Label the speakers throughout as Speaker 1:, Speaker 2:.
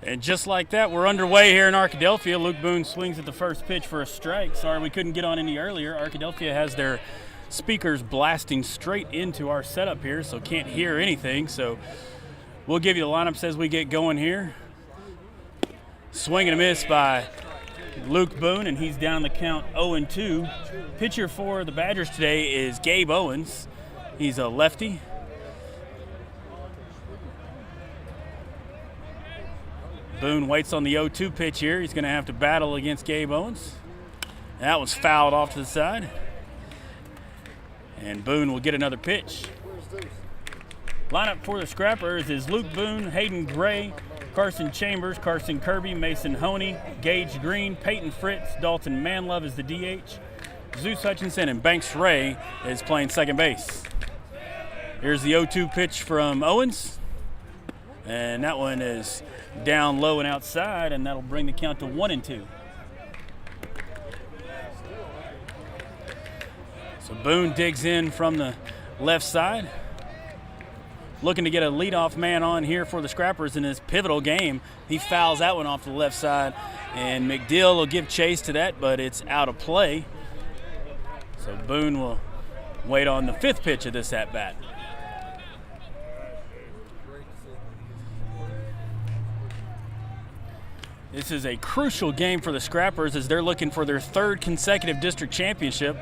Speaker 1: And just like that, we're underway here in Arkadelphia. Luke Boone swings at the first pitch for a strike. Sorry we couldn't get on any earlier. Arkadelphia has their speakers blasting straight into our setup here, so can't hear anything. So we'll give you the lineups as we get going here. Swing and a miss by Luke Boone, and he's down the count 0-2. Pitcher for the Badgers today is Gabe Owens. He's a lefty. Boone waits on the 0-2 pitch here. He's going to have to battle against Gabe Owens. That was fouled off to the side. And Boone will get another pitch. Lineup for the Scrappers is Luke Boone, Hayden Gray, Carson Chambers, Carson Kirby, Mason Honey, Gage Green, Peyton Fritz, Dalton Manlove is the DH. Zeus Hutchinson and Banks Ray is playing second base. Here's the 0-2 pitch from Owens. And that one is down low and outside, and that'll bring the count to 1-2. So Boone digs in from the left side, looking to get a leadoff man on here for the Scrappers in this pivotal game. He fouls that one off to the left side, and McDill will give chase to that, but it's out of play. So Boone will wait on the fifth pitch of this at-bat. This is a crucial game for the Scrappers as they're looking for their third consecutive district championship.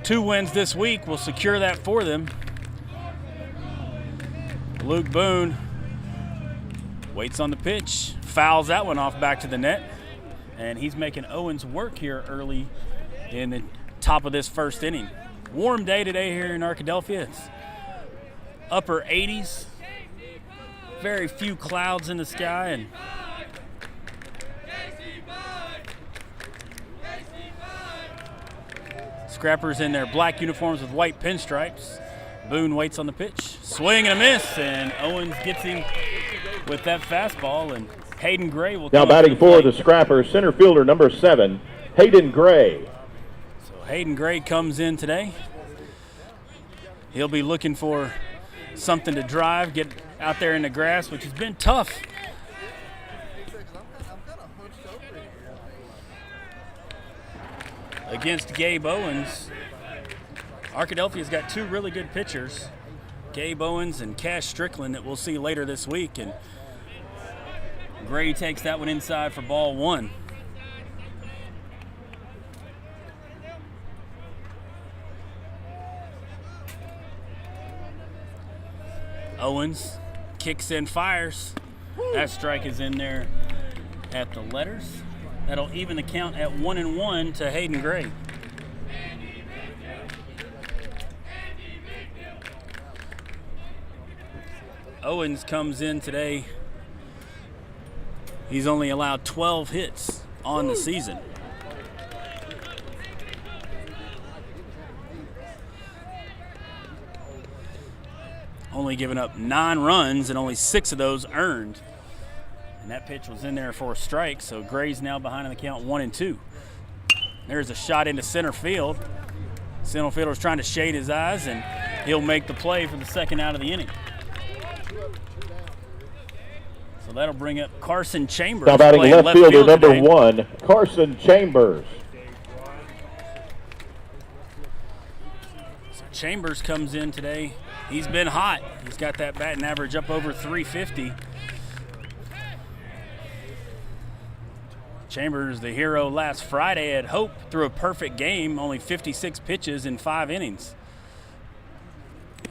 Speaker 1: 2 wins this week will secure that for them. Luke Boone waits on the pitch, fouls that one off back to the net, and he's making Owens work here early in the top of this first inning. Warm day today here in Arkadelphia. It's upper 80s, very few clouds in the sky, and Scrappers in their black uniforms with white pinstripes. Boone waits on the pitch. Swing and a miss, and Owens gets him with that fastball, and Hayden Gray will
Speaker 2: now batting for the Scrappers, center fielder number 7, Hayden Gray.
Speaker 1: So Hayden Gray comes in today. He'll be looking for something to drive, get out there in the grass, which has been tough. Against Gabe Owens, Arkadelphia's got 2 really good pitchers, Gabe Owens and Cash Strickland, that we'll see later this week. And Gray takes that one inside for ball 1. Owens kicks in, fires. That strike is in there at the letters. That'll even the count at 1-1 to Hayden Gray. Owens comes in today. He's only allowed 12 hits on the season. Only given up 9 runs and only 6 of those earned. And that pitch was in there for a strike, so Gray's now behind in the count 1-2. There's a shot into center field. Center fielder's trying to shade his eyes, and he'll make the play for the second out of the inning. So that'll bring up Carson Chambers.
Speaker 2: Now batting left fielder number 1, Carson Chambers.
Speaker 1: So Chambers comes in today. He's been hot. He's got that batting average up over 350. Chambers, the hero last Friday at Hope, threw a perfect game, only 56 pitches in 5 innings.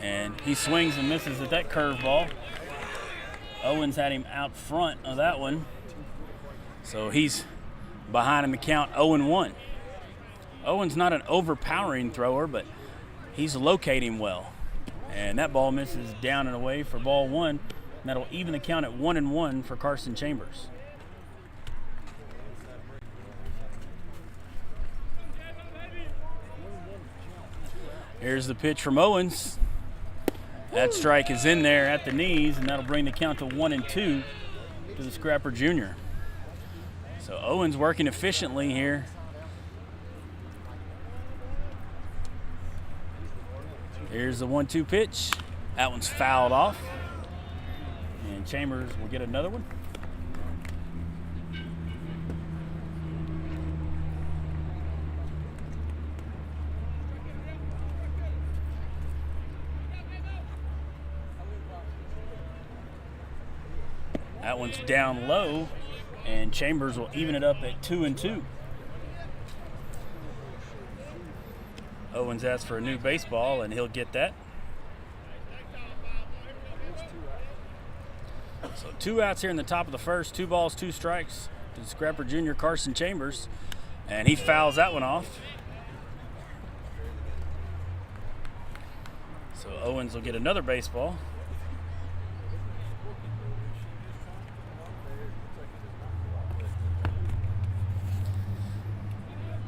Speaker 1: And he swings and misses at that curveball. Owens had him out front of that one. So he's behind in the count 0-1. Owens not an overpowering thrower, but he's locating well. And that ball misses down and away for ball 1. And that'll even the count at 1-1 for Carson Chambers. Here's the pitch from Owens. That strike is in there at the knees, and that'll bring the count to 1-2 to the Scrapper Jr. So Owens working efficiently here. Here's the 1-2 pitch. That one's fouled off. And And Chambers will get another one. That one's down low, and Chambers will even it up at 2-2. Owens asks for a new baseball, and he'll get that. So 2 outs here in the top of the first, 2 balls, 2 strikes to Scrapper Jr. Carson Chambers, and he fouls that one off. So Owens will get another baseball.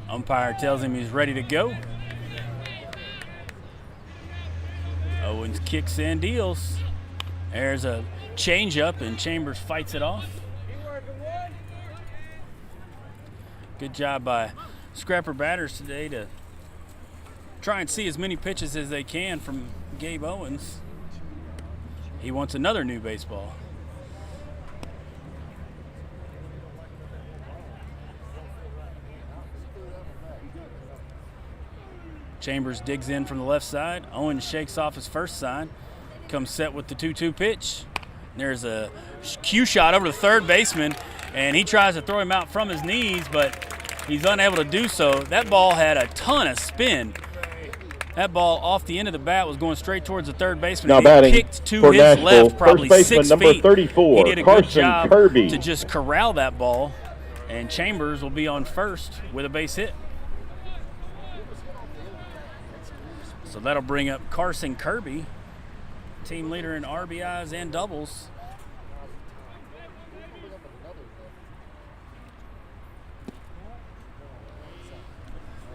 Speaker 1: Umpire tells him he's ready to go. Owens kicks and deals. There's a changeup, and Chambers fights it off. Good job by Scrapper batters today to try and see as many pitches as they can from Gabe Owens. He wants another new baseball. Chambers digs in from the left side. Owens shakes off his first sign. Comes set with the 2-2 pitch. There's a cue shot over to third baseman, and he tries to throw him out from his knees, but he's unable to do so. That ball had a ton of spin. That ball off the end of the bat was going straight towards the third baseman.
Speaker 2: Now
Speaker 1: he
Speaker 2: batting
Speaker 1: kicked to
Speaker 2: for
Speaker 1: his
Speaker 2: Nashville,
Speaker 1: left, probably
Speaker 2: first baseman
Speaker 1: 6
Speaker 2: number
Speaker 1: feet.
Speaker 2: 34,
Speaker 1: He did a
Speaker 2: Carson
Speaker 1: good job
Speaker 2: Kirby.
Speaker 1: to just corral that ball, and Chambers will be on first with a base hit. So that'll bring up Carson Kirby, team leader in RBIs and doubles.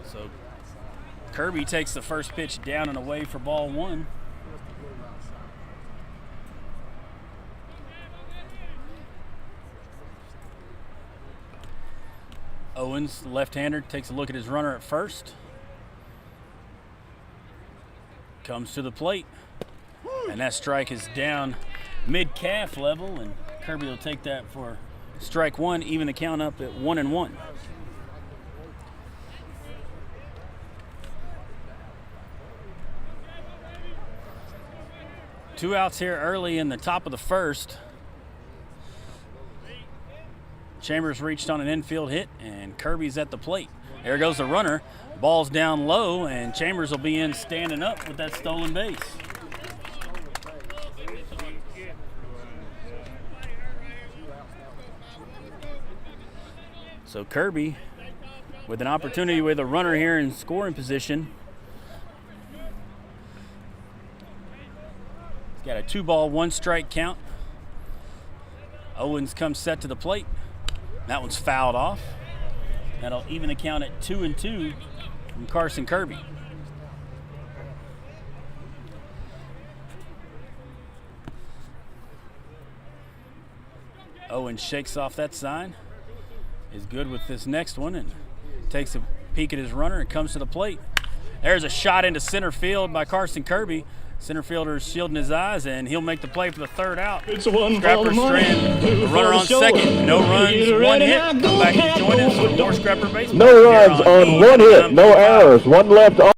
Speaker 1: So Kirby takes the first pitch down and away for ball 1. Owens, left-hander, takes a look at his runner at first. Comes to the plate, and that strike is down mid-calf level, and Kirby will take that for strike 1, even the count up at 1-1. Two outs here early in the top of the first. Chambers reached on an infield hit, and Kirby's at the plate. There goes the runner. Ball's down low, and Chambers will be in standing up with that stolen base. So Kirby with an opportunity with a runner here in scoring position. He's got a 2-ball, 1-strike count. Owens comes set to the plate. That one's fouled off. That'll even the count at 2-2 from Carson Kirby. Owens shakes off that sign. Is good with this next one and takes a peek at his runner and comes to the plate. There's a shot into center field by Carson Kirby. Center fielder is shielding his eyes, and he'll make the play for the third out.
Speaker 3: It's a one
Speaker 1: Scrapper strand, a runner on second, no runs, 1 hit. Come back and join us for more Scrapper baseball.
Speaker 2: No runs on 1 hit, no errors, 1 left on.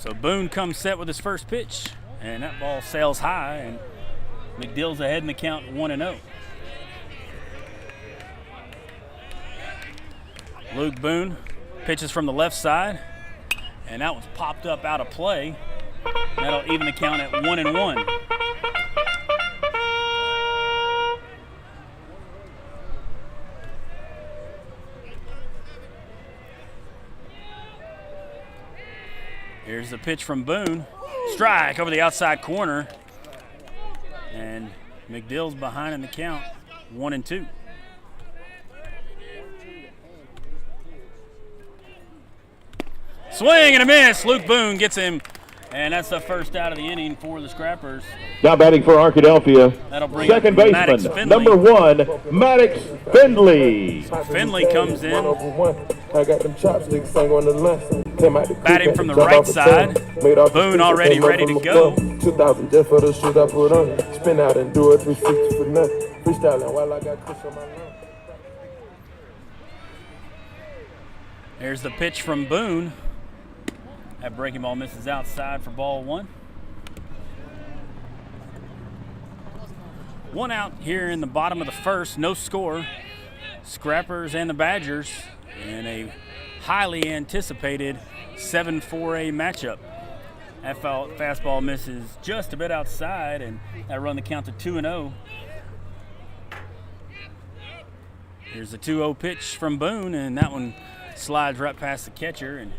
Speaker 1: So Boone comes set with his first pitch, and that ball sails high, and McDill's ahead in the count 1-0. Luke Boone pitches from the left side, and that one's popped up out of play. That'll even the count at 1-1. Here's the pitch from Boone. Strike over the outside corner. And McDill's behind in the count, 1-2. Swing and a miss. Luke Boone gets him, and that's the first out of the inning for the Scrappers.
Speaker 2: Now batting for Arkadelphia,
Speaker 1: That'll bring
Speaker 2: second baseman, number 1, Maddox Findley.
Speaker 1: Finley comes in.
Speaker 3: I got them chopsticks on the left.
Speaker 1: Batting from the right side. Boone already ready to go.
Speaker 3: 2000 just for the shoot I put on. Spin out and do it 360 for nothing. Freestyling while I got Chris on my line.
Speaker 1: There's the pitch from Boone. That breaking ball misses outside for ball 1. 1 out here in the bottom of the first, no score. Scrappers and the Badgers in a highly anticipated 7-4A matchup. That fastball misses just a bit outside, and that run the count to 2-0. Here's the 2-0 pitch from Boone, and that one slides right past the catcher, and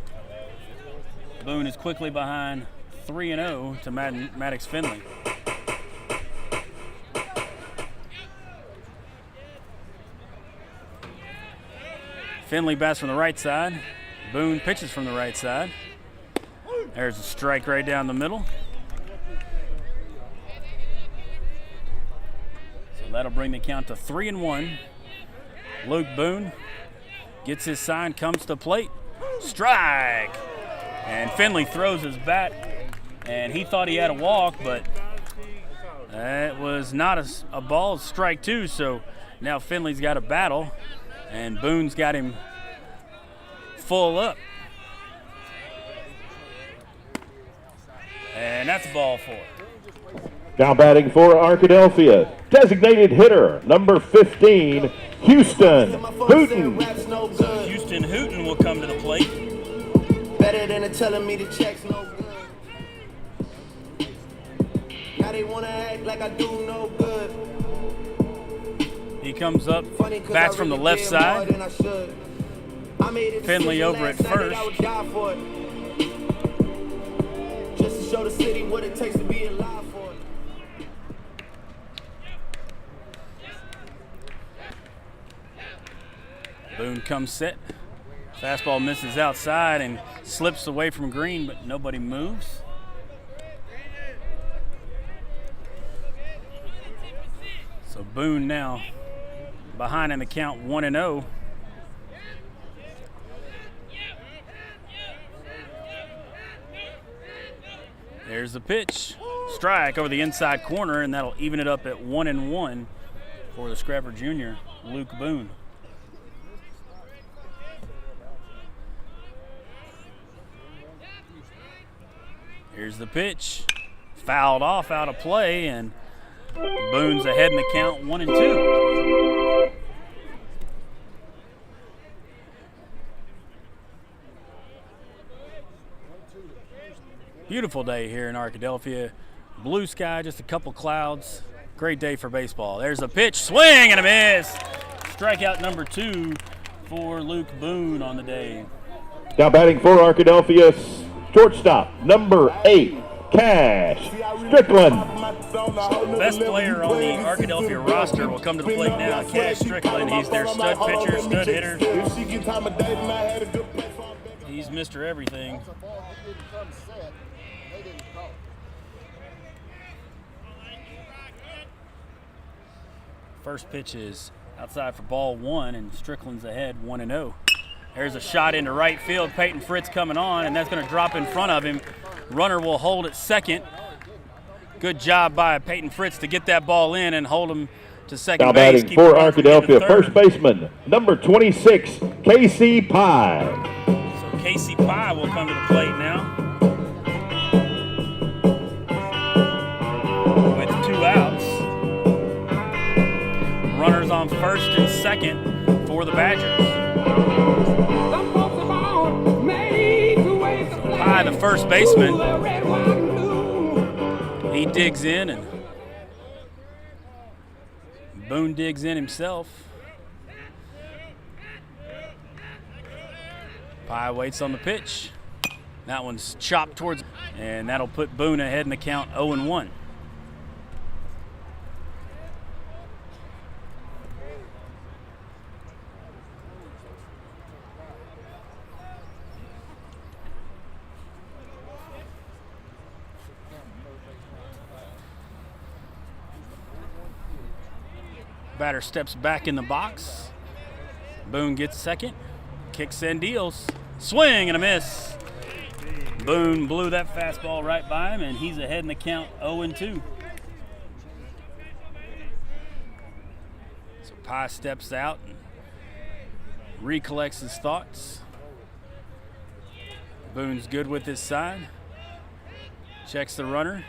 Speaker 1: Boone is quickly behind 3-0 to Maddox Finley. Finley bats from the right side. Boone pitches from the right side. There's a strike right down the middle. So that'll bring the count to 3-1. Luke Boone gets his sign, comes to the plate. Strike! And Finley throws his bat, and he thought he had a walk, but that was not a ball, strike 2, so now Finley's got a battle, and Boone's got him full up. And that's ball 4.
Speaker 2: Now batting for Arkadelphia, designated hitter, number 15, Houston Hooten.
Speaker 1: So Houston Hooten will come to the plate.
Speaker 4: Better than telling me the check's no good. Now they wanna act like I do no good.
Speaker 1: He comes up, bats from the left side. Finley over at first.
Speaker 4: Just to show the city what it takes to be alive for it.
Speaker 1: Boone comes set. Fastball misses outside and slips away from Green, but nobody moves. So Boone now behind in the count 1-0. There's the pitch. Strike over the inside corner, and that'll even it up at 1-1 for the Scrapper Jr., Luke Boone. Here's the pitch. Fouled off out of play, and Boone's ahead in the count 1-2. Beautiful day here in Arkadelphia. Blue sky, just a couple clouds. Great day for baseball. There's a pitch, swing and a miss. Strikeout number 2 for Luke Boone on the day.
Speaker 2: Now batting for Arkadelphia, shortstop, number 8, Cash Strickland.
Speaker 1: The best player on the Arkadelphia roster will come to the plate now, Cash Strickland. He's their stud pitcher, stud hitter. He's Mr. Everything. First pitch is outside for ball 1, and Strickland's ahead 1-0. There's a shot into right field. Peyton Fritz coming on, and that's going to drop in front of him. Runner will hold at second. Good job by Peyton Fritz to get that ball in and hold him to second
Speaker 2: now
Speaker 1: base.
Speaker 2: Batting for Arkadelphia, first baseman, number 26, Casey Pye.
Speaker 1: So Casey Pye will come to the plate now. on first and second for the Badgers. Pye, the first baseman, he digs in, and Boone digs in himself. Pye waits on the pitch. That one's chopped towards, and that'll put Boone ahead in the count 0-1. Batter steps back in the box. Boone gets second. Kicks and deals. Swing and a miss. Boone blew that fastball right by him, and he's ahead in the count 0-2. So Pye steps out and recollects his thoughts. Boone's good with his side. Checks the runner.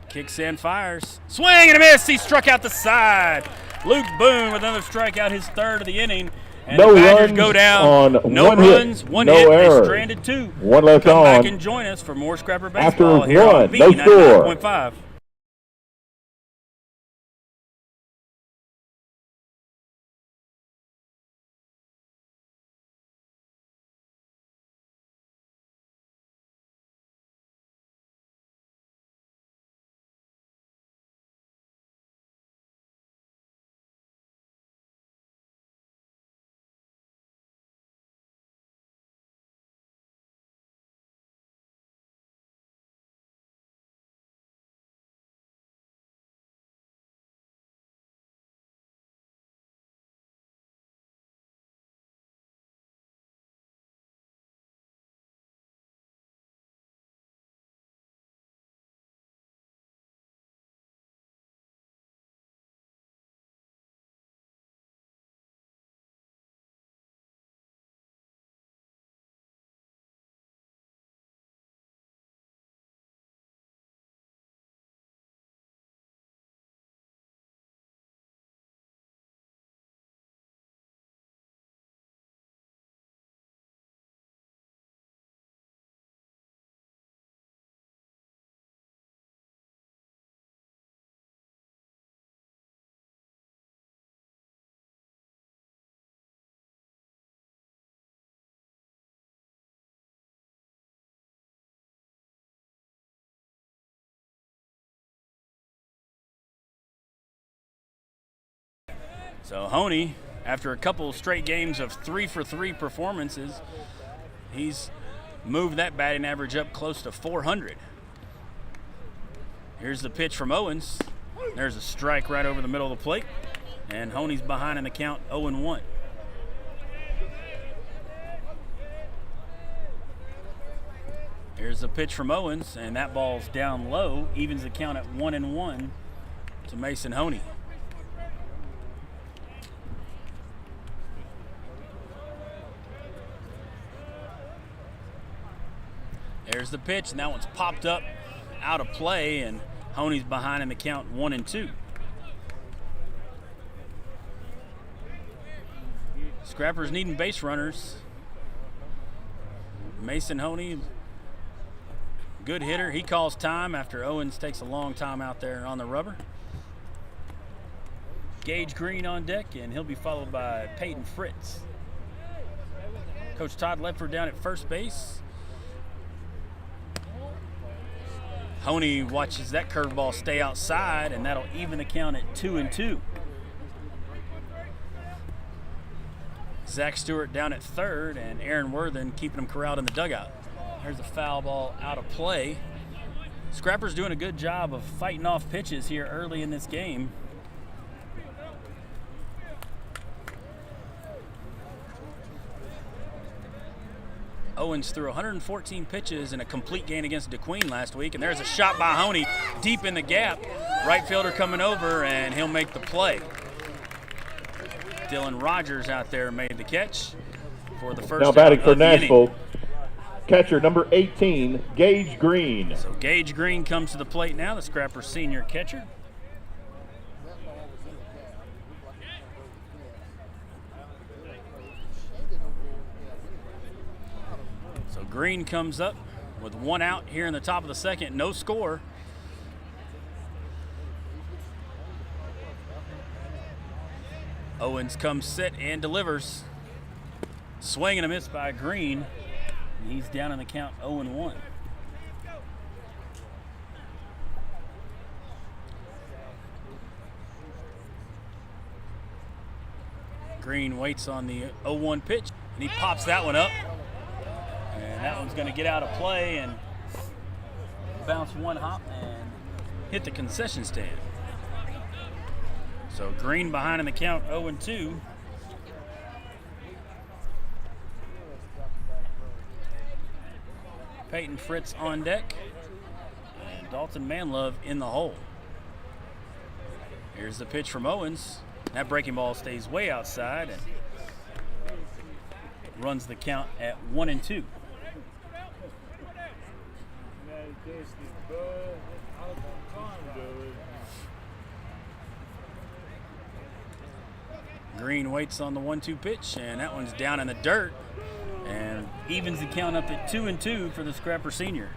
Speaker 1: Kicks and fires. Swing and a miss. He struck out the side. Luke Boone with another strikeout, his third of the inning. And
Speaker 2: no
Speaker 1: the Badgers
Speaker 2: runs
Speaker 1: go down.
Speaker 2: On
Speaker 1: no
Speaker 2: one
Speaker 1: runs,
Speaker 2: hit,
Speaker 1: one
Speaker 2: no
Speaker 1: hit.
Speaker 2: error.
Speaker 1: They stranded two.
Speaker 2: One left
Speaker 1: Come
Speaker 2: on.
Speaker 1: back and join us for more Scrapper Baseball
Speaker 2: After
Speaker 1: here
Speaker 2: one,
Speaker 1: on
Speaker 2: no score.
Speaker 1: 99.5. So Honey, after a couple straight games of 3-for-3 performances, he's moved that batting average up close to 400. Here's the pitch from Owens. There's a strike right over the middle of the plate, and Honey's behind in the count 0-1. Here's the pitch from Owens, and that ball's down low, evens the count at 1-1 to Mason Honey. There's the pitch, and that one's popped up out of play, and Honey's behind in the count 1-2. Scrappers needing base runners. Mason Honey, good hitter. He calls time after Owens takes a long time out there on the rubber. Gage Green on deck, and he'll be followed by Peyton Fritz. Coach Todd Ledford down at first base. Honey watches that curveball stay outside, and that'll even the count at 2-2. Zach Stewart down at third, and Aaron Worthen keeping him corralled in the dugout. There's a foul ball out of play. Scrapper's doing a good job of fighting off pitches here early in this game. Owens threw 114 pitches in a complete game against DeQueen last week, and there's a shot by Honey deep in the gap. Right fielder coming over, and he'll make the play. Dylan Rogers out there made the catch for the first
Speaker 2: now batting
Speaker 1: out
Speaker 2: for
Speaker 1: of the
Speaker 2: Nashville,
Speaker 1: inning.
Speaker 2: catcher number 18, Gage Green.
Speaker 1: So Gage Green comes to the plate now, the Scrapper senior catcher. Green comes up with 1 out here in the top of the second, no score. Owens comes set and delivers. Swing and a miss by Green. He's down in the count 0-1. Green waits on the 0-1 pitch, and he pops that one up. And that one's going to get out of play and bounce 1 hop and hit the concession stand. So Green behind in the count 0-2. Peyton Fritz on deck, and Dalton Manlove in the hole. Here's the pitch from Owens. That breaking ball stays way outside and runs the count at 1-2. Green waits on the 1-2 pitch, and that one's down in the dirt and evens the count up at 2-2 for the Scrapper senior.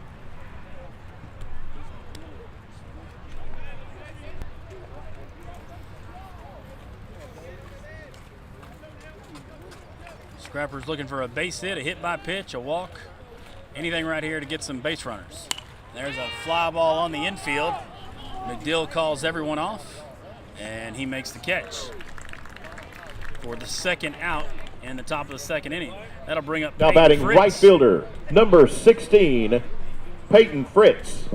Speaker 1: Scrapper's looking for a base hit, a hit by pitch, a walk, anything right here to get some base runners. There's a fly ball on the infield. McDill calls everyone off, and he makes the catch for the second out in the top of the second inning. That'll bring up
Speaker 2: Now
Speaker 1: Peyton
Speaker 2: batting
Speaker 1: Fritz.
Speaker 2: right fielder, number 16, Peyton Fritz.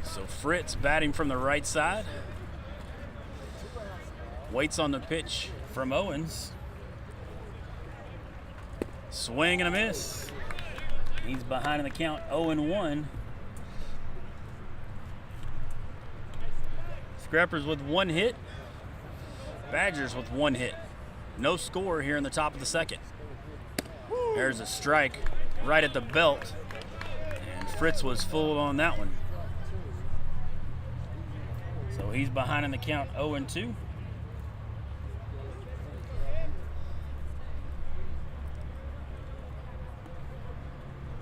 Speaker 1: So Fritz batting from the right side. Waits on the pitch from Owens. Swing and a miss. He's behind in the count 0-1. Scrappers with 1 hit. Badgers with 1 hit. No score here in the top of the second. There's a strike right at the belt. And Fritz was fooled on that one. So he's behind in the count 0-2.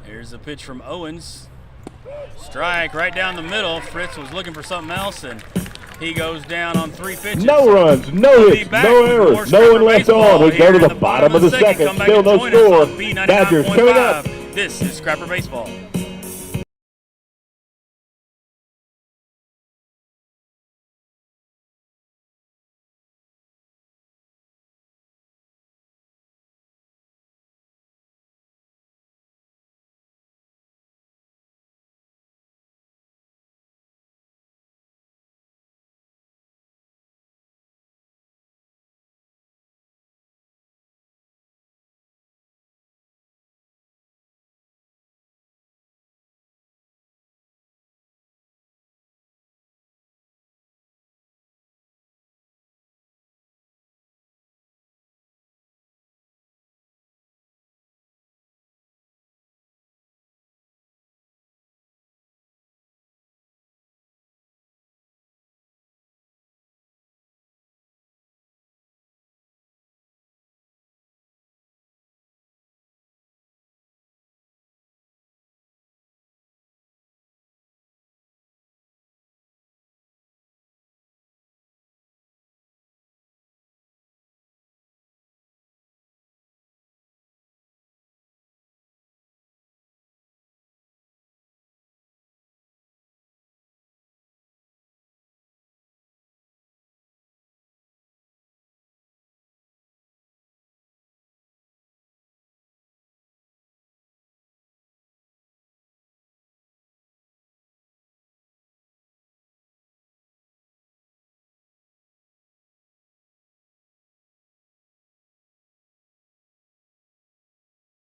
Speaker 1: Here's a pitch from Owens. Strike right down the middle. Fritz was looking for something else, and he goes down on 3 pitches.
Speaker 2: No runs, no hits, no errors, no one left on. We go to the bottom of the second. Still no score. Badgers coming up.
Speaker 1: This is Scrapper Baseball.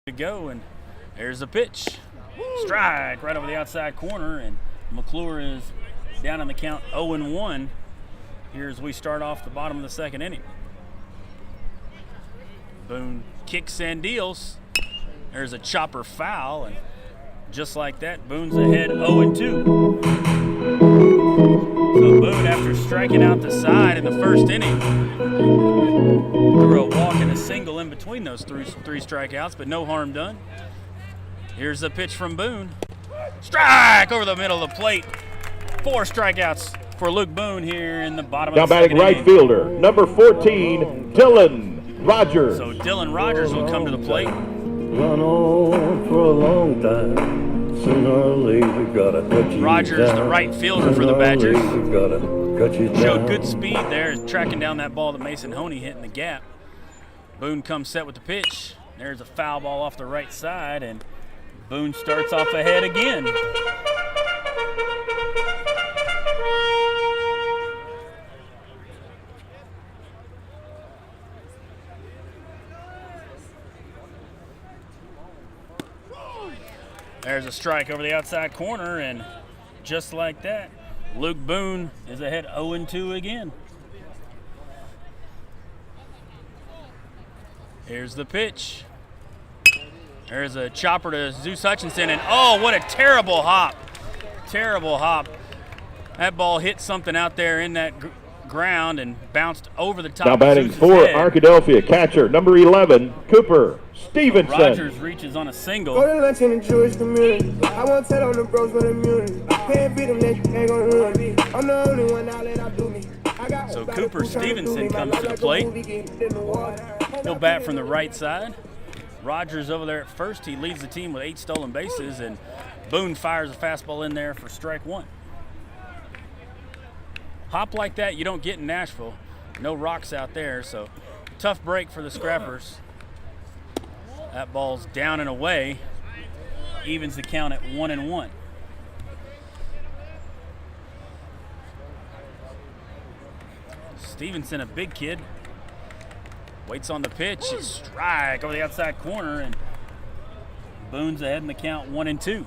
Speaker 1: To go, and there's a pitch. Strike right over the outside corner, and McClure is down in the count 0-1 here as we start off the bottom of the second inning. Boone kicks and deals. There's a chopper foul, and just like that, Boone's ahead 0-2. So Boone, after striking out the side in the first inning, threw a walk and a single in between those three strikeouts, but no harm done. Here's the pitch from Boone. Strike over the middle of the plate. 4 strikeouts for Luke Boone here in the bottom of the second
Speaker 2: inning. Now batting right fielder, number 14, Dylan Rogers.
Speaker 1: So Dylan Rogers will come to the plate.
Speaker 5: Run on for a long time. Sooner or later, gotta cut you
Speaker 1: Rogers,
Speaker 5: down.
Speaker 1: the right fielder for the Badgers.
Speaker 5: Gotta cut you down.
Speaker 1: Showed good speed there, tracking down that ball that Mason Honey hit in the gap. Boone comes set with the pitch. There's a foul ball off the right side, and Boone starts off ahead again. There's a strike over the outside corner, and just like that, Luke Boone is ahead 0-2 again. Here's the pitch. There's a chopper to Zeus Hutchinson, and oh, what a terrible hop. Terrible hop. That ball hit something out there in that ground and bounced over the top
Speaker 2: now
Speaker 1: of
Speaker 2: batting
Speaker 1: Zeus's
Speaker 2: for
Speaker 1: head.
Speaker 2: Arkadelphia, catcher, number 11, Cooper Stevenson.
Speaker 1: Rogers reaches on a single.
Speaker 3: Go to lunch in the Jewish community. I won't tell on the bros with immunity. Can't beat them, they ain't gonna ruin me. I'm the only one out that I do me.
Speaker 1: So Cooper Stevenson comes to the plate. He'll bat from the right side. Rogers over there at first. He leads the team with 8 stolen bases, and Boone fires a fastball in there for strike 1. Hop like that you don't get in Nashville. No rocks out there, so tough break for the Scrappers. That ball's down and away. Evens the count at 1-1. Stevenson, a big kid, waits on the pitch. Strike over the outside corner, and Boone's ahead in the count 1-2.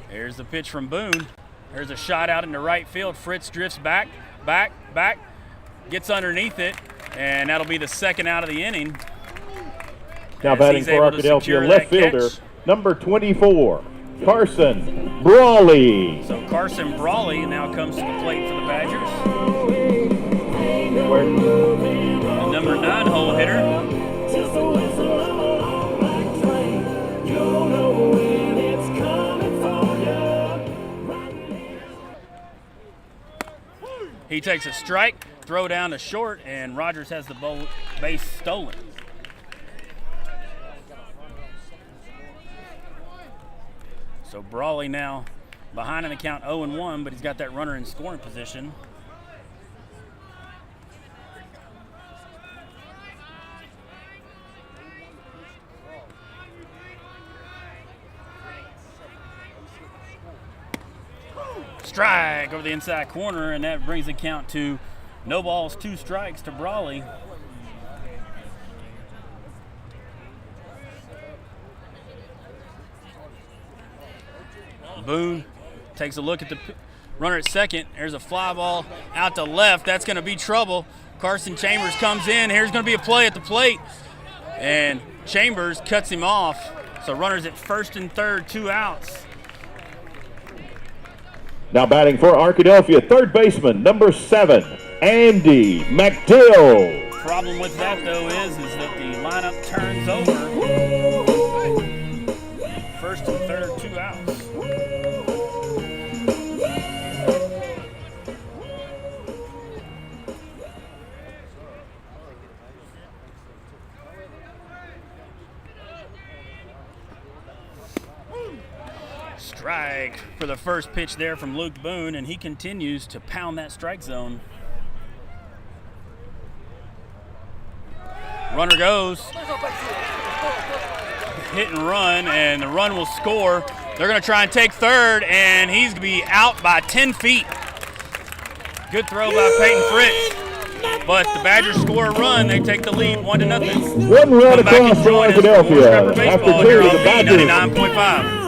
Speaker 1: Here's the pitch from Boone. There's a shot out into right field. Fritz drifts back, gets underneath it, and that'll be the second out of the inning.
Speaker 2: Now batting for Arkadelphia, left fielder, number 24, Carson Brawley.
Speaker 1: So Carson Brawley now comes to the plate for the Badgers. The number 9 hole hitter. He takes a strike, throw down to short, and Rogers has the base stolen. So Brawley now behind in the count 0-1, but he's got that runner in scoring position. Strike over the inside corner, and that brings the count to no balls, 2 strikes to Brawley. Boone takes a look at the runner at second. There's a fly ball out to left. That's going to be trouble. Carson Chambers comes in. Here's going to be a play at the plate, and Chambers cuts him off. So runners at first and third, 2 outs.
Speaker 2: Now batting for Arkadelphia, third baseman, number 7, Andy McDill.
Speaker 1: Problem with that, though, is that the lineup turns over. First and third, 2 outs. Strike for the first pitch there from Luke Boone, and he continues to pound that strike zone. Runner goes. Hit and run, and the run will score. They're going to try and take third, and he's going to be out by 10 feet. Good throw by Peyton Fritz. But the Badgers score a run. They take the lead 1-0.
Speaker 2: 1 run across for Arkadelphia. After 2, the Badgers
Speaker 1: 99.5.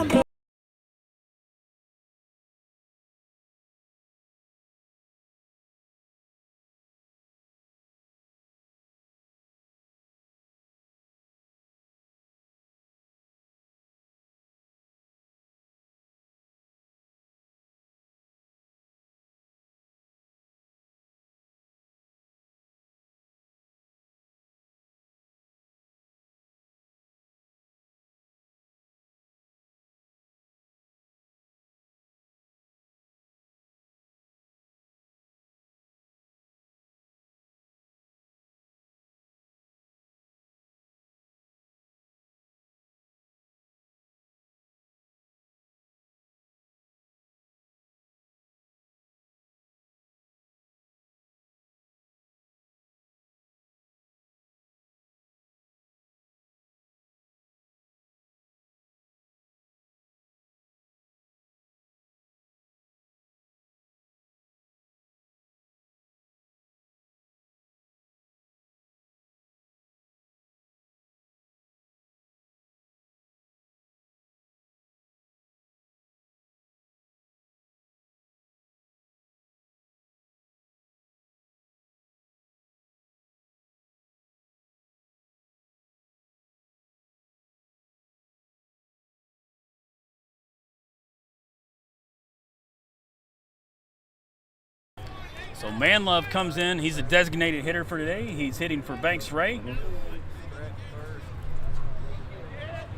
Speaker 1: So Manlove comes in. He's a designated hitter for today. He's hitting for Banks Ray.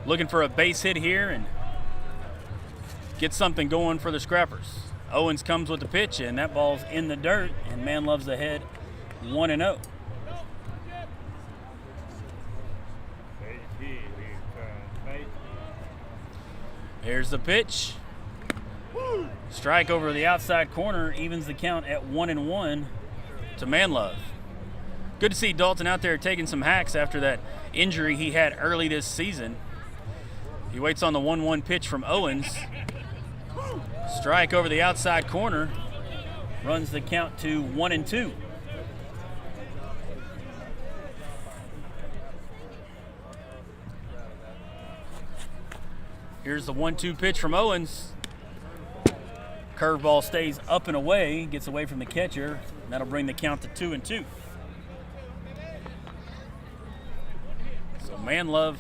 Speaker 1: Looking for a base hit here and get something going for the Scrappers. Owens comes with the pitch, and that ball's in the dirt, and Manlove's ahead 1-0. Here's the pitch. Strike over the outside corner, evens the count at 1-1 to Manlove. Good to see Dalton out there taking some hacks after that injury he had early this season. He waits on the 1-1 pitch from Owens. Strike over the outside corner, runs the count to 1-2. Here's the 1-2 pitch from Owens. Curveball stays up and away, gets away from the catcher. That'll bring the count to 2-2. So Manlove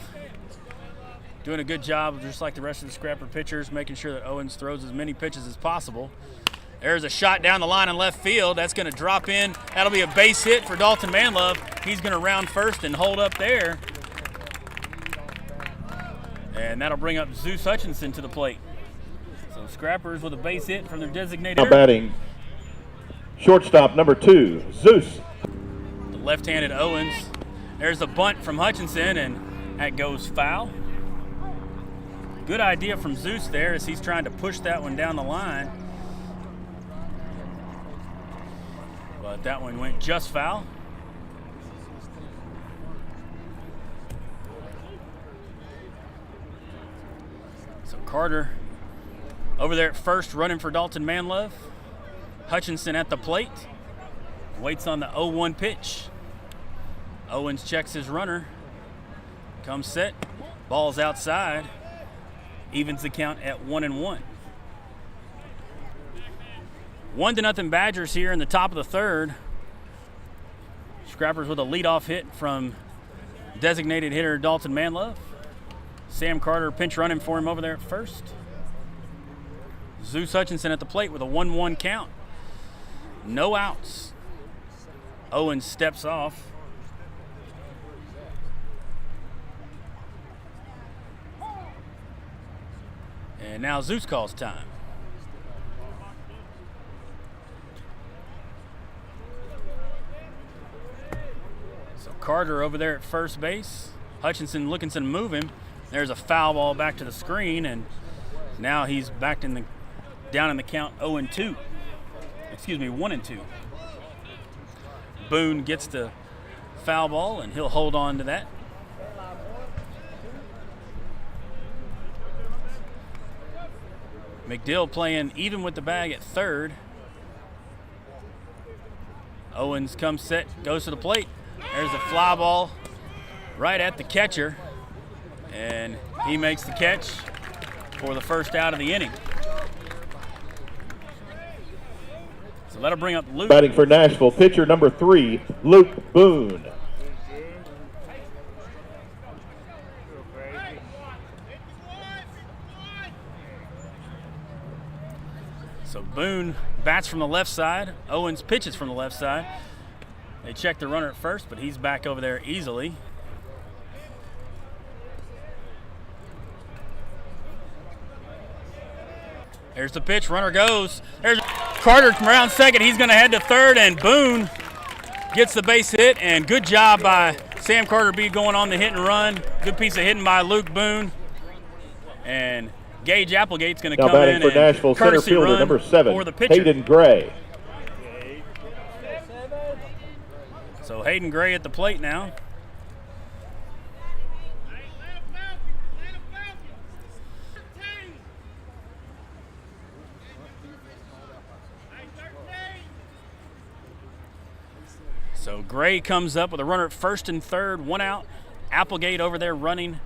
Speaker 1: doing a good job, just like the rest of the Scrapper pitchers, making sure that Owens throws as many pitches as possible. There's a shot down the line in left field. That's going to drop in. That'll be a base hit for Dalton Manlove. He's going to round first and hold up there. And that'll bring up Zeus Hutchinson to the plate. So Scrappers with a base hit from their designated
Speaker 2: Now batting, shortstop number 2, Zeus.
Speaker 1: The left-handed Owens. There's a bunt from Hutchinson, and that goes foul. Good idea from Zeus there as he's trying to push that one down the line. But that one went just foul. So Carter over there at first running for Dalton Manlove. Hutchinson at the plate. Waits on the 0-1 pitch. Owens checks his runner. Comes set. Ball's outside. Evens the count at 1-1. 1-0 Badgers here in the top of the third. Scrappers with a leadoff hit from designated hitter Dalton Manlove. Sam Carter pinch running for him over there at first. Zeus Hutchinson at the plate with a 1-1 count. No outs. Owens steps off. And now Zeus calls time. So Carter over there at first base. Hutchinson looking to move him. There's a foul ball back to the screen, and now he's back in the down in the count 0-2. Excuse me, 1-2. Boone gets the foul ball, and he'll hold on to that. McDill playing even with the bag at third. Owens comes set, goes to the plate. There's a fly ball right at the catcher, and he makes the catch for the first out of the inning. So that'll bring up Luke.
Speaker 2: Batting for Nashville, pitcher number 3, Luke Boone.
Speaker 1: So Boone bats from the left side. Owens pitches from the left side. They check the runner at first, but he's back over there easily. There's the pitch, runner goes. There's Carter from around second. He's going to head to third, and Boone gets the base hit, and good job by Sam Carter B going on the hit and run. Good piece of hitting by Luke Boone. And Gage Applegate's going to come in
Speaker 2: for
Speaker 1: and
Speaker 2: Nashville, center fielder number 7,
Speaker 1: for the pitcher.
Speaker 2: Hayden Gray.
Speaker 1: So Hayden Gray at the plate now. So Gray comes up with a runner at first and third, 1 out. Applegate over there running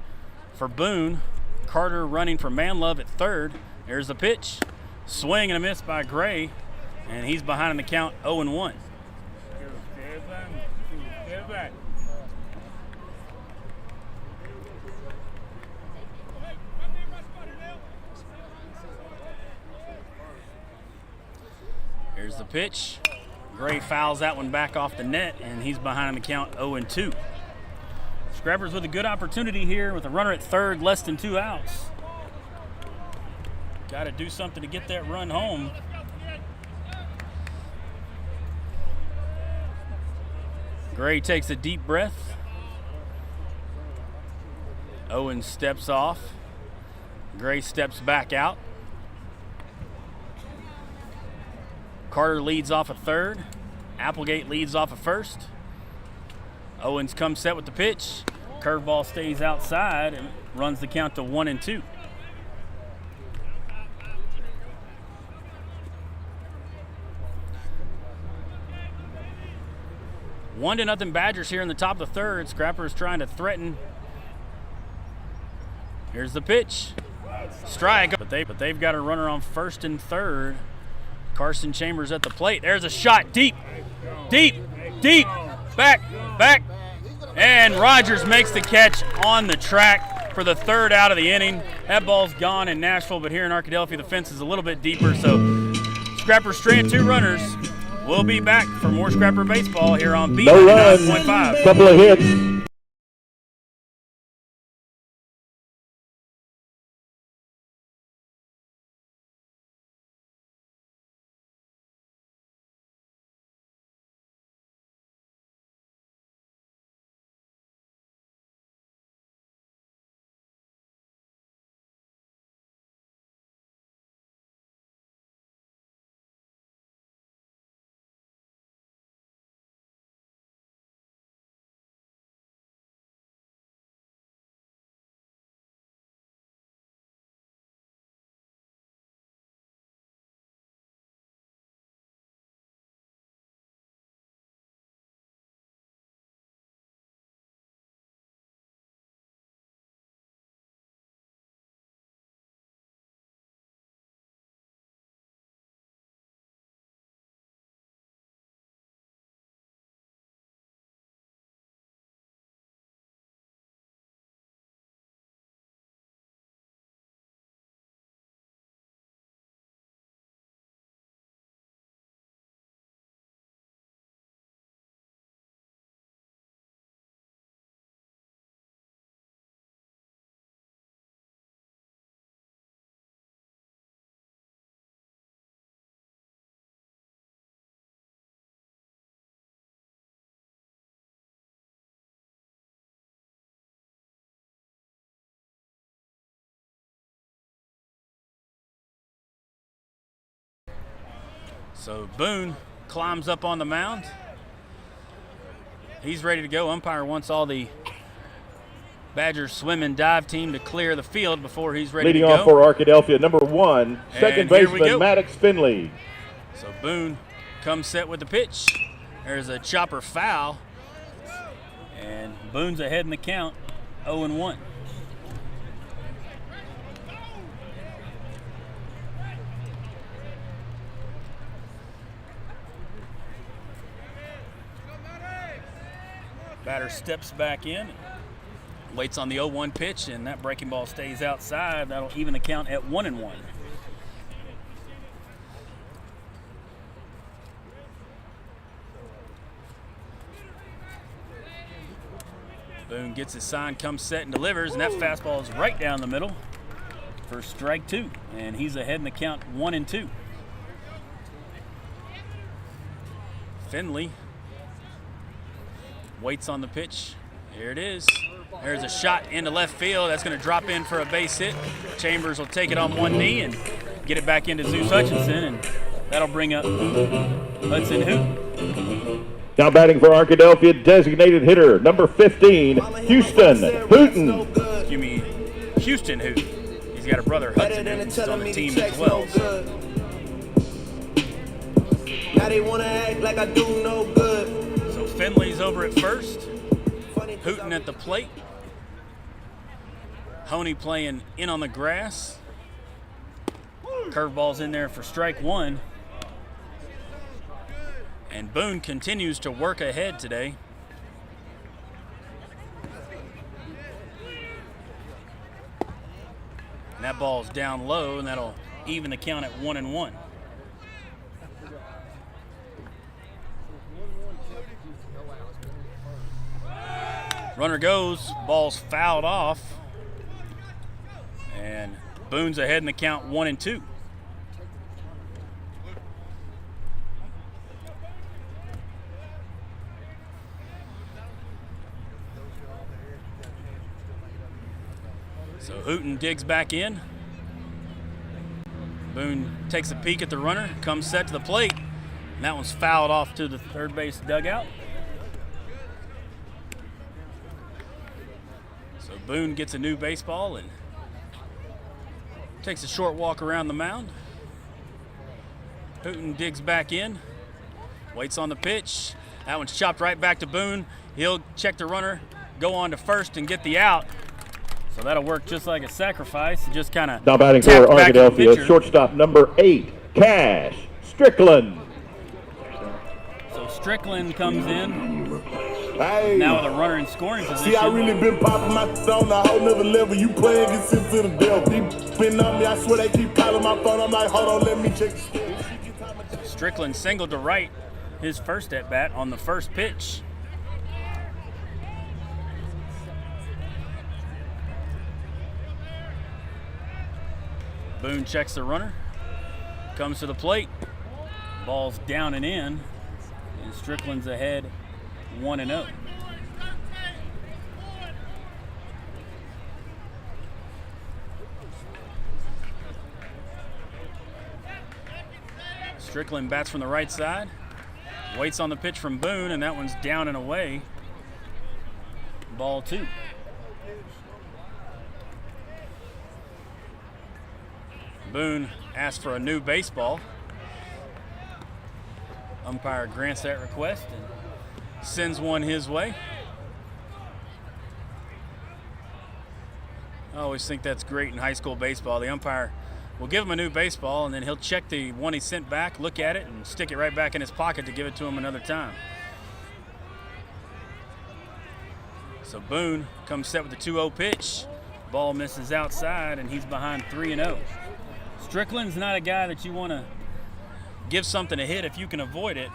Speaker 1: for Boone. Carter running for Manlove at third. There's the pitch. Swing and a miss by Gray, and he's behind in the count 0-1. Here's the pitch. Gray fouls that one back off the net, and he's behind the count 0-2. Scrappers with a good opportunity here with a runner at third, less than 2 outs. Got to do something to get that run home. Gray takes a deep breath. Owen steps off. Gray steps back out. Carter leads off a third. Applegate leads off a first. Owens comes set with the pitch. Curveball stays outside and runs the count to 1-2. One to nothing Badgers here in the top of the third. Scrappers trying to threaten. Here's the pitch. Strike, but they've got a runner on first and third. Carson Chambers at the plate. There's a shot deep, deep, deep. Back. And Rogers makes the catch on the track for the third out of the inning. That ball's gone in Nashville, but here in Arkadelphia, the fence is a little bit deeper. So Scrappers strand 2 runners. We'll be back for more Scrapper baseball here on B99.5.
Speaker 2: No runs, couple of hits.
Speaker 1: So Boone climbs up on the mound. He's ready to go. Umpire wants all the Badgers swim and dive team to clear the field before he's ready to go.
Speaker 2: Leading off for Arkadelphia, number 1, second baseman Maddox Finley.
Speaker 1: So Boone comes set with the pitch. There's a chopper foul. And Boone's ahead in the count, 0-1. Batter steps back in, waits on the 0-1 pitch, and that breaking ball stays outside. That'll even the count at 1-1. Boone gets his sign, comes set, and delivers, and that fastball is right down the middle for strike 2, and he's ahead in the count 1-2. Finley waits on the pitch. Here it is. There's a shot into left field. That's going to drop in for a base hit. Chambers will take it on one knee and get it back into Zeus Hutchinson, and that'll bring up Hudson Hoot.
Speaker 2: Now batting for Arkadelphia, designated hitter, number 15, Houston Hooten.
Speaker 1: Excuse me, Houston Hoot. He's got a brother, Hudson Hoot, who's on the team as well.
Speaker 4: Now they want to act like I do no good.
Speaker 1: So Finley's over at first. Hooten at the plate. Honey playing in on the grass. Curveball's in there for strike 1. And Boone continues to work ahead today. And that ball's down low, and that'll even the count at 1-1. Runner goes, ball's fouled off, and Boone's ahead in the count 1-2. So Hooten digs back in. Boone takes a peek at the runner, comes set to the plate, and that one's fouled off to the third base dugout. So Boone gets a new baseball and takes a short walk around the mound. Hooten digs back in, waits on the pitch. That one's chopped right back to Boone. He'll check the runner, go on to first and get the out. So that'll work just like a sacrifice. Just kind of
Speaker 2: now batting for Arkadelphia, shortstop number 8, Cash Strickland.
Speaker 1: So Strickland comes in.
Speaker 3: Hey.
Speaker 1: Now with a runner in scoring position.
Speaker 3: See, I really been popping my on a whole nother level. You playing gets into the devil. Deep spin on me, I swear they keep calling my phone. I'm like, hold on, let me check.
Speaker 1: Strickland singled to right his first at bat on the first pitch. Boone checks the runner, comes to the plate, ball's down and in, and Strickland's ahead 1-0. Strickland bats from the right side, waits on the pitch from Boone, and that one's down and away. Ball 2. Boone asks for a new baseball. Umpire grants that request and sends one his way. I always think that's great in high school baseball. The umpire will give him a new baseball, and then he'll check the one he sent back, look at it, and stick it right back in his pocket to give it to him another time. So Boone comes set with the 2-0 pitch. Ball misses outside, and he's behind 3-0. Strickland's not a guy that you want to give something a hit if you can avoid it.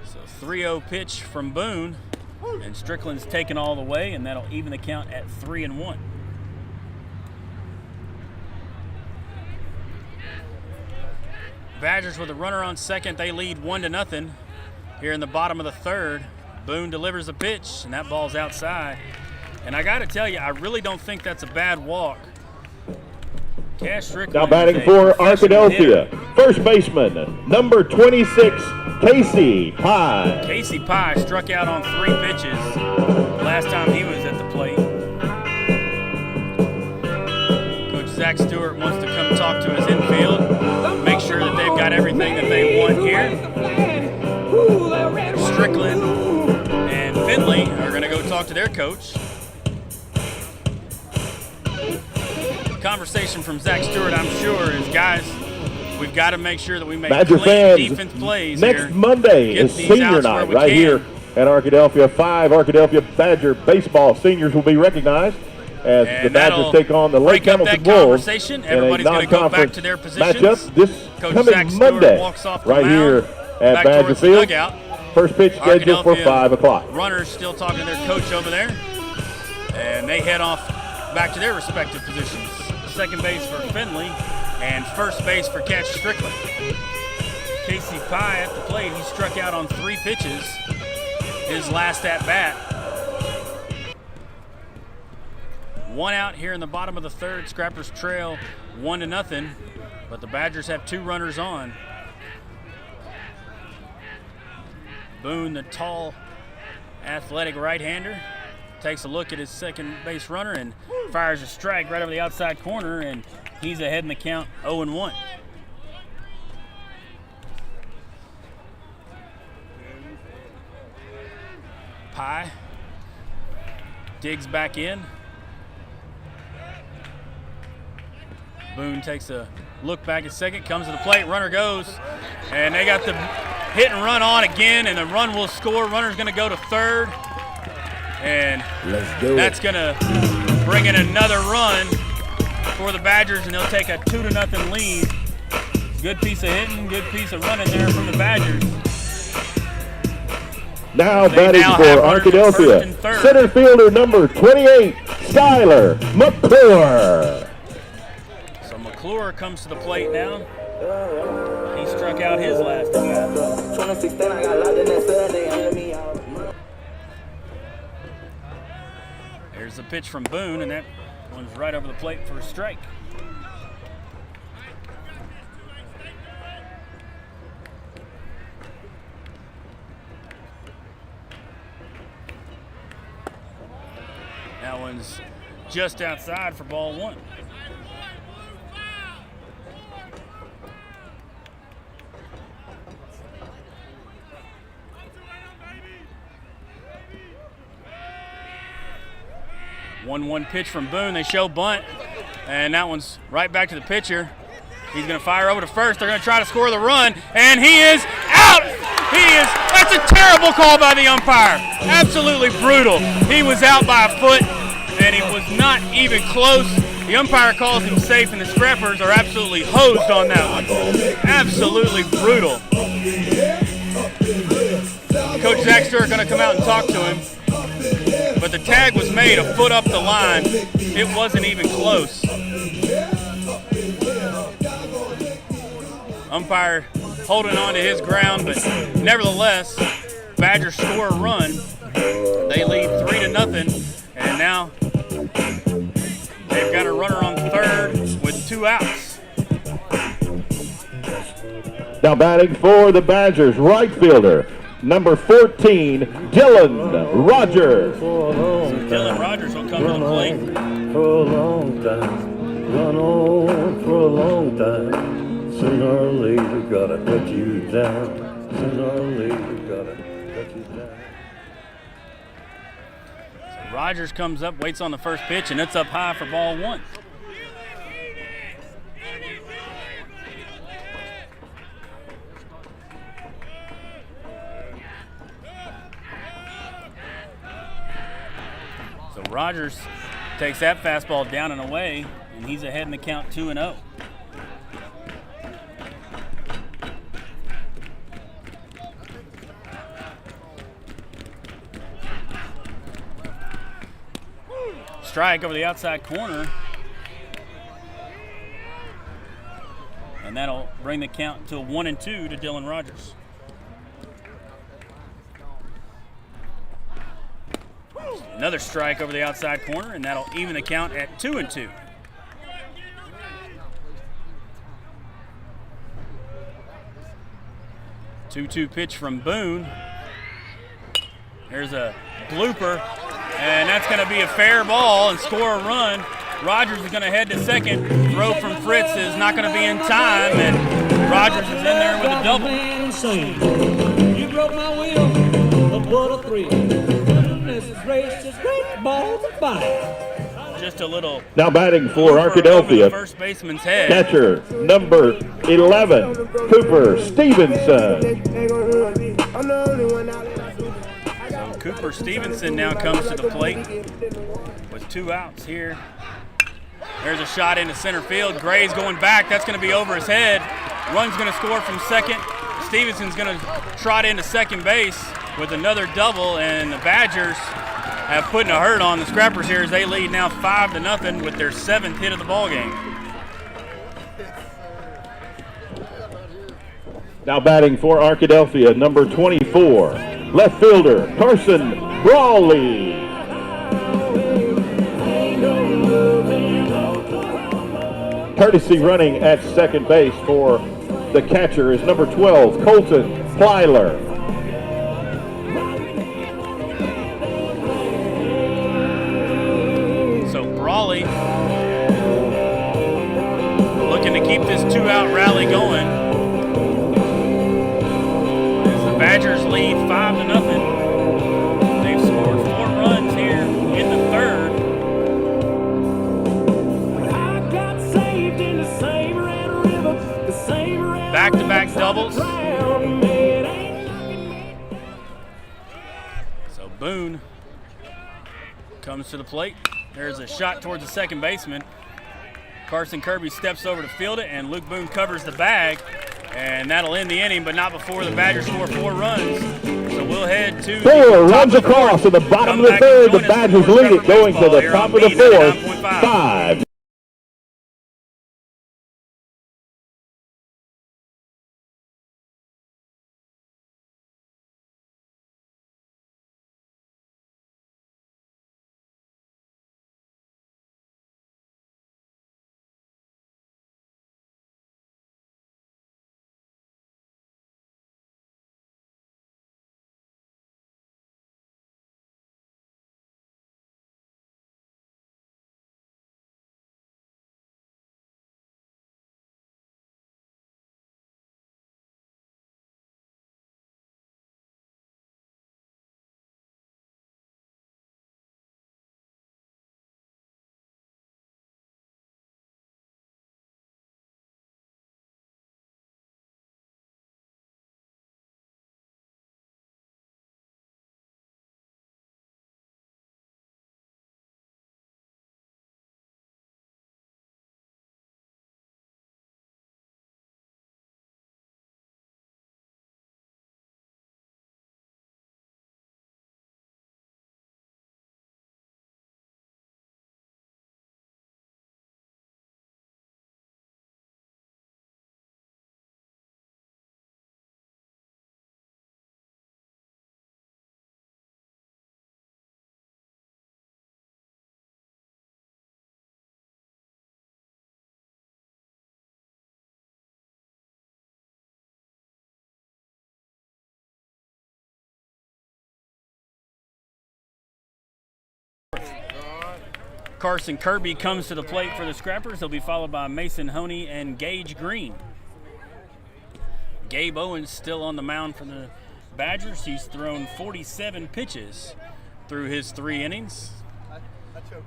Speaker 1: So 3-0 pitch from Boone, and Strickland's taken all the way, and that'll even the count at 3-1. Badgers with a runner on second. They lead 1-0 here in the bottom of the third. Boone delivers a pitch, and that ball's outside. And I got to tell you, I really don't think that's a bad walk. Cash Strickland
Speaker 2: now batting for Arkadelphia, first baseman, number 26, Casey Pye.
Speaker 1: Casey Pye struck out on 3 pitches last time he was at the plate. Coach Zach Stewart wants to come talk to his infield, make sure that they've got everything that they want here. Strickland and Finley are going to go talk to their coach. Conversation from Zach Stewart, I'm sure, is, guys, we've got to make sure that we make
Speaker 2: Badger
Speaker 1: clean
Speaker 2: fans,
Speaker 1: defense plays
Speaker 2: next
Speaker 1: here.
Speaker 2: Monday is senior night right here at Arkadelphia. 5 Arkadelphia Badger baseball seniors will be recognized as the Badgers take on the Lake Hamilton Wolves in a non-conference matchup this coming Monday right here at Badger Field. First pitch scheduled for 5 o'clock.
Speaker 1: Runners still talking to their coach over there, and they head off back to their respective positions. Second base for Finley and first base for Cash Strickland. Casey Pye at the plate. He struck out on 3 pitches his last at bat. 1 out here in the bottom of the third. Scrappers trail 1-0, but the Badgers have 2 runners on. Boone, the tall, athletic right-hander, takes a look at his second base runner and fires a strike right over the outside corner, and he's ahead in the count 0-1. Pye digs back in. Boone takes a look back at second, comes to the plate, runner goes, and they got the hit and run on again, and the run will score. Runner's going to go to third. And that's going to bring in another run for the Badgers, and they'll take a 2-0 lead. Good piece of hitting, good piece of running there from the Badgers.
Speaker 2: Now batting for Arkadelphia, center fielder number 28, Skyler McClure.
Speaker 1: So McClure comes to the plate now. He struck out his last at bat. Here's the pitch from Boone, and that one's right over the plate for a strike. That one's just outside for ball one. One pitch from Boone. They show bunt, and that one's right back to the pitcher. He's going to fire over to first. They're going to try to score the run, and he is out. That's a terrible call by the umpire. Absolutely brutal. He was out by a foot, and he was not even close. The umpire calls him safe, and the Scrappers are absolutely hosed on that one. Absolutely brutal. Coach Zach Stewart going to come out and talk to him. But the tag was made a foot up the line. It wasn't even close. Umpire holding on to his ground, but nevertheless, Badgers score a run. They lead 3-0, and now they've got a runner on third with 2 outs.
Speaker 2: Now batting for the Badgers, right fielder, number 14, Dylan Rogers.
Speaker 1: Dylan Rogers will come to the plate.
Speaker 5: For a long time, run on for a long time. Sooner or later, gotta cut you down. Sooner or later, gotta cut you down.
Speaker 1: So Rogers comes up, waits on the first pitch, and it's up high for ball one. So Rogers takes that fastball down and away, and he's ahead in the count 2-0. Strike over the outside corner, and that'll bring the count to 1-2 to Dylan Rogers. Another strike over the outside corner, and that'll even the count at 2-2. Two-two pitch from Boone. There's a blooper, and that's going to be a fair ball and score a run. Rogers is going to head to second. Throw from Fritz is not going to be in time, and Rogers is in there with a double.
Speaker 6: You broke my wheel, but what a thrill.
Speaker 1: Just a little.
Speaker 2: Now batting for Arkadelphia,
Speaker 1: first baseman's head.
Speaker 2: Catcher number 11, Cooper Stevenson.
Speaker 1: So Cooper Stevenson now comes to the plate with 2 outs here. There's a shot into center field. Gray's going back. That's going to be over his head. Run's going to score from second. Stevenson's going to trot into second base with another double, and the Badgers have put a hurt on the Scrappers here as they lead now 5-0 with their 7th hit of the ball game.
Speaker 2: Now batting for Arkadelphia, number 24, left fielder Carson Brawley. Courtesy running at second base for the catcher is number 12, Colton Plyler.
Speaker 1: Brawley looking to keep this 2-out rally going as the Badgers lead 5-0. They've scored 4 runs here in the third. Back-to-back doubles. So Boone comes to the plate. There's a shot towards the second baseman. Carson Kirby steps over to field it, and Luke Boone covers the bag, and that'll end the inning, but not before the Badgers score 4 runs. So we'll we'll head to
Speaker 2: 4 runs across to the bottom of the third. The Badgers lead it, going to the top of the fourth. 5.
Speaker 1: Carson Kirby comes to the plate for the Scrappers. He'll be followed by Mason Honey and Gage Green. Gabe Owens still on the mound for the Badgers. He's thrown 47 pitches through his 3 innings.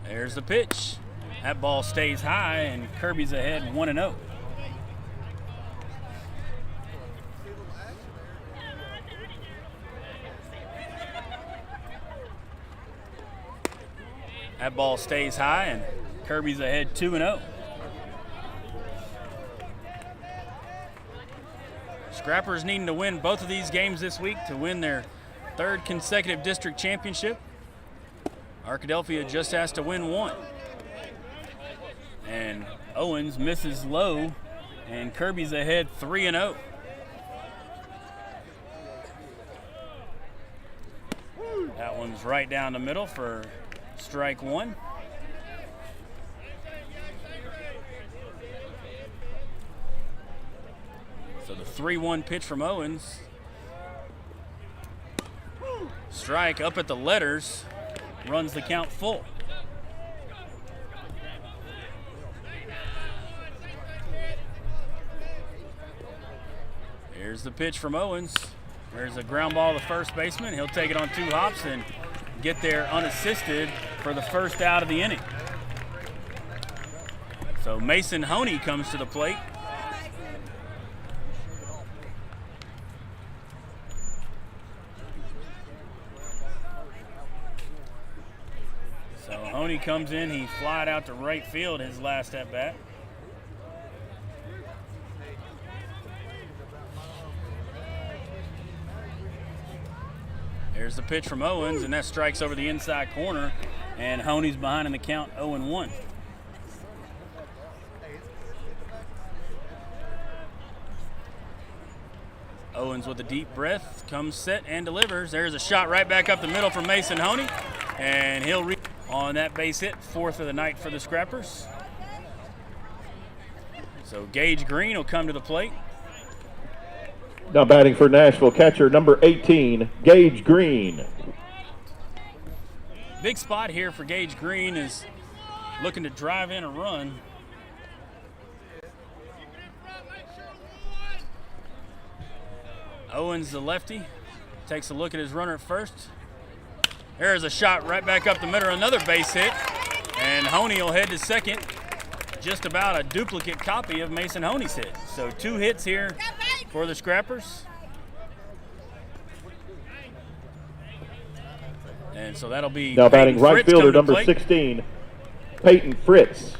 Speaker 1: There's the pitch. That ball stays high, and Kirby's ahead 1-0. That ball stays high, and Kirby's ahead 2-0. Scrappers needing to win both of these games this week to win their 3rd consecutive district championship. Arkadelphia just has to win 1. And Owens misses low, and Kirby's ahead 3-0. That one's right down the middle for strike 1. So the 3-1 pitch from Owens. Strike up at the letters, runs the count full. Here's the pitch from Owens. There's a ground ball to first baseman. He'll take it on 2 hops and get there unassisted for the first out of the inning. So Mason Honey comes to the plate. So Honey comes in, he flied out to right field his last at bat. There's the pitch from Owens, and that strikes over the inside corner, and Honey's behind in the count 0-1. Owens with a deep breath, comes set and delivers. There's a shot right back up the middle from Mason Honey, and he'll reach on that base hit, 4th of the night for the Scrappers. So Gage Green will come to the plate.
Speaker 2: Now batting for Nashville, catcher number 18, Gage Green.
Speaker 1: Big spot here for Gage Green, is looking to drive in a run. Owens, the lefty, takes a look at his runner at first. There's a shot right back up the middle, another base hit, and Honey will head to second. Just about a duplicate copy of Mason Honey's hit. So 2 hits here for the Scrappers. And so that'll be
Speaker 2: now batting
Speaker 1: Peyton
Speaker 2: right
Speaker 1: Fritz
Speaker 2: fielder number 16, Peyton Fritz.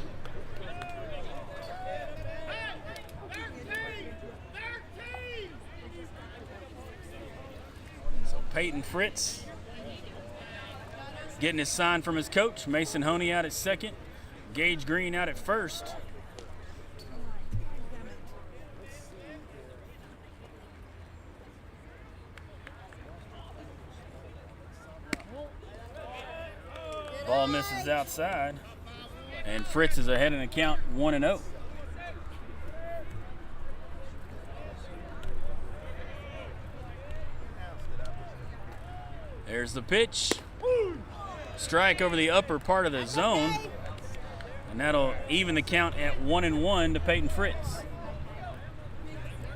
Speaker 1: So Peyton Fritz getting his sign from his coach. Mason Honey out at second. Gage Green out at first. Ball misses outside, and Fritz is ahead in the count 1-0. There's the pitch. Strike over the upper part of the zone, and that'll even the count at 1-1 to Peyton Fritz.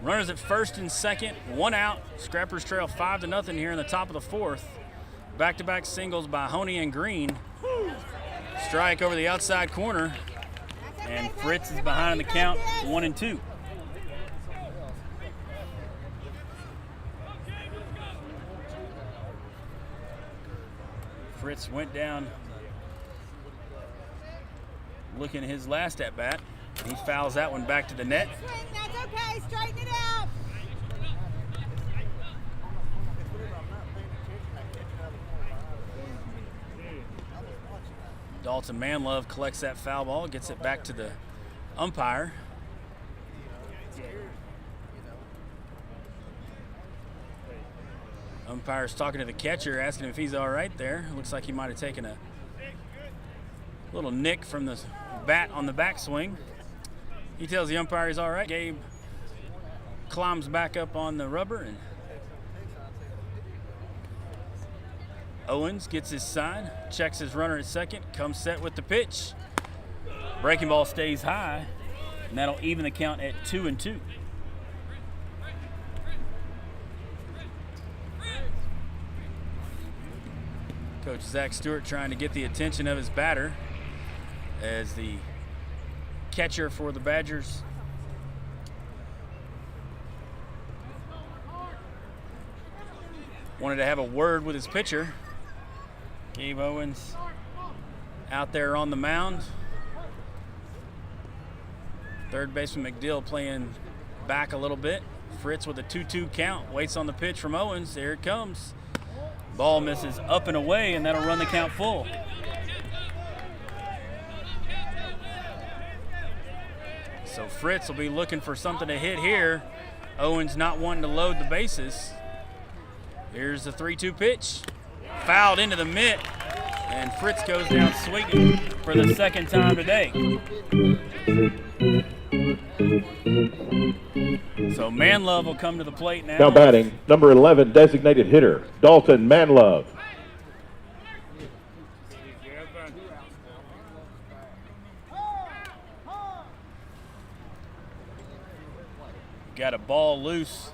Speaker 1: Runners at first and second, 1 out. Scrappers trail 5-0 here in the top of the fourth. Back-to-back singles by Honey and Green. Strike over the outside corner, and Fritz is behind in the count 1-2. Fritz went down looking at his last at bat. He fouls that one back to the net.
Speaker 7: Swing, that's okay, straighten it out.
Speaker 1: Dalton Manlove collects that foul ball, gets it back to the umpire. Umpire's talking to the catcher, asking if he's all right there. Looks like he might have taken a little nick from the bat on the backswing. He tells the umpire he's all right. Gabe climbs back up on the rubber, and Owens gets his sign, checks his runner at second, comes set with the pitch. Breaking ball stays high, and that'll even the count at 2-2. Coach Zach Stewart trying to get the attention of his batter as the catcher for the Badgers wanted to have a word with his pitcher. Gabe Owens out there on the mound. Third baseman McDill playing back a little bit. Fritz with a 2-2 count, waits on the pitch from Owens. There it comes. Ball misses up and away, and that'll run the count full. So Fritz will be looking for something to hit here. Owens not wanting to load the bases. Here's the 3-2 pitch. Fouled into the mitt, and Fritz goes down swinging for the second time today. So Manlove will come to the plate now.
Speaker 2: Now batting, number 11, designated hitter, Dalton Manlove.
Speaker 1: Got a ball loose.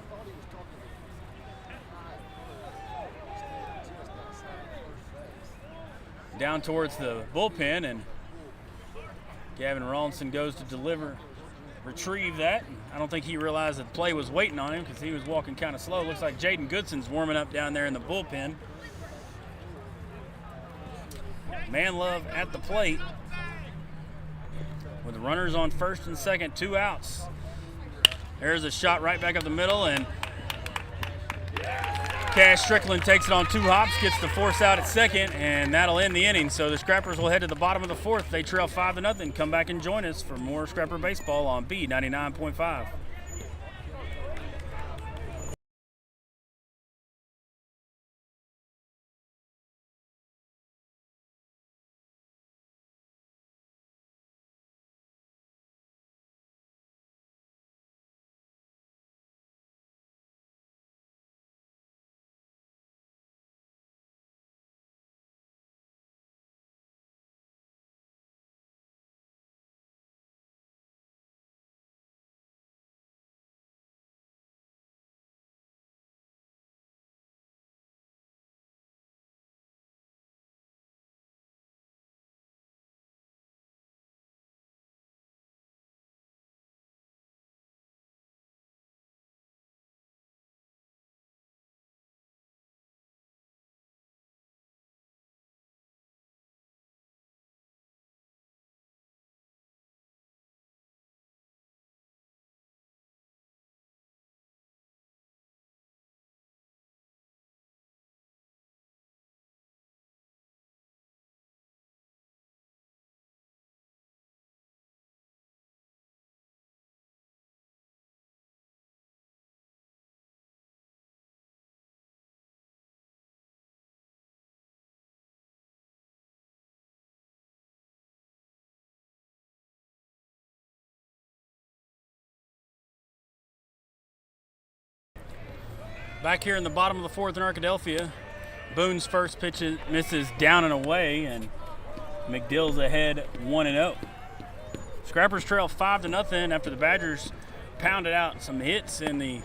Speaker 1: Down towards the bullpen, and Gavin Rawlinson goes to retrieve that. I don't think he realized that the play was waiting on him because he was walking kind of slow. Looks like Jaden Goodson's warming up down there in the bullpen. Manlove at the plate with runners on first and second, 2 outs. There's a shot right back up the middle, and Cash Strickland takes it on 2 hops, gets the force out at second, and that'll end the inning. So the Scrappers will head to the bottom of the fourth. They trail 5-0. Come back and join us for more Scrapper baseball on B99.5. Back here in the bottom of the fourth in Arkadelphia, Boone's first pitch misses down and away, and McDill's ahead 1-0. Scrappers trail 5-0 after the Badgers pounded out some hits in the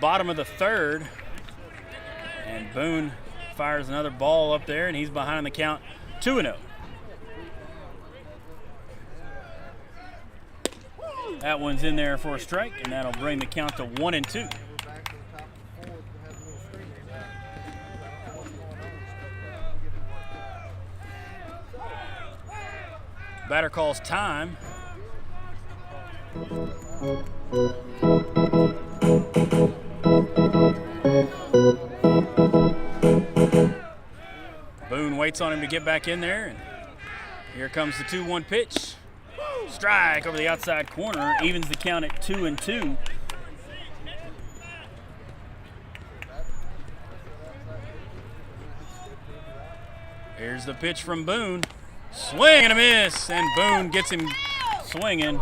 Speaker 1: bottom of the third. And Boone fires another ball up there, and he's behind the count 2-0. That one's in there for a strike, and that'll bring the count to 1-2. Batter calls time. Boone waits on him to get back in there, and here comes the 2-1 pitch. Strike over the outside corner, evens the count at 2-2. Here's the pitch from Boone. Swing and a miss, and Boone gets him swinging.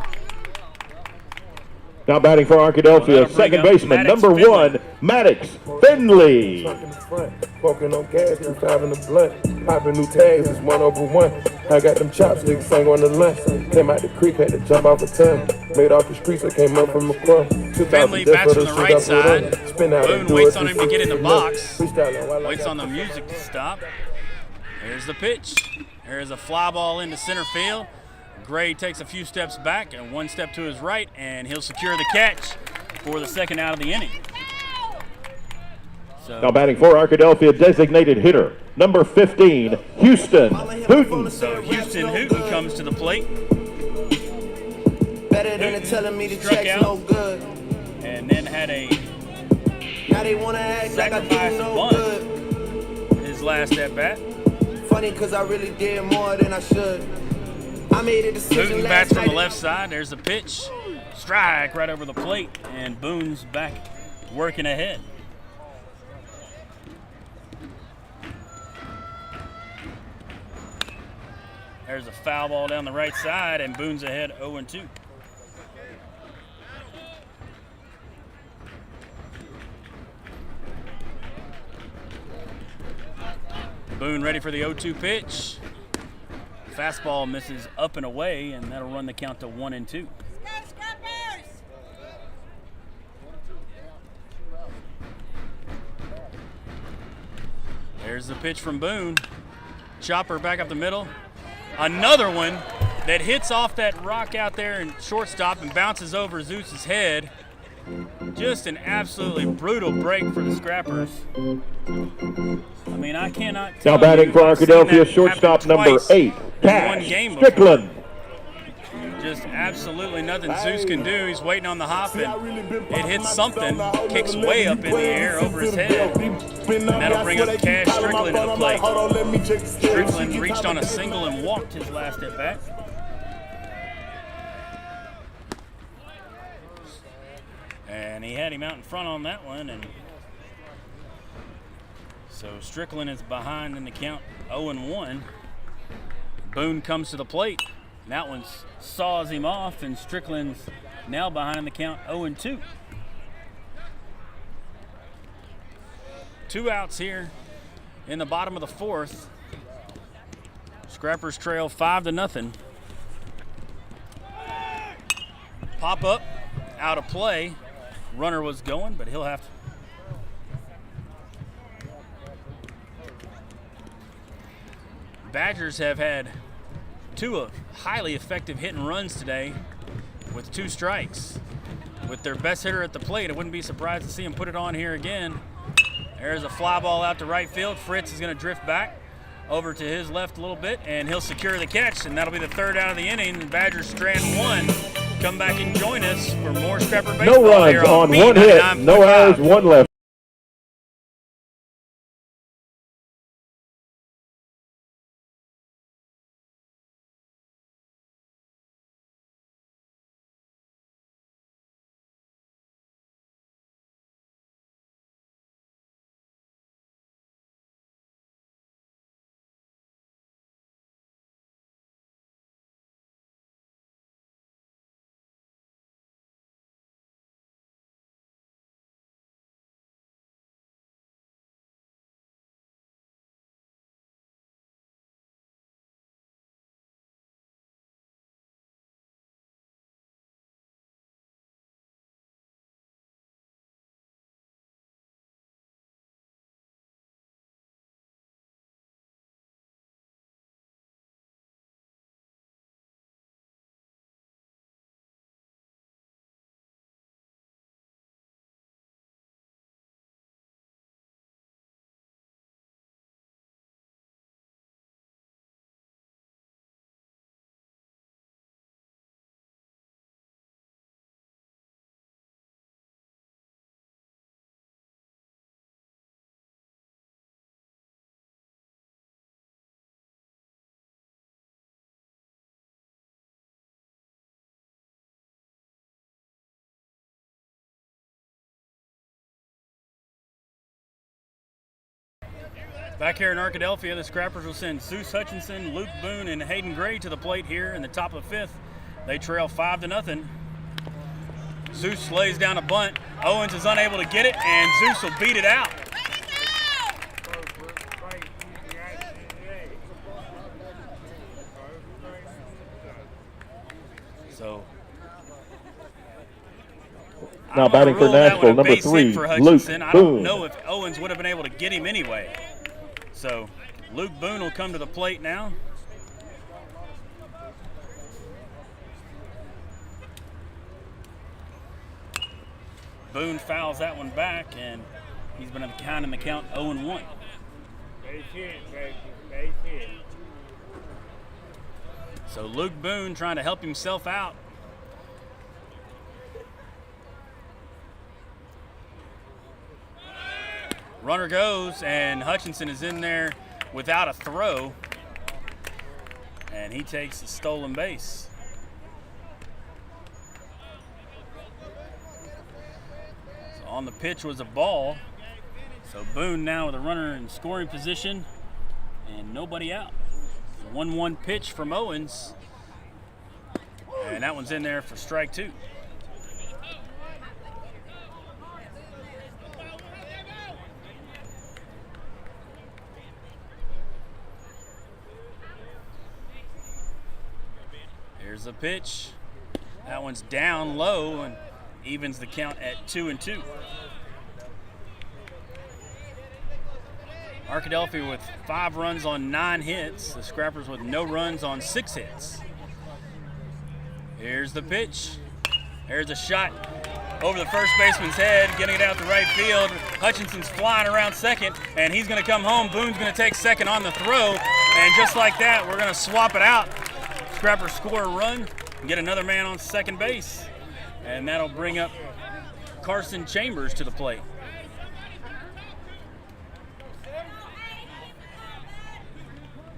Speaker 2: Now batting for Arkadelphia, second baseman, number 1, Maddox Finley.
Speaker 3: Smoking on gas, 5 in the blunt. Popping new tags, it's 1/1. I got them chopsticks, sang on the lunch. Came out the creek, had to jump off a ton. Made off the streets, I came up from across.
Speaker 1: Finley bats from the right side. Boone waits on him to get in the box. Waits on the music to stop. Here's the pitch. There's a fly ball into center field. Gray takes a few steps back and one step to his right, and he'll secure the catch for the second out of the inning.
Speaker 2: Now batting for Arkadelphia, designated hitter, number 15, Houston Hooten.
Speaker 1: So Houston Hooten comes to the plate.
Speaker 4: Better than telling me the check's no good.
Speaker 1: And then had a
Speaker 4: Now they wanna act like I
Speaker 1: sacrifice
Speaker 4: do no
Speaker 1: bunt
Speaker 4: good.
Speaker 1: his last at bat.
Speaker 4: Funny cause I really did more than I should. I made a decision
Speaker 1: Hooten
Speaker 4: last
Speaker 1: bats from the
Speaker 4: night.
Speaker 1: left side. There's the pitch. Strike right over the plate, and Boone's back working ahead. There's a foul ball down the right side, and Boone's ahead 0-2. Boone ready for the 0-2 pitch. Fastball misses up and away, and that'll run the count to 1-2.
Speaker 7: Go Scrappers!
Speaker 1: There's the pitch from Boone. Chopper back up the middle. Another one that hits off that rock out there in shortstop and bounces over Zeus's head. Just an absolutely brutal break for the Scrappers. I mean, I cannot tell
Speaker 2: Now batting
Speaker 1: you
Speaker 2: for
Speaker 1: I've seen
Speaker 2: Arkadelphia,
Speaker 1: that
Speaker 2: shortstop
Speaker 1: happen
Speaker 2: number
Speaker 1: twice
Speaker 2: 8,
Speaker 1: in one
Speaker 2: Cash
Speaker 1: game before.
Speaker 2: Strickland.
Speaker 1: Just absolutely nothing Zeus can do. He's waiting on the hop, and it hits something, kicks way up in the air over his head. And that'll bring up Cash Strickland to the plate. Strickland reached on a single and walked his last at bat. And he had him out in front on that one, and so Strickland is behind in the count 0-1. Boone comes to the plate. That one saws him off, and Strickland's now behind in the count 0-2. 2 outs here in the bottom of the fourth. Scrappers trail 5-0. Pop up, out of play. Runner was going, but he'll have to. Badgers have had 2 highly effective hit and runs today with 2 strikes. With their best hitter at the plate, I wouldn't be surprised to see him put it on here again. There's a fly ball out to right field. Fritz is going to drift back over to his left a little bit, and he'll secure the catch, and that'll be the 3rd out of the inning. The Badgers strand 1. Come back and join us for more Scrapper Baseball.
Speaker 2: No runs
Speaker 1: here
Speaker 2: on 1
Speaker 1: B99.5.
Speaker 2: hit, no errors, 1 left.
Speaker 1: Back here in Arkadelphia, the Scrappers will send Zeus Hutchinson, Luke Boone, and Hayden Gray to the plate here in the top of the 5th. They trail 5-0. Zeus lays down a bunt. Owens is unable to get it, and Zeus will beat it out. So
Speaker 2: now batting for Nashville, number 3, Luke Boone.
Speaker 1: I don't know if Owens would have been able to get him anyway. So Luke Boone will come to the plate now. Boone fouls that one back, and he's been behind in the count 0-1. So Luke Boone trying to help himself out. Runner goes, and Hutchinson is in there without a throw, and he takes the stolen base. So on the pitch was a ball. So Boone now with a runner in scoring position and nobody out. 1-1 pitch from Owens, and that one's in there for strike 2. Here's the pitch. That one's down low and evens the count at 2-2. Arkadelphia with 5 runs on 9 hits. The Scrappers with no runs on 6 hits. Here's the pitch. There's a shot over the first baseman's head, getting it out to right field. Hutchinson's flying around second, and he's going to come home. Boone's going to take second on the throw, and just like that, we're going to swap it out. Scrappers score a run and get another man on second base, and that'll bring up Carson Chambers to the plate.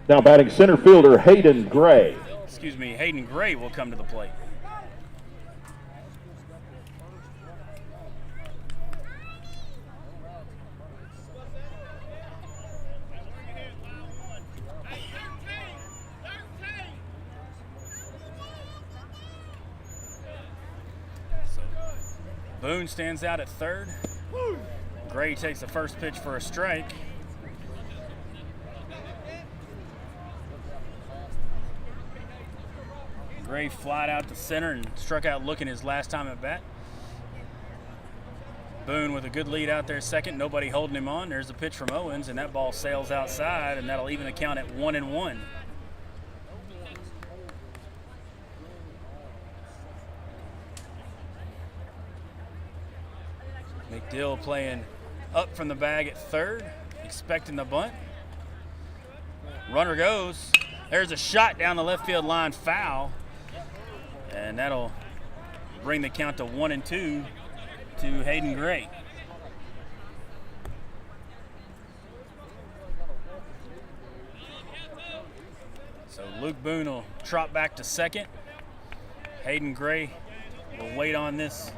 Speaker 2: Now batting center fielder Hayden Gray.
Speaker 1: Hayden Gray will come to the plate. Boone stands out at third. Gray takes the first pitch for a strike. Gray flied out to center and struck out looking his last time at bat. Boone with a good lead out there second, nobody holding him on. There's a pitch from Owens, and that ball sails outside, and that'll even the count at 1-1. McDill playing up from the bag at third, expecting the bunt. Runner goes. There's a shot down the left field line, foul, and that'll bring the count to 1-2 to Hayden Gray. So Luke Boone will trot back to second. Hayden Gray will wait on this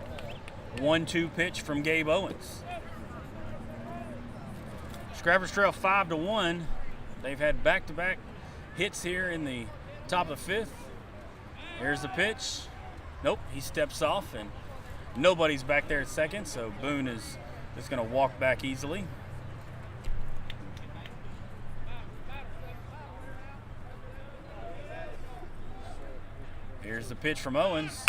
Speaker 1: 1-2 pitch from Gabe Owens. Scrappers trail 5-1. They've had back-to-back hits here in the top of the 5th. Here's the pitch. Nope, he steps off, and nobody's back there at second, so Boone is just going to walk back easily. Here's the pitch from Owens.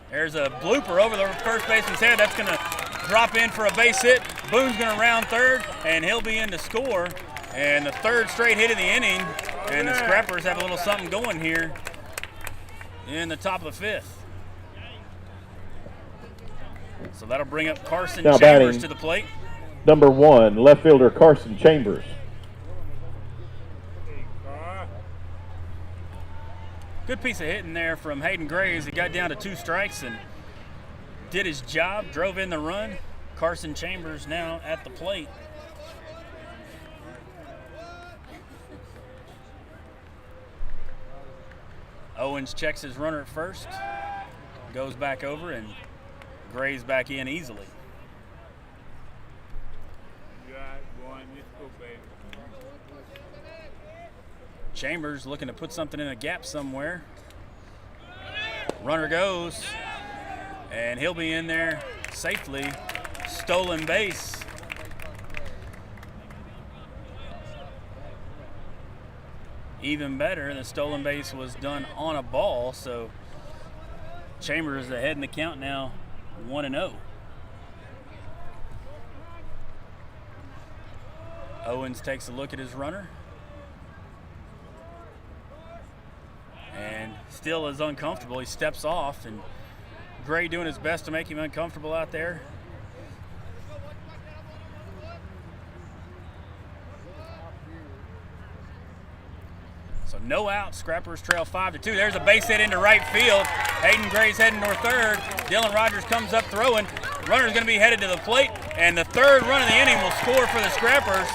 Speaker 1: There's a blooper over the first baseman's head. That's going to drop in for a base hit. Boone's going to round third, and he'll be in to score. And the third straight hit of the inning, and the Scrappers have a little something going here in the top of the 5th. So that'll bring up Carson Chambers to the plate.
Speaker 2: Number 1, left fielder Carson Chambers.
Speaker 1: Good piece of hitting there from Hayden Gray as he got down to 2 strikes and did his job, drove in the run. Carson Chambers now at the plate. Owens checks his runner at first, goes back over, and Gray's back in easily. Chambers looking to put something in a gap somewhere. Runner goes, and he'll be in there safely. Stolen base. Even better, the stolen base was done on a ball, so Chambers is ahead in the count now, 1-0. Owens takes a look at his runner and still is uncomfortable. He steps off, and Gray doing his best to make him uncomfortable out there. So no out, Scrappers trail 5-2. There's a base hit into right field. Hayden Gray's heading toward third. Dylan Rogers comes up throwing. Runner's going to be headed to the plate, and the third run of the inning will score for the Scrappers.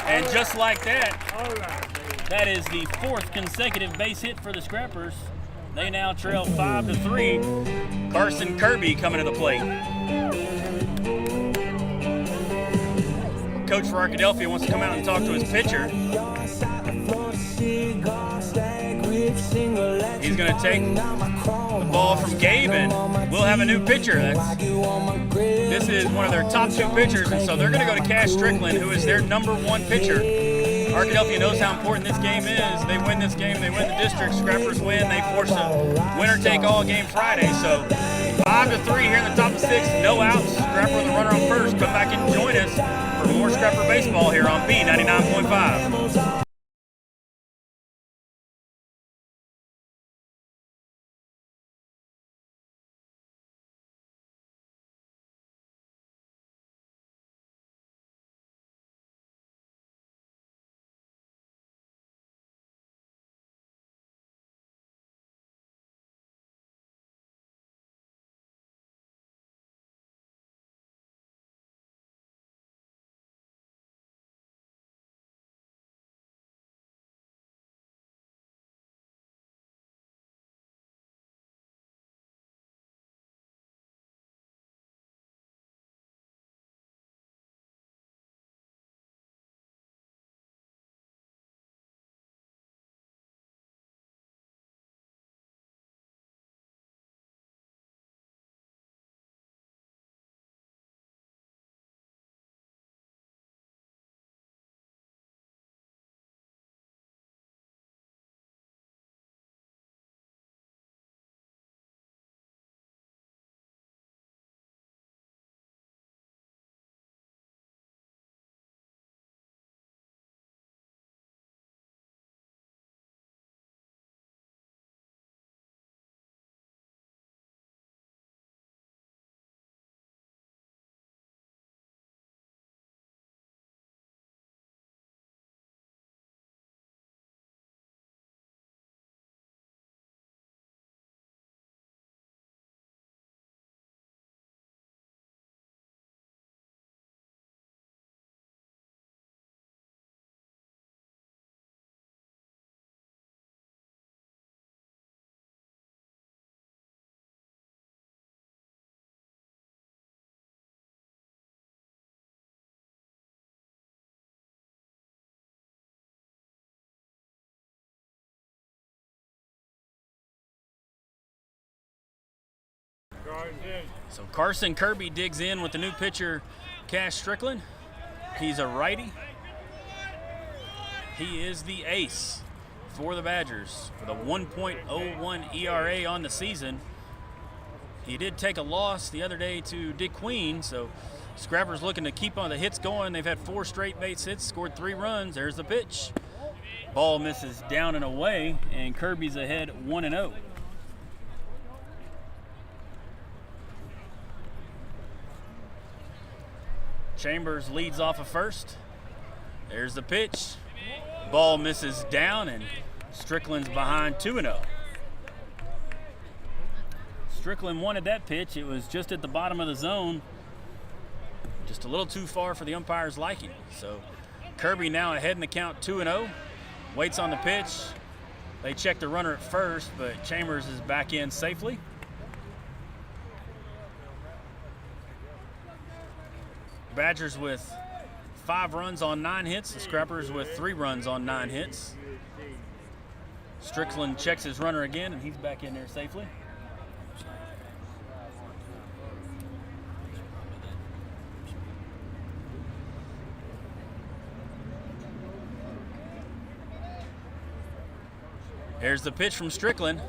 Speaker 1: And just like that, that is the fourth consecutive base hit for the Scrappers. They now trail 5-3. Carson Kirby coming to the plate. Coach for Arkadelphia wants to come out and talk to his pitcher. He's going to take the ball from Gabe, and we'll have a new pitcher. This is one of their top 2 pitchers, and so they're going to go to Cash Strickland, who is their #1 pitcher. Arkadelphia knows how important this game is. They win this game, they win the district. Scrappers win, they force a winner-take-all game Friday. So 5-3 here in the top of 6, no outs. Scrapper with the runner on first. Come back and join us for more Scrapper baseball here on B99.5. So Carson Kirby digs in with the new pitcher, Cash Strickland. He's a righty. He is the ace for the Badgers with a 1.01 ERA on the season. He did take a loss the other day to Dick Queen, so Scrappers looking to keep on the hits going. They've had 4 straight base hits, scored 3 runs. There's the pitch. Ball misses down and away, and Kirby's ahead 1-0. Chambers leads off of first. There's the pitch. Ball misses down, and Strickland's behind 2-0. Strickland wanted that pitch. It was just at the bottom of the zone. Just a little too far for the umpire's liking. So Kirby now ahead in the count 2-0. Waits on the pitch. They check the runner at first, but Chambers is back in safely. Badgers with 5 runs on 9 hits. The Scrappers with 3 runs on 9 hits. Strickland checks his runner again, and he's back in there safely. Here's the pitch from Strickland.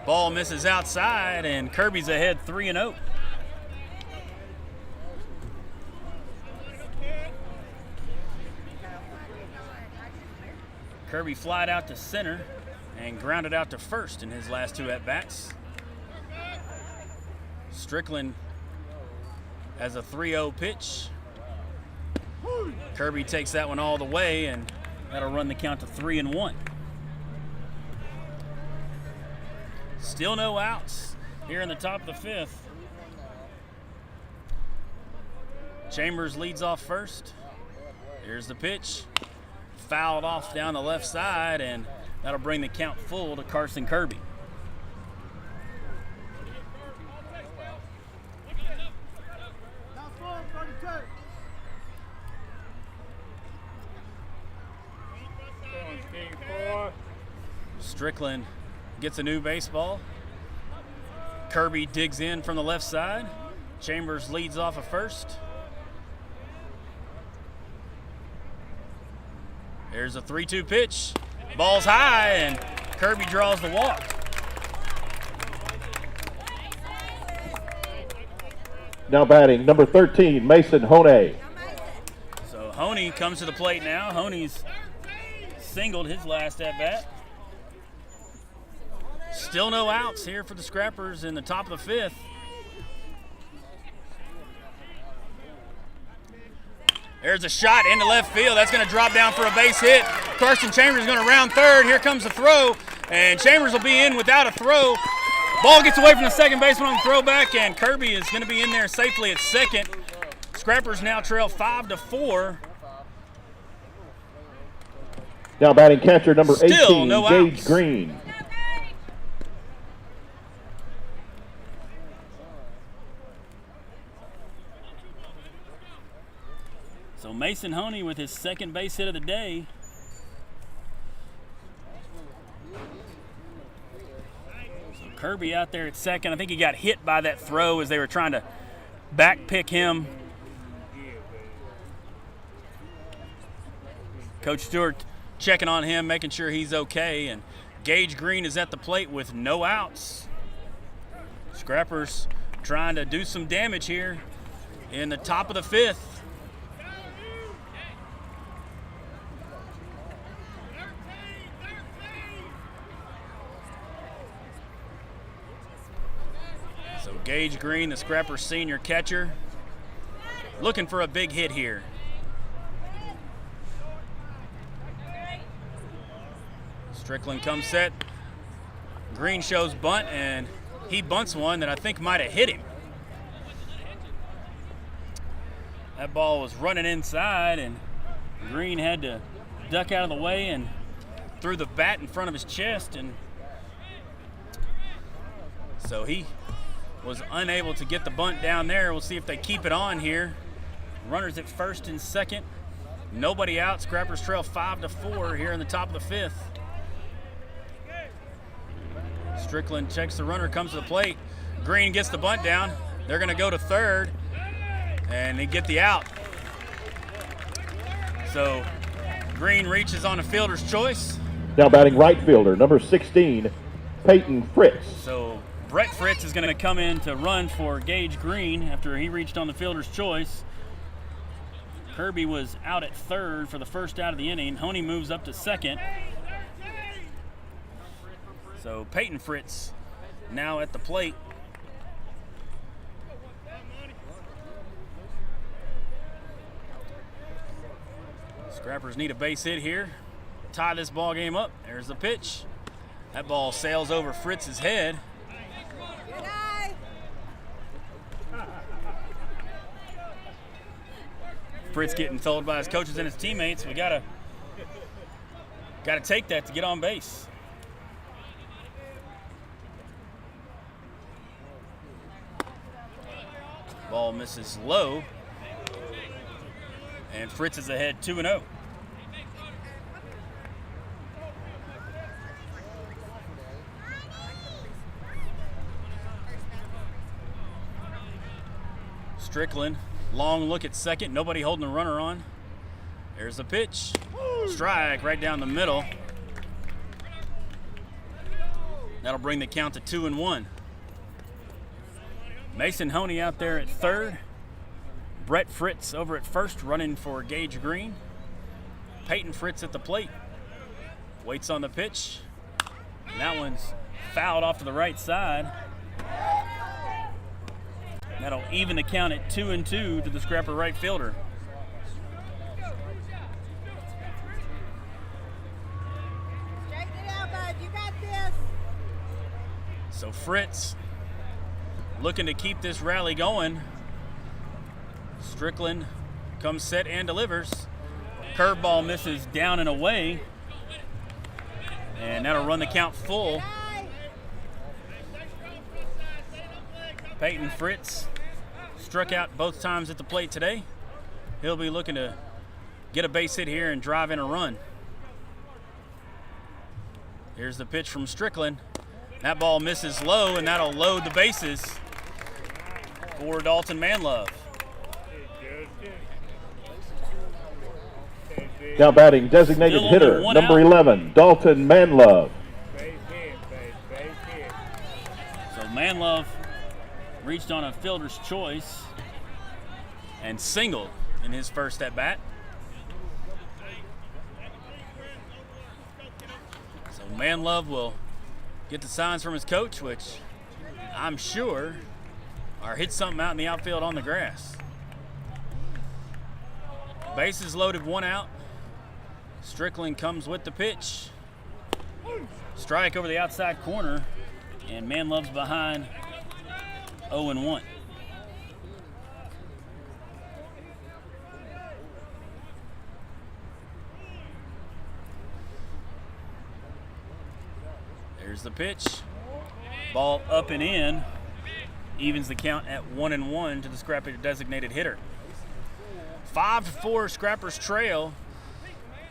Speaker 1: Ball misses outside, and Kirby's ahead 3-0. Kirby flied out to center and grounded out to first in his last 2 at-bats. Strickland has a 3-0 pitch. Kirby takes that one all the way, and that'll run the count to 3-1. Still no outs here in the top of the 5th. Chambers leads off first. Here's the pitch. Fouled off down the left side, and that'll bring the count full to Carson Kirby. Strickland gets a new baseball. Kirby digs in from the left side. Chambers leads off at first. There's a 3-2 pitch. Ball's high, and Kirby draws the walk.
Speaker 2: Now batting, number 13, Mason Honey.
Speaker 1: So Honey comes to the plate now. Honey's singled his last at-bat. Still no outs here for the Scrappers in the top of the 5th. There's a shot into left field. That's going to drop down for a base hit. Carson Chambers is going to round third. Here comes the throw, and Chambers will be in without a throw. Ball gets away from the second baseman on the throwback, and Kirby is going to be in there safely at second. Scrappers now trail 5-4.
Speaker 2: Now batting catcher number
Speaker 1: Still
Speaker 2: 18,
Speaker 1: no
Speaker 2: Gage
Speaker 1: outs.
Speaker 2: Green.
Speaker 1: So Mason Honey with his second base hit of the day. So Kirby out there at second. I think he got hit by that throw as they were trying to back pick him. Coach Stewart checking on him, making sure he's okay. And Gage Green is at the plate with no outs. Scrappers trying to do some damage here in the top of the 5th. So Gage Green, the Scrappers senior catcher, looking for a big hit here. Strickland comes set. Green shows bunt, and he bunts one that I think might have hit him. That ball was running inside, and Green had to duck out of the way and threw the bat in front of his chest, and so he was unable to get the bunt down there. We'll see if they keep it on here. Runners at first and second. Nobody out. Scrappers trail 5-4 here in the top of the 5th. Strickland checks the runner, comes to the plate. Green gets the bunt down. They're going to go to third, and they get the out. So Green reaches on a fielder's choice.
Speaker 2: Now batting right fielder, number 16, Peyton Fritz.
Speaker 1: So Brett Fritz is going to come in to run for Gage Green after he reached on the fielder's choice. Kirby was out at third for the first out of the inning. Honey moves up to second. So Peyton Fritz now at the plate. Scrappers need a base hit here. Tie this ball game up. There's the pitch. That ball sails over Fritz's head.
Speaker 7: Good eye.
Speaker 1: Fritz getting told by his coaches and his teammates, we gotta take that to get on base. Ball misses low, and Fritz is ahead 2-0. Strickland, long look at second, nobody holding the runner on. There's the pitch. Strike right down the middle. That'll bring the count to 2-1. Mason Honey out there at third. Brett Fritz over at first, running for Gage Green. Peyton Fritz at the plate. Waits on the pitch. And that one's fouled off to the right side. That'll even the count at 2-2 to the Scrapper right fielder.
Speaker 7: Straighten it out, bud. You got this.
Speaker 1: So Fritz looking to keep this rally going. Strickland comes set and delivers. Curveball misses down and away. And that'll run the count full. Peyton Fritz struck out both times at the plate today. He'll be looking to get a base hit here and drive in a run. Here's the pitch from Strickland. That ball misses low, and that'll load the bases for Dalton Manlove.
Speaker 2: Now batting, designated hitter, number 11, Dalton Manlove.
Speaker 1: So Manlove reached on a fielder's choice and singled in his first at bat. So Manlove will get the signs from his coach, which I'm sure are hit something out in the outfield on the grass. Bases loaded, one out. Strickland comes with the pitch. Strike over the outside corner, and Manlove's behind 0-1. There's the pitch. Ball up and in. Evens the count at 1-1 to the Scrapper designated hitter. 5-4 Scrappers trail.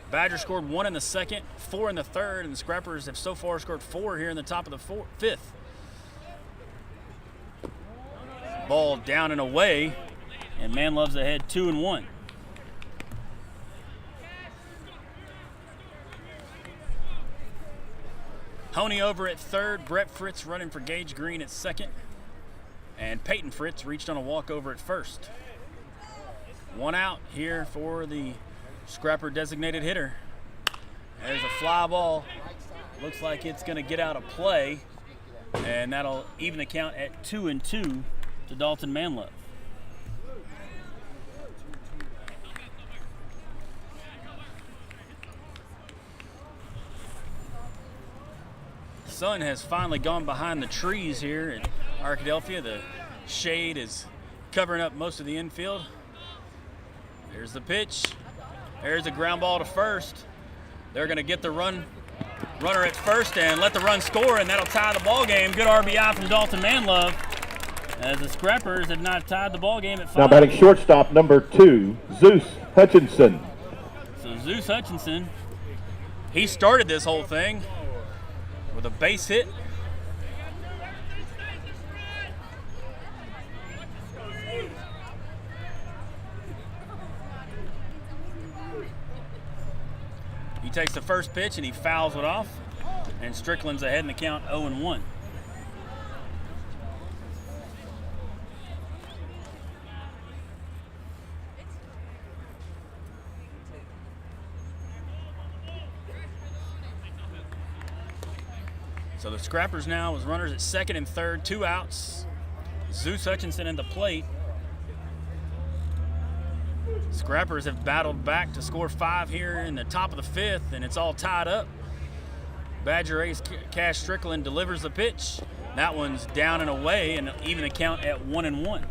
Speaker 1: Badgers scored 1 in the second, 4 in the third, and the Scrappers have so far scored 4 here in the top of the fifth. Ball down and away, and Manlove's ahead 2-1. Honey over at third, Brett Fritz running for Gage Green at second, and Peyton Fritz reached on a walkover at first. One out here for the Scrapper designated hitter. There's a fly ball. Looks like it's going to get out of play, and that'll even the count at 2-2 to Dalton Manlove. Sun has finally gone behind the trees here at Arkadelphia. The shade is covering up most of the infield. There's the pitch. There's a ground ball to first. They're going to get the runner at first and let the run score, and that'll tie the ball game. Good RBI from Dalton Manlove, as the Scrappers have not tied the ball game at 5.
Speaker 2: Now batting shortstop, number 2, Zeus Hutchinson.
Speaker 1: So Zeus Hutchinson, he started this whole thing with a base hit. He takes the first pitch and he fouls it off, and Strickland's ahead in the count 0-1. So the Scrappers now with runners at second and third, 2 outs. Zeus Hutchinson in the plate. Scrappers have battled back to score 5 here in the top of the 5th, and it's all tied up. Badger ace Cash Strickland delivers the pitch. That one's down and away, and even the count at 1-1.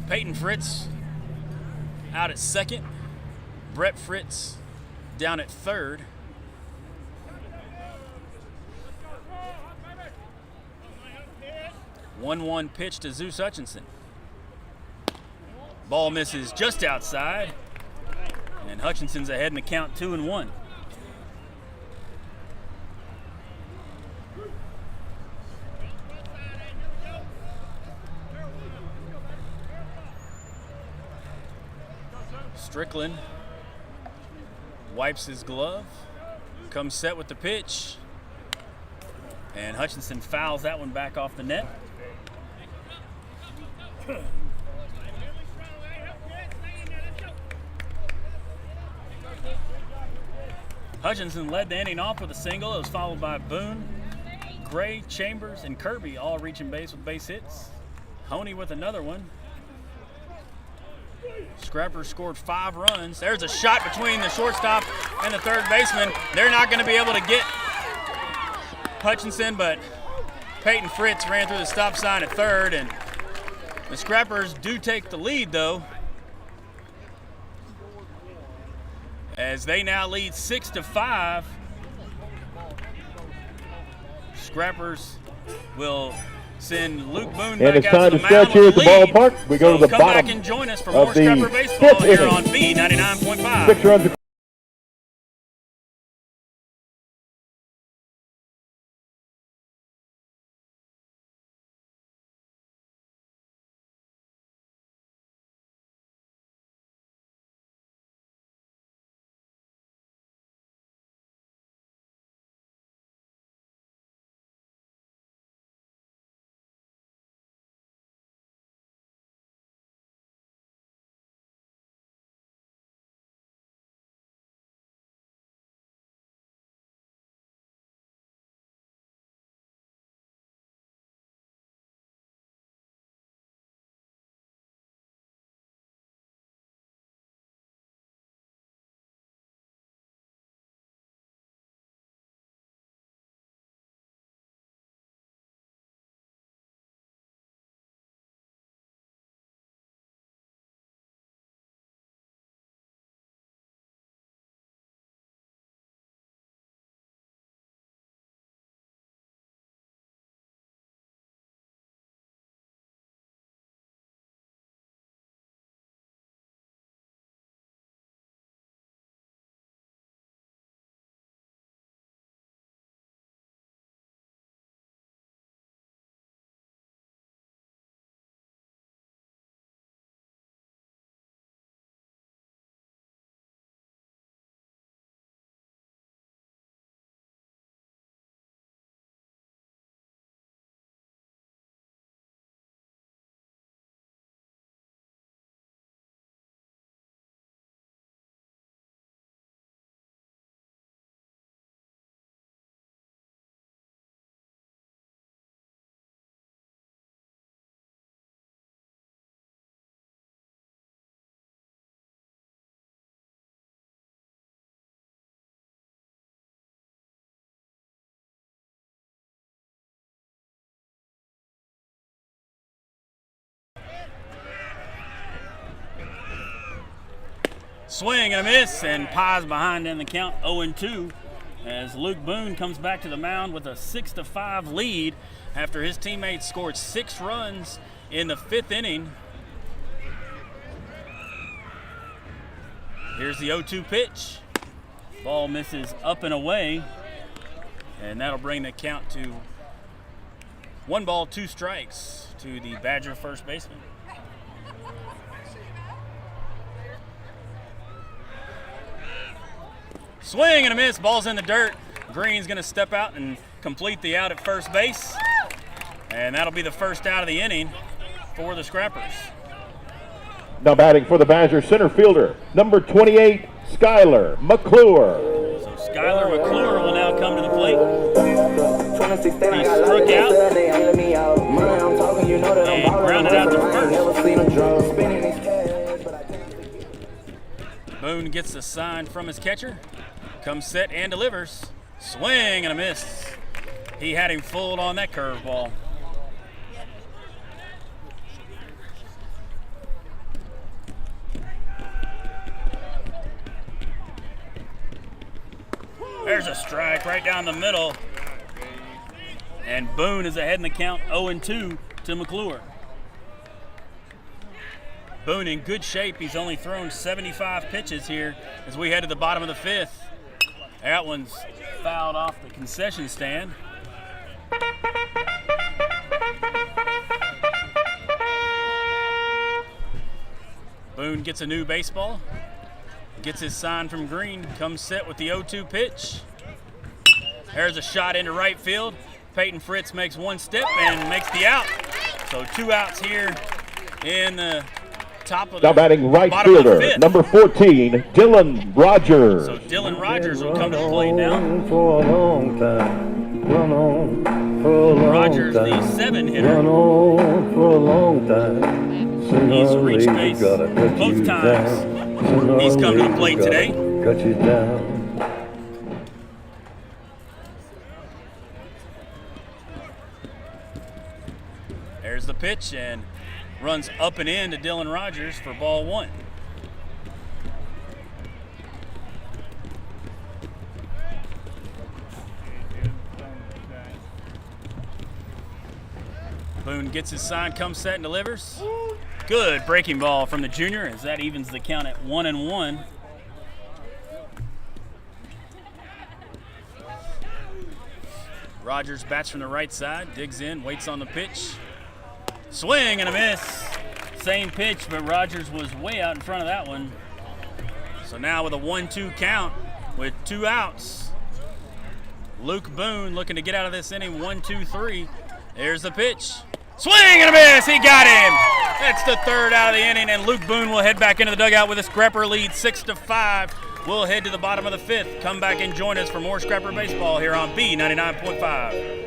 Speaker 1: Peyton Fritz out at second. Brett Fritz down at third. One pitch to Zeus Hutchinson. Ball misses just outside, and Hutchinson's ahead in the count 2-1. Strickland wipes his glove, comes set with the pitch, and Hutchinson fouls that one back off the net. Hutchinson led the inning off with a single. It was followed by Boone, Gray, Chambers, and Kirby all reaching base with base hits. Honey with another one. Scrapper scored 5 runs. There's a shot between the shortstop and the third baseman. They're not going to be able to get Hutchinson, but Peyton Fritz ran through the stop sign at third, and the Scrappers do take the lead, though, as they now lead 6-5. Scrappers will send Luke Boone back out to the mound
Speaker 2: here at the ballpark. We go to the
Speaker 1: come
Speaker 2: bottom
Speaker 1: back and join us for more Scrapper baseball here on B99.5.
Speaker 2: 6 runs.
Speaker 1: Swing and a miss, and Pies behind in the count 0-2 as Luke Boone comes back to the mound with a 6-5 lead after his teammates scored 6 runs in the 5th inning. Here's the 0-2 pitch. Ball misses up and away, and that'll bring the count to 1 ball, 2 strikes to the Badger first baseman. Swing and a miss, ball's in the dirt. Green's gonna step out and complete the out at first base. And that'll be the first out of the inning for the Scrappers.
Speaker 2: Now batting for the Badger center fielder, number 28, Skylar McClure.
Speaker 1: So Skylar McClure will now come to the plate. He struck out and grounded out to first. Boone gets the sign from his catcher. Comes set and delivers. Swing and a miss. He had him fooled on that curveball. There's a strike right down the middle. And Boone is ahead in the count 0-2 to McClure. Boone in good shape. He's only thrown 75 pitches here as we head to the bottom of the 5th. That one's fouled off the concession stand. Boone gets a new baseball. Gets his sign from Green, comes set with the 0-2 pitch. There's a shot into right field. Peyton Fritz makes one step and makes the out. So 2 outs here in the top of the
Speaker 2: now batting right fielder, number 14, Dylan Rogers.
Speaker 1: So Dylan Rogers will come to the plate now.
Speaker 5: For a long time. Run on for a long
Speaker 1: Rogers,
Speaker 5: time.
Speaker 1: the 7-hitter.
Speaker 5: Run on for a long time. Sooner
Speaker 1: He's
Speaker 5: or
Speaker 1: reached
Speaker 5: later,
Speaker 1: base
Speaker 5: gotta cut
Speaker 1: both
Speaker 5: you
Speaker 1: times.
Speaker 5: down. Sooner
Speaker 1: He's
Speaker 5: or
Speaker 1: come to the
Speaker 5: later,
Speaker 1: plate
Speaker 5: gotta
Speaker 1: today.
Speaker 5: Cut you down.
Speaker 1: There's the pitch and runs up and in to Dylan Rogers for ball 1. Boone gets his sign, comes set and delivers. Good breaking ball from the junior as that evens the count at 1-1. Rogers bats from the right side, digs in, waits on the pitch. Swing and a miss. Same pitch, but Rogers was way out in front of that one. So now with a 1-2 count with 2 outs, Luke Boone looking to get out of this inning. 1-2-3. There's the pitch. Swing and a miss. He got him. That's the 3rd out of the inning, and Luke Boone will head back into the dugout with a Scrapper lead 6-5. We'll head to the bottom of the 5th. Come back and join us for more Scrapper baseball here on B99.5.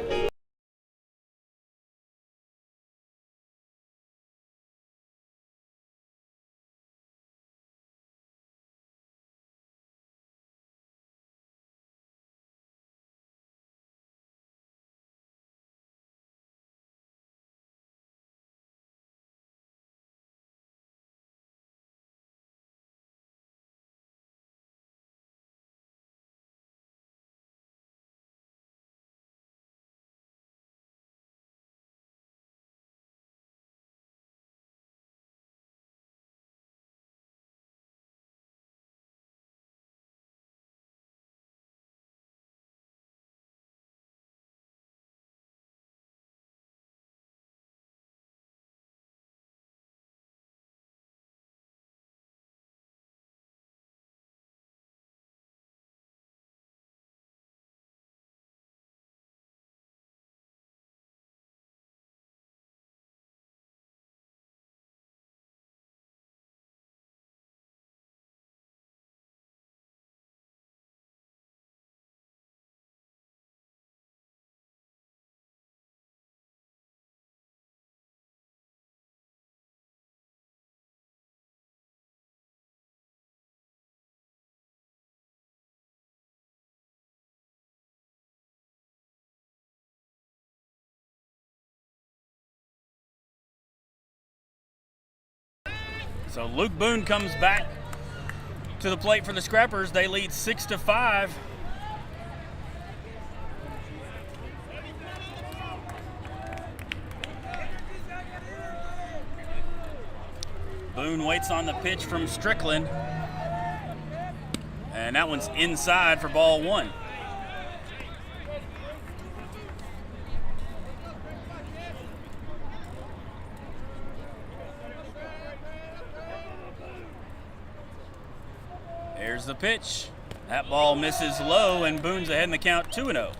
Speaker 1: So Luke Boone comes back to the plate for the Scrappers. They lead 6-5. Boone waits on the pitch from Strickland. And that one's inside for ball 1. Here's the pitch. That ball misses low, and Boone's ahead in the count 2-0.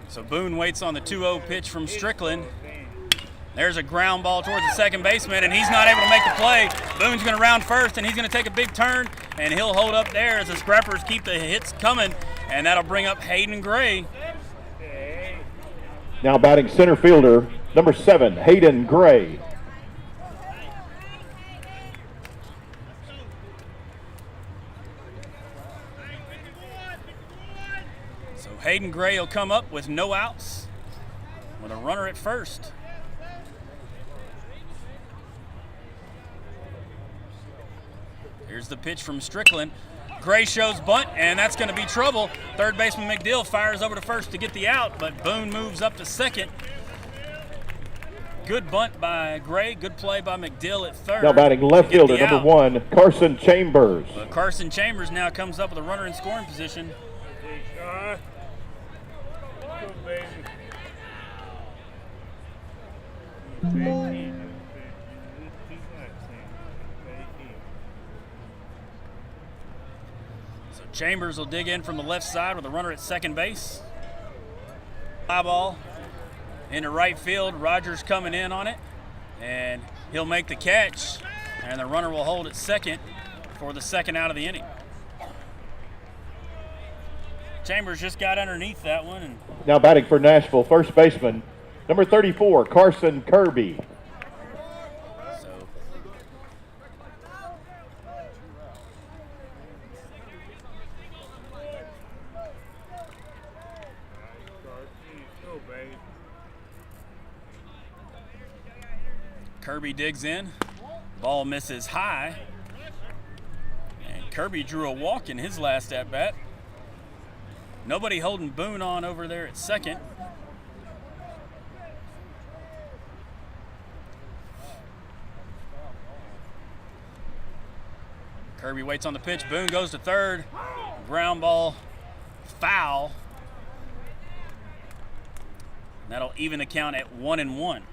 Speaker 1: So Boone waits on the 2-0 pitch from Strickland. There's a ground ball towards the second baseman, and he's not able to make the play. Boone's going to round first, and he's going to take a big turn, and he'll hold up there as the Scrappers keep the hits coming, and that'll bring up Hayden Gray.
Speaker 2: Now batting center fielder, number 7, Hayden Gray.
Speaker 1: So Hayden Gray will come up with no outs with a runner at first. Here's the pitch from Strickland. Gray shows bunt, and that's going to be trouble. Third baseman McDill fires over to first to get the out, but Boone moves up to second. Good bunt by Gray. Good play by McDill at third.
Speaker 2: Now batting left fielder, number 1, Carson Chambers.
Speaker 1: Carson Chambers now comes up with a runner in scoring position. So Chambers will dig in from the left side with a runner at second base. Fly ball into right field. Rogers coming in on it, and he'll make the catch, and the runner will hold at second for the second out of the inning. Chambers just got underneath that one. And
Speaker 2: now batting for Nashville, first baseman, number 34, Carson Kirby.
Speaker 1: Kirby digs in. Ball misses high. And Kirby drew a walk in his last at-bat. Nobody holding Boone on over there at second. Kirby waits on the pitch. Boone goes to third. Ground ball. Foul. And that'll even the count at 1-1.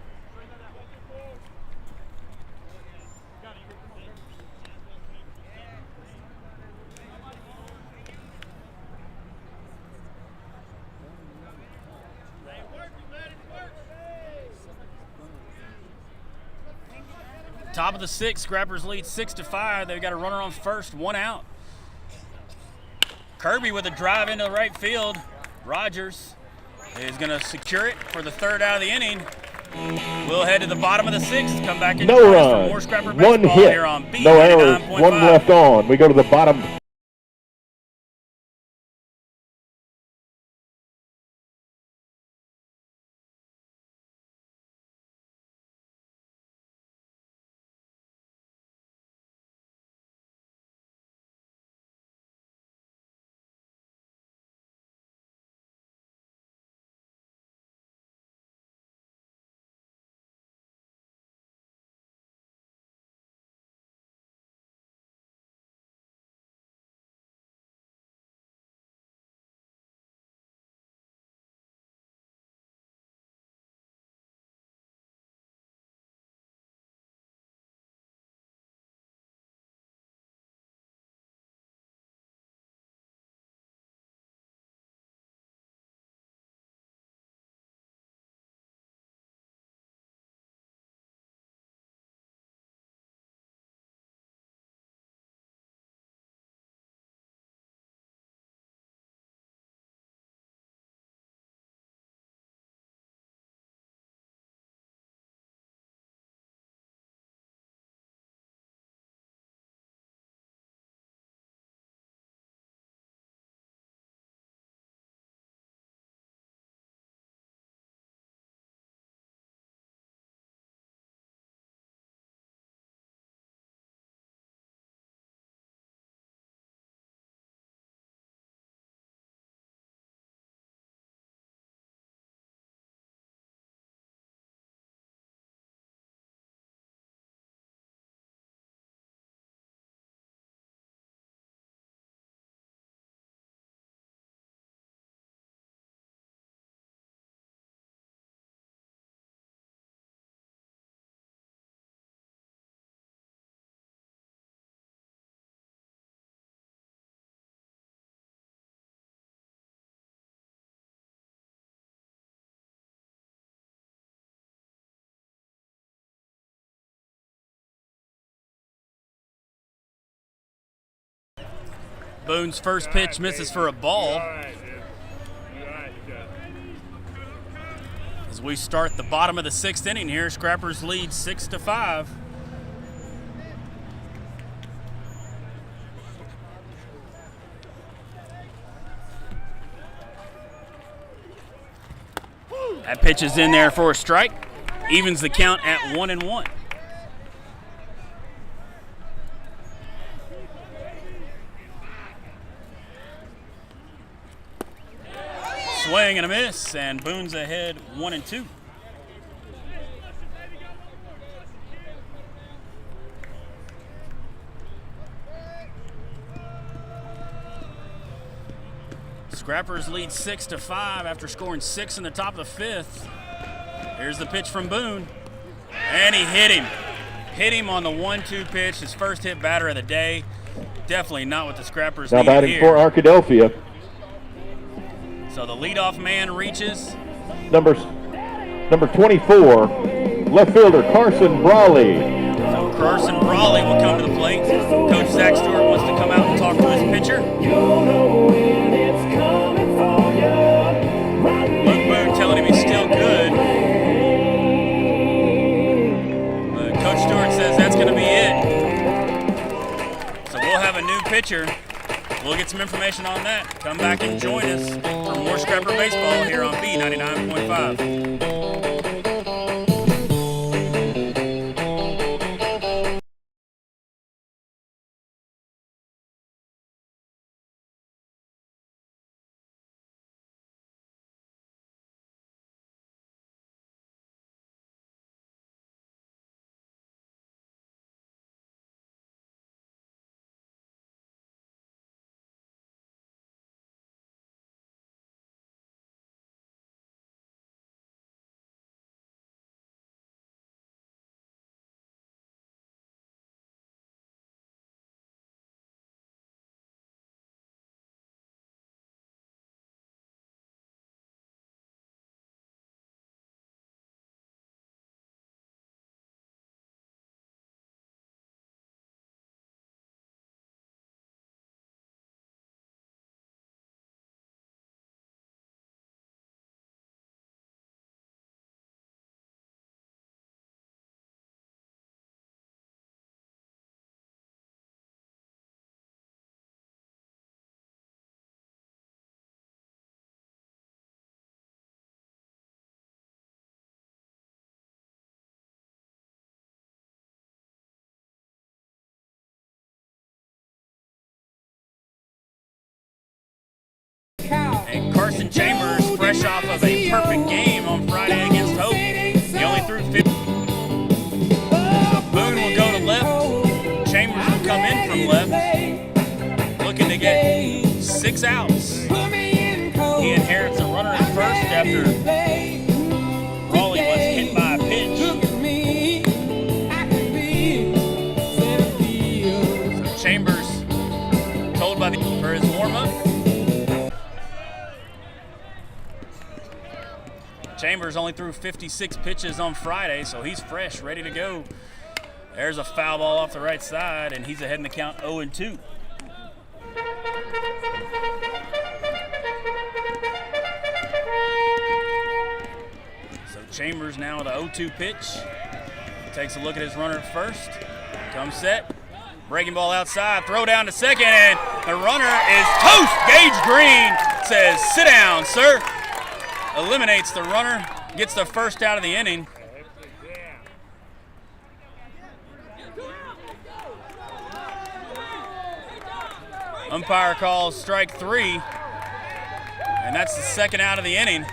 Speaker 1: Top of the sixth, Scrappers lead 6-5. They've got a runner on first, 1 out. Kirby with a drive into the right field. Rogers is going to secure it for the third out of the inning. We'll head to the bottom of the sixth. Come back and
Speaker 2: no run,
Speaker 1: for more Scrapper Baseball
Speaker 2: 1 hit,
Speaker 1: here on B.
Speaker 2: no errors, 1 left on. We go to the bottom.
Speaker 1: Boone's first pitch misses for a ball. As we start the bottom of the sixth inning here, Scrappers lead 6-5. That pitch is in there for a strike. Evens the count at 1-1. Swing and a miss, and Boone's ahead 1-2. Scrappers lead 6-5 after scoring 6 in the top of the fifth. Here's the pitch from Boone, and he hit him. Hit him on the 1-2 pitch, his first hit batter of the day. Definitely not what the Scrappers
Speaker 2: now
Speaker 1: needed
Speaker 2: batting
Speaker 1: here.
Speaker 2: for Arkadelphia.
Speaker 1: So the leadoff man reaches.
Speaker 2: Number 24, left fielder Carson Brawley.
Speaker 1: So Carson Brawley will come to the plate. Coach Zach Stewart wants to come out and talk to his pitcher. Luke Boone telling him he's still good. But Coach Stewart says that's going to be it. So we'll have a new pitcher. We'll get some information on that. Come back and join us for more Scrapper Baseball here on B99.5. And Carson Chambers, fresh off of a perfect game on Friday against Hope. He only threw 50. So Boone will go to left. Chambers will come in from left, looking to get 6 outs. He inherits a runner at first after Raleigh was hit by a pitch. So Chambers told by for his warm-up. Chambers only threw 56 pitches on Friday, so he's fresh, ready to go. There's a foul ball off the right side, and he's ahead in the count 0-2. So Chambers now with a 0-2 pitch. Takes a look at his runner at first. Comes set. Breaking ball outside. Throw down to second, and the runner is toast. Gage Green says, "Sit down, sir." Eliminates the runner, gets the first out of the inning. Umpire calls strike 3, and that's the second out of the inning.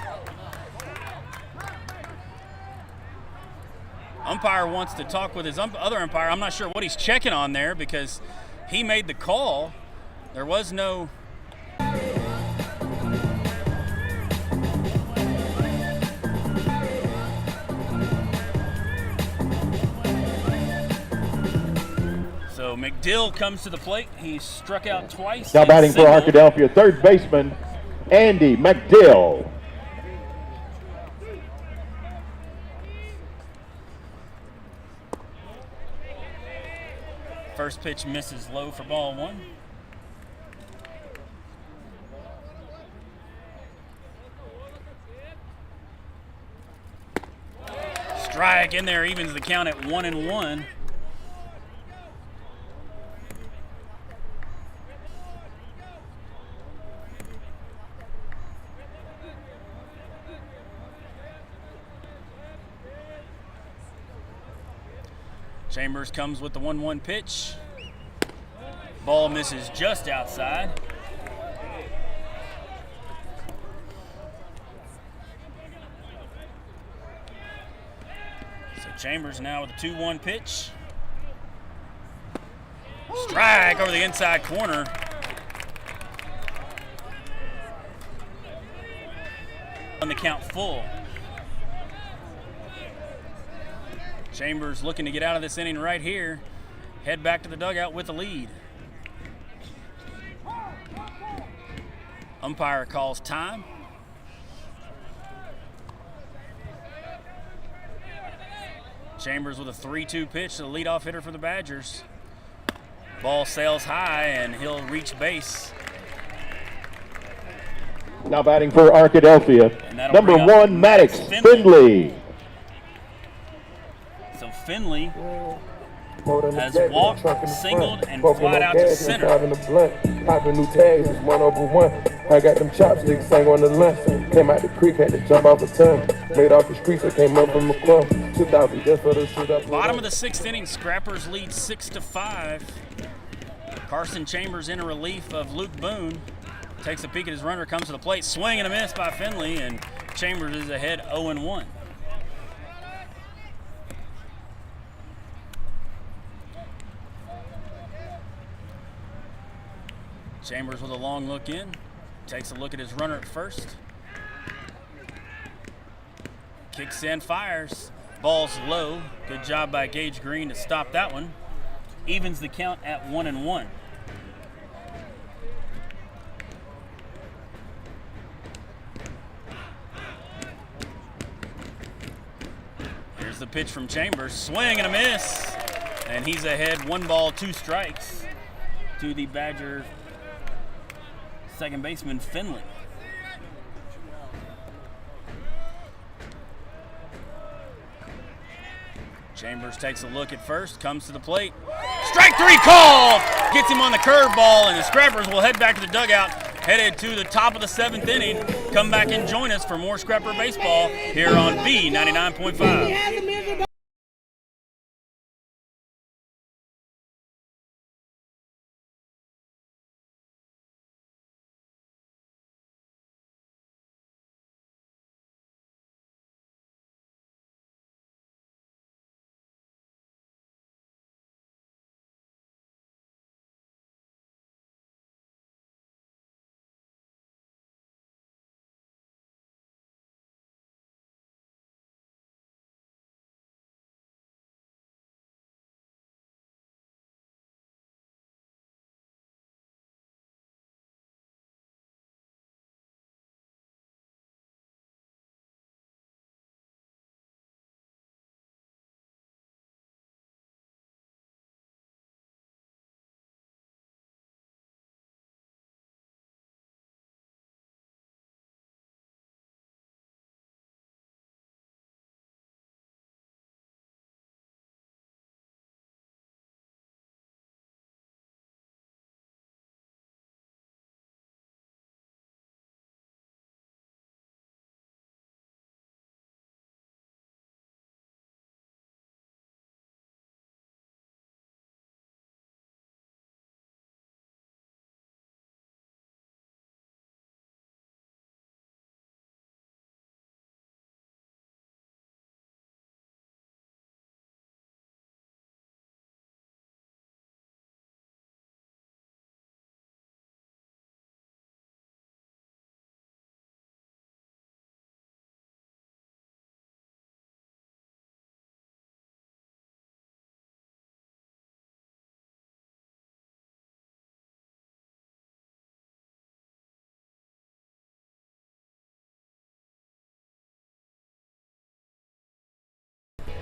Speaker 1: Umpire wants to talk with his other umpire. I'm not sure what he's checking on there because he made the call. There was no... So McDill comes to the plate. He struck out twice.
Speaker 2: Now batting for Arkadelphia, third baseman Andy McDill.
Speaker 1: First pitch misses low for ball 1. Strike in there, evens the count at 1-1. Chambers comes with the 1-1 pitch. Ball misses just outside. So Chambers now with a 2-1 pitch. Strike over the inside corner. On the count full. Chambers looking to get out of this inning right here. Head back to the dugout with the lead. Umpire calls time. Chambers with a 3-2 pitch to the leadoff hitter for the Badgers. Ball sails high and he'll reach base.
Speaker 2: Now batting for Arkadelphia, number 1, Maddox Findley.
Speaker 1: So Finley has walked, singled, and flied out to center.
Speaker 3: Popping new tags, it's 1/1. I got them chopsticks, sang on the lunch. Came out the creek, had to jump off a ton. Made off the streets, I came up from the club. 2,000 just for the shit up.
Speaker 1: Bottom of the 6th inning, Scrappers lead 6-5. Carson Chambers in a relief of Luke Boone. Takes a peek at his runner, comes to the plate, swing and a miss by Finley, and Chambers is ahead 0-1. Chambers with a long look in, takes a look at his runner at first. Kicks in, fires. Ball's low. Good job by Gage Green to stop that one. Evens the count at 1-1. Here's the pitch from Chambers. Swing and a miss. And he's ahead 1 ball, 2 strikes to the Badger second baseman Finley. Chambers takes a look at first, comes to the plate. Strike 3 call! Gets him on the curveball, and the Scrappers will head back to the dugout, headed to the top of the 7th inning. Come back and join us for more Scrapper baseball here on B99.5.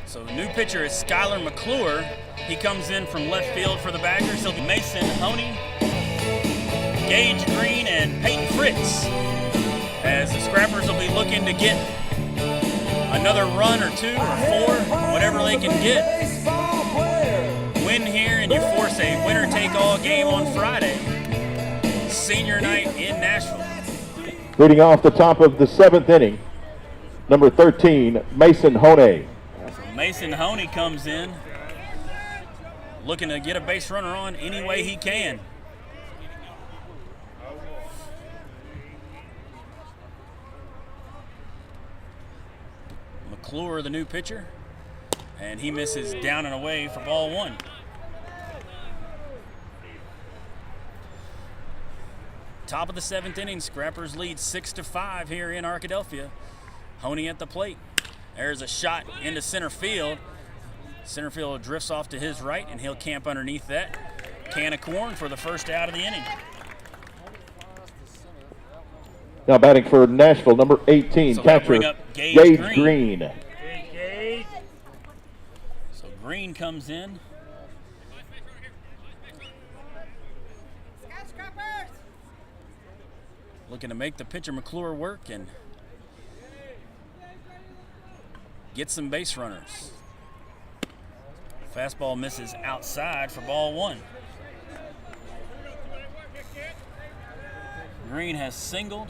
Speaker 1: So new pitcher is Skylar McClure. He comes in from left field for the Badgers. He'll be Mason Honey, Gage Green, and Peyton Fritz. As the Scrappers will be looking to get another run or 2 or 4, whatever they can get. Win here and you force a winner-take-all game on Friday. Senior night in Nashville.
Speaker 2: Leading off the top of the 7th inning, number 13, Mason Honey.
Speaker 1: Mason Honey comes in, looking to get a base runner on any way he can. McClure, the new pitcher, and he misses down and away for ball 1. Top of the 7th inning, Scrappers lead 6-5 here in Arkadelphia. Honey at the plate. There's a shot into center field. Center field drifts off to his right, and he'll camp underneath that. Can of corn for the first out of the inning.
Speaker 2: Now batting for Nashville, number 18, catcher Gage Green.
Speaker 1: So Green comes in. Looking to make the pitcher McClure work and get some base runners. Fastball misses outside for ball 1. Green has singled,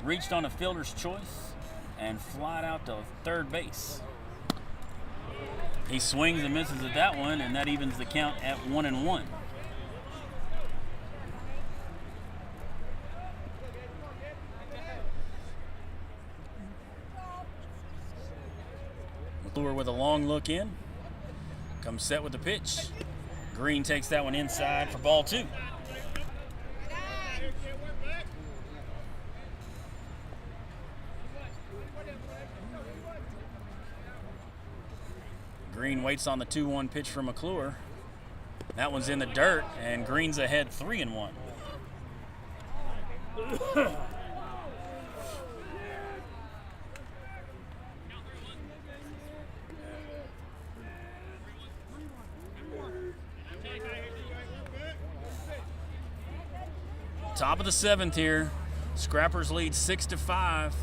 Speaker 1: reached on a fielder's choice, and flied out to third base. He swings and misses at that one, and that evens the count at 1-1. McClure with a long look in. Comes set with the pitch. Green takes that one inside for ball 2. Green waits on the 2-1 pitch from McClure. That one's in the dirt, and Green's ahead 3-1. Top of the 7th here. Scrappers lead 6-5.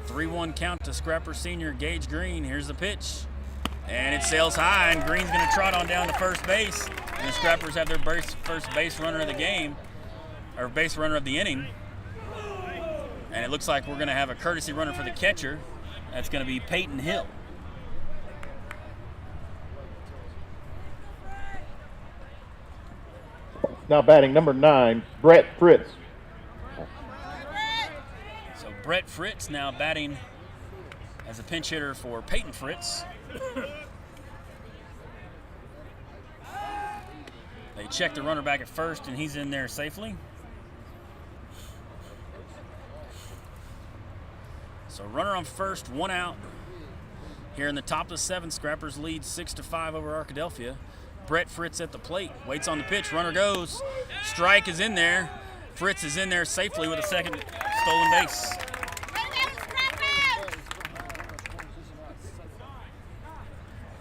Speaker 1: 3-1 count to Scrapper senior Gage Green. Here's the pitch. And it sails high, and Green's going to trot on down to first base. And the Scrappers have their first base runner of the game, or base runner of the inning. And it looks like we're going to have a courtesy runner for the catcher. That's going to be Peyton Hill.
Speaker 2: Now batting number 9, Brett Fritz.
Speaker 1: So Brett Fritz now batting as a pinch hitter for Peyton Fritz. They check the runner back at first, and he's in there safely. So runner on first, 1 out. Here in the top of the 7th, Scrappers lead 6-5 over Arkadelphia. Brett Fritz at the plate, waits on the pitch, runner goes. Strike is in there. Fritz is in there safely with a second stolen base.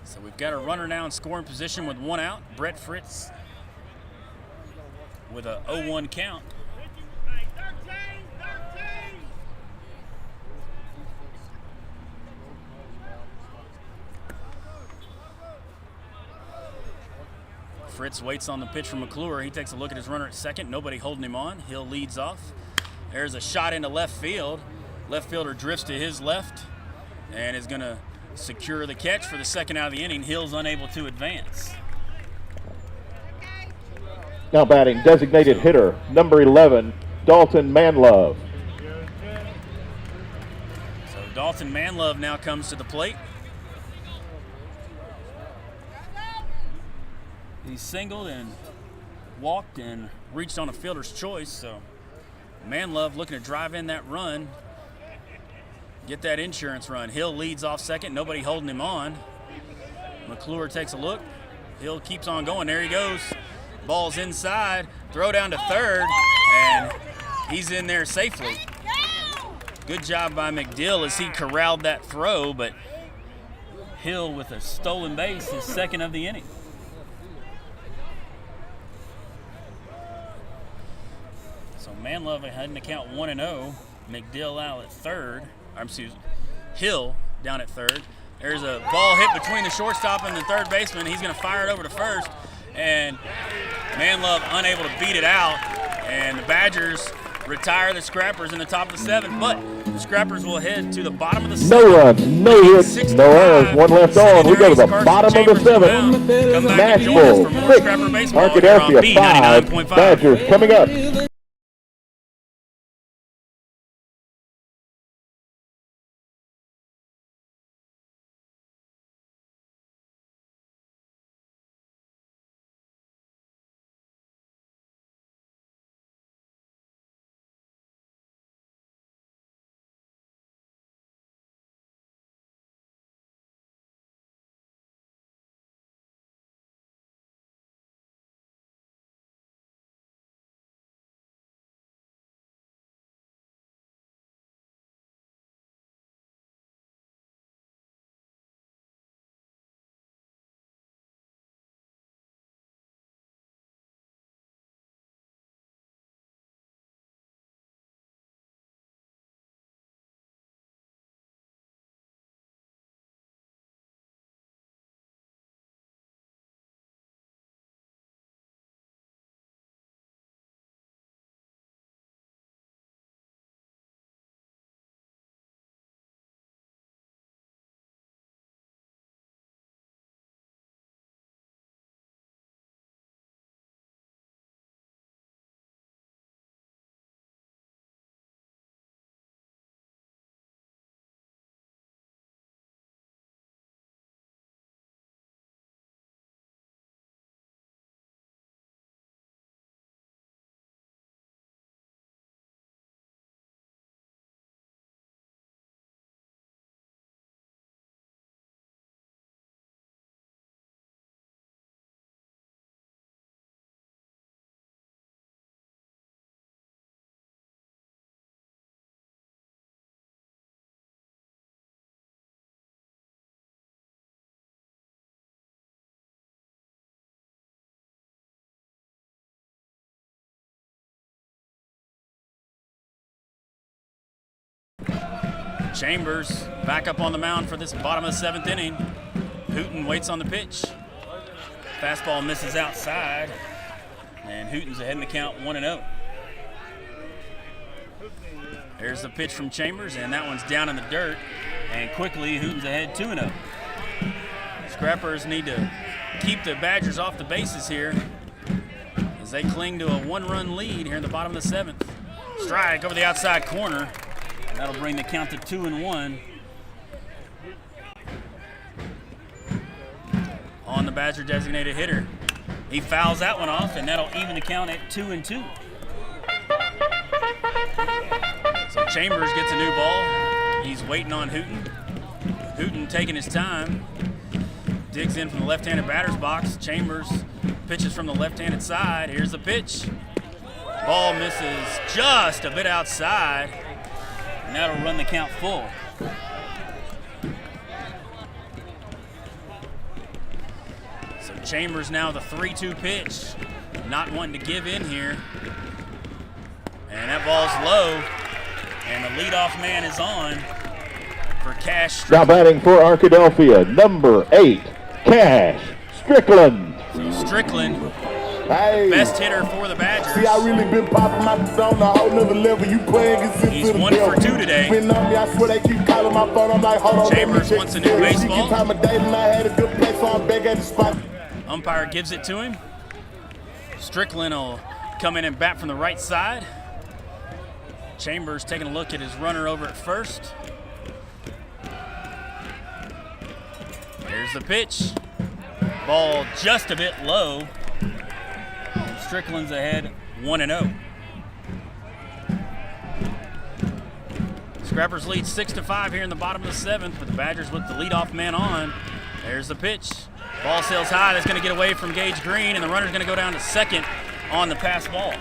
Speaker 1: So we've got a runner now in scoring position with 1 out. Brett Fritz with a 0-1 count. Fritz waits on the pitch from McClure. He takes a look at his runner at second. Nobody holding him on. Hill leads off. There's a shot into left field. Left fielder drifts to his left and is going to secure the catch for the second out of the inning. Hill's unable to advance.
Speaker 2: Now batting, designated hitter, number 11, Dalton Manlove.
Speaker 1: So Dalton Manlove now comes to the plate. He singled and walked and reached on a fielder's choice. So Manlove looking to drive in that run, get that insurance run. Hill leads off second, nobody holding him on. McClure takes a look. Hill keeps on going. There he goes. Ball's inside, throw down to third, and he's in there safely. Good job by McDill as he corralled that throw, but Hill with a stolen base, his second of the inning. So Manlove ahead in the count 1-0. McDill out at third. Hill down at third. There's a ball hit between the shortstop and the third baseman. He's going to fire it over to first, and Manlove unable to beat it out. And the Badgers retire the Scrappers in the top of the 7th, but the Scrappers will head to the bottom of the 7th.
Speaker 2: No runs, no hits, no errors, 1 left on. We go to the bottom of the 7th. Nashville 6, Arkadelphia 5. Badgers coming up.
Speaker 1: Chambers back up on the mound for this bottom of the 7th inning. Hooten waits on the pitch. Fastball misses outside, and Hooten's ahead in the count 1-0. There's the pitch from Chambers, and that one's down in the dirt. And quickly, Hooten's ahead 2-0. Scrappers need to keep the Badgers off the bases here as they cling to a 1-run lead here in the bottom of the 7th. Strike over the outside corner. That'll bring the count to 2-1. On the Badger designated hitter. He fouls that one off, and that'll even the count at 2-2. So Chambers gets a new ball. He's waiting on Hooten. Hooten taking his time. Digs in from the left-handed batter's box. Chambers pitches from the left-handed side. Here's the pitch. Ball misses just a bit outside, and that'll run the count full. So Chambers now the 3-2 pitch, not wanting to give in here. And that ball's low, and the leadoff man is on for Cash Strickland.
Speaker 2: Now batting for Arkadelphia, number 8, Cash Strickland.
Speaker 1: So Strickland,
Speaker 3: Hey,
Speaker 1: best hitter for the Badgers.
Speaker 3: see, I really been popping my on a whole nother level. You playing against
Speaker 1: He's 1 for 2 today.
Speaker 3: Been on me, I swear they keep calling my phone. I'm like, hold on.
Speaker 1: Chambers wants a new baseball.
Speaker 3: Time of day, and I had a good play, so I'm back at the spot.
Speaker 1: Umpire gives it to him. Strickland will come in and bat from the right side. Chambers taking a look at his runner over at first. There's the pitch. Ball just a bit low. Strickland's ahead 1-0. Scrappers lead 6-5 here in the bottom of the 7th with the Badgers with the leadoff man on. There's the pitch. Ball sails high. That's going to get away from Gage Green, and the runner's going to go down to second on the pass ball.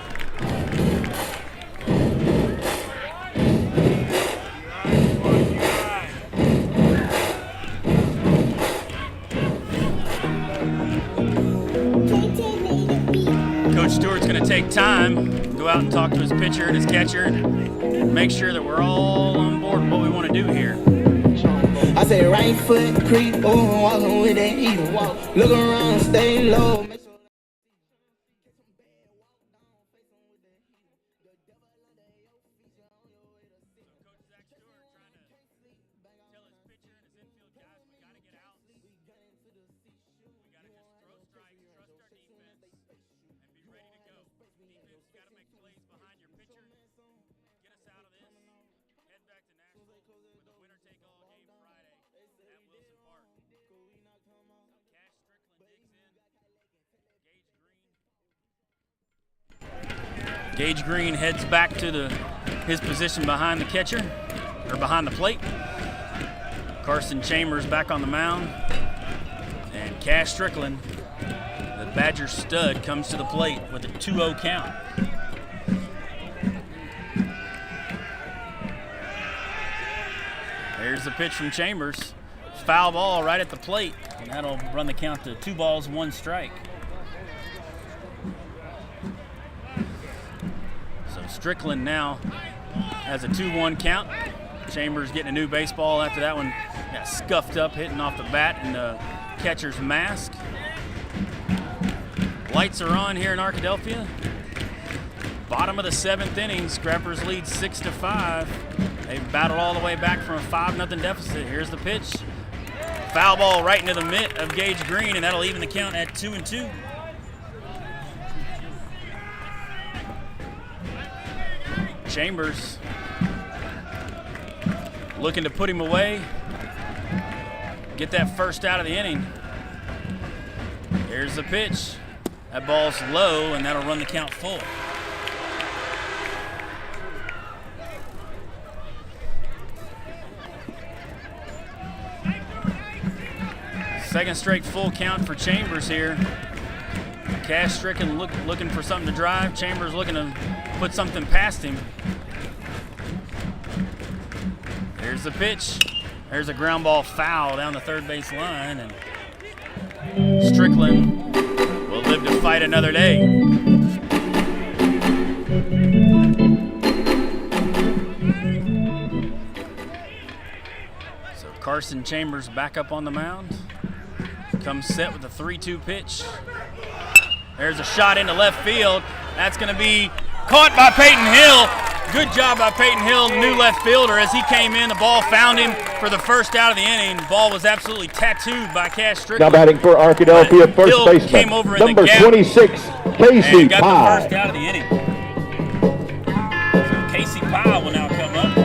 Speaker 1: Coach Stewart's going to take time, go out and talk to his pitcher and his catcher and make sure that we're all on board with what we want to do here.
Speaker 8: I say right foot creep, oh, walking with that heat. Look around, stay low.
Speaker 1: Gage Green heads back to his position behind the catcher, or behind the plate. Carson Chambers back on the mound. And Cash Strickland, the Badger stud, comes to the plate with a 2-0 count. There's the pitch from Chambers. Foul ball right at the plate, and that'll run the count to 2 balls, 1 strike. Strickland now has a 2-1 count. Chambers getting a new baseball after that one got scuffed up, hitting off the bat in the catcher's mask. Lights are on here in Arkadelphia. Bottom of the 7th inning, Scrappers lead 6-5. They've battled all the way back from a 5-0 deficit. Here's the pitch. Foul ball right into the mitt of Gage Green, and that'll even the count at 2-2. Chambers looking to put him away, get that first out of the inning. Here's the pitch. That ball's low, and that'll run the count full. Second straight full count for Chambers here. Cash Strickland looking for something to drive. Chambers looking to put something past him. There's the pitch. There's a ground ball foul down the third base line, and Strickland will live to fight another day. Carson Chambers back up on the mound. Comes set with a 3-2 pitch. There's a shot into left field. That's going to be caught by Peyton Hill. Good job by Peyton Hill, the new left fielder. As he came in, the ball found him for the first out of the inning. The ball was absolutely tattooed by Cash Strickland.
Speaker 2: Now batting for Arkadelphia, first
Speaker 1: Hill
Speaker 2: baseman,
Speaker 1: came over in
Speaker 2: number
Speaker 1: the gap
Speaker 2: 26, Casey
Speaker 1: and got
Speaker 2: Pye.
Speaker 1: the first out of the inning. So Casey Pye will now come up.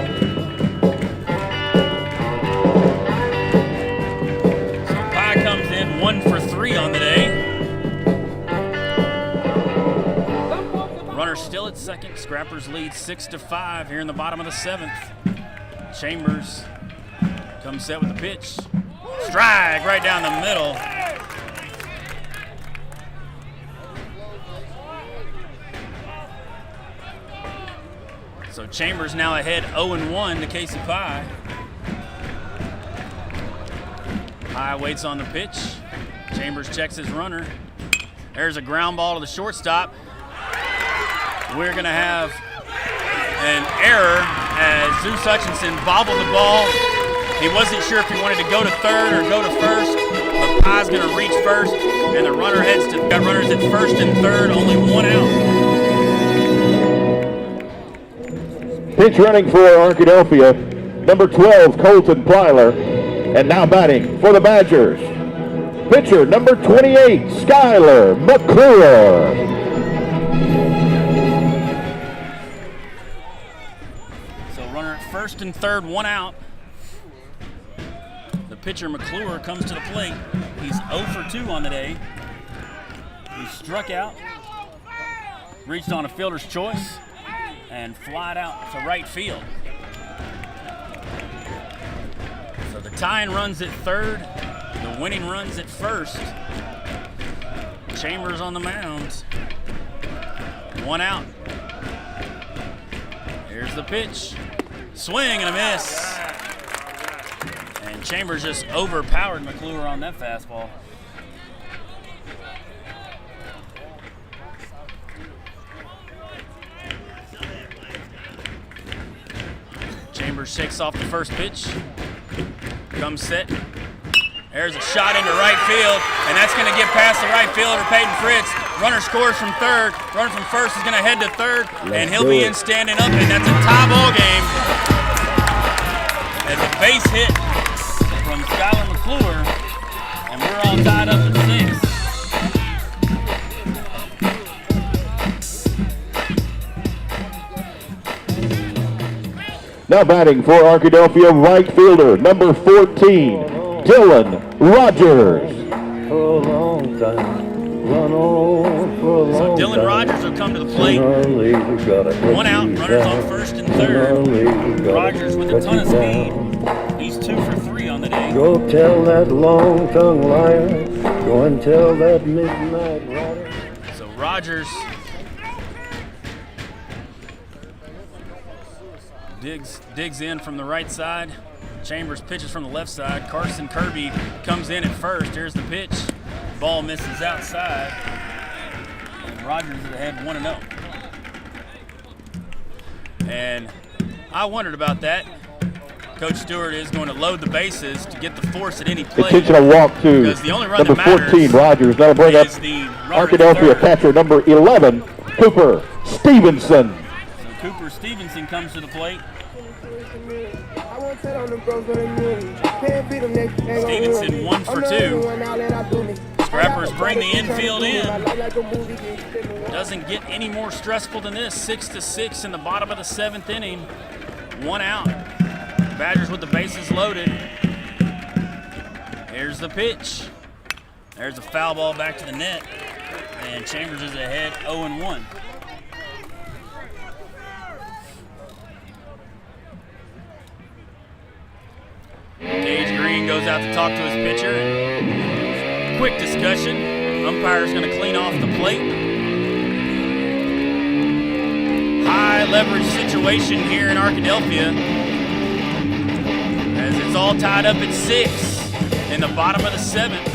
Speaker 1: So Pye comes in 1 for 3 on the day. Runner still at second. Scrappers lead 6-5 here in the bottom of the 7th. Chambers comes set with the pitch. Strike right down the middle. So Chambers now ahead 0-1 to Casey Pye. Pye waits on the pitch. Chambers checks his runner. There's a ground ball to the shortstop. We're going to have an error as Zeus Hutchinson bobbled the ball. He wasn't sure if he wanted to go to third or go to first, but Pye's going to reach first, and the runner got runners at first and third, only 1 out.
Speaker 2: Pitch running for Arkadelphia, number 12, Colton Plyler, and now batting for the Badgers, pitcher number 28, Skyler McClure.
Speaker 1: First and third, 1 out. The pitcher McClure comes to the plate. He's 0 for 2 on the day. He struck out, reached on a fielder's choice, and flied out to right field. So the tying runs at third, the winning runs at first. Chambers on the mound. 1 out. Here's the pitch. Swing and a miss. And Chambers just overpowered McClure on that fastball. Chambers shakes off the first pitch. Comes set. There's a shot into right field, and that's going to get past the right fielder, Peyton Fritz. Runner scores from third. Runner from first is going to head to third, and he'll be in standing up, and that's a tie ball game. As a base hit from Skyler McClure, and we're all tied up at 6.
Speaker 2: Now batting for Arkadelphia, right fielder, number 14, Dylan Rogers.
Speaker 5: For a long time, run on for a long
Speaker 1: So Dylan
Speaker 5: time.
Speaker 1: Rogers will come to the plate. 1 out, runners on first and third. Rogers with a ton of speed. He's 2 for 3 on the day.
Speaker 5: Go tell that long-tongued liar. Go and tell that midnight rider.
Speaker 1: So Rogers digs in from the right side. Chambers pitches from the left side. Carson Kirby comes in at first. Here's the pitch. Ball misses outside. And Rogers is ahead 1-0. And I wondered about that. Coach Stewart is going to load the bases to get the force at any play.
Speaker 2: Intentional walk to number 14, Rogers. That'll bring up Arkadelphia catcher number 11, Cooper Stevenson.
Speaker 1: So Cooper Stevenson comes to the plate. Stevenson 1 for 2. Scrappers bring the infield in. Doesn't get any more stressful than this. 6-6 in the bottom of the 7th inning. 1 out. Badgers with the bases loaded. Here's the pitch. There's a foul ball back to the net. And Chambers is ahead 0-1. Gage Green goes out to talk to his pitcher. Quick discussion. Umpire's going to clean off the plate. High leverage situation here in Arkadelphia, as it's all tied up at 6 in the bottom of the 7th.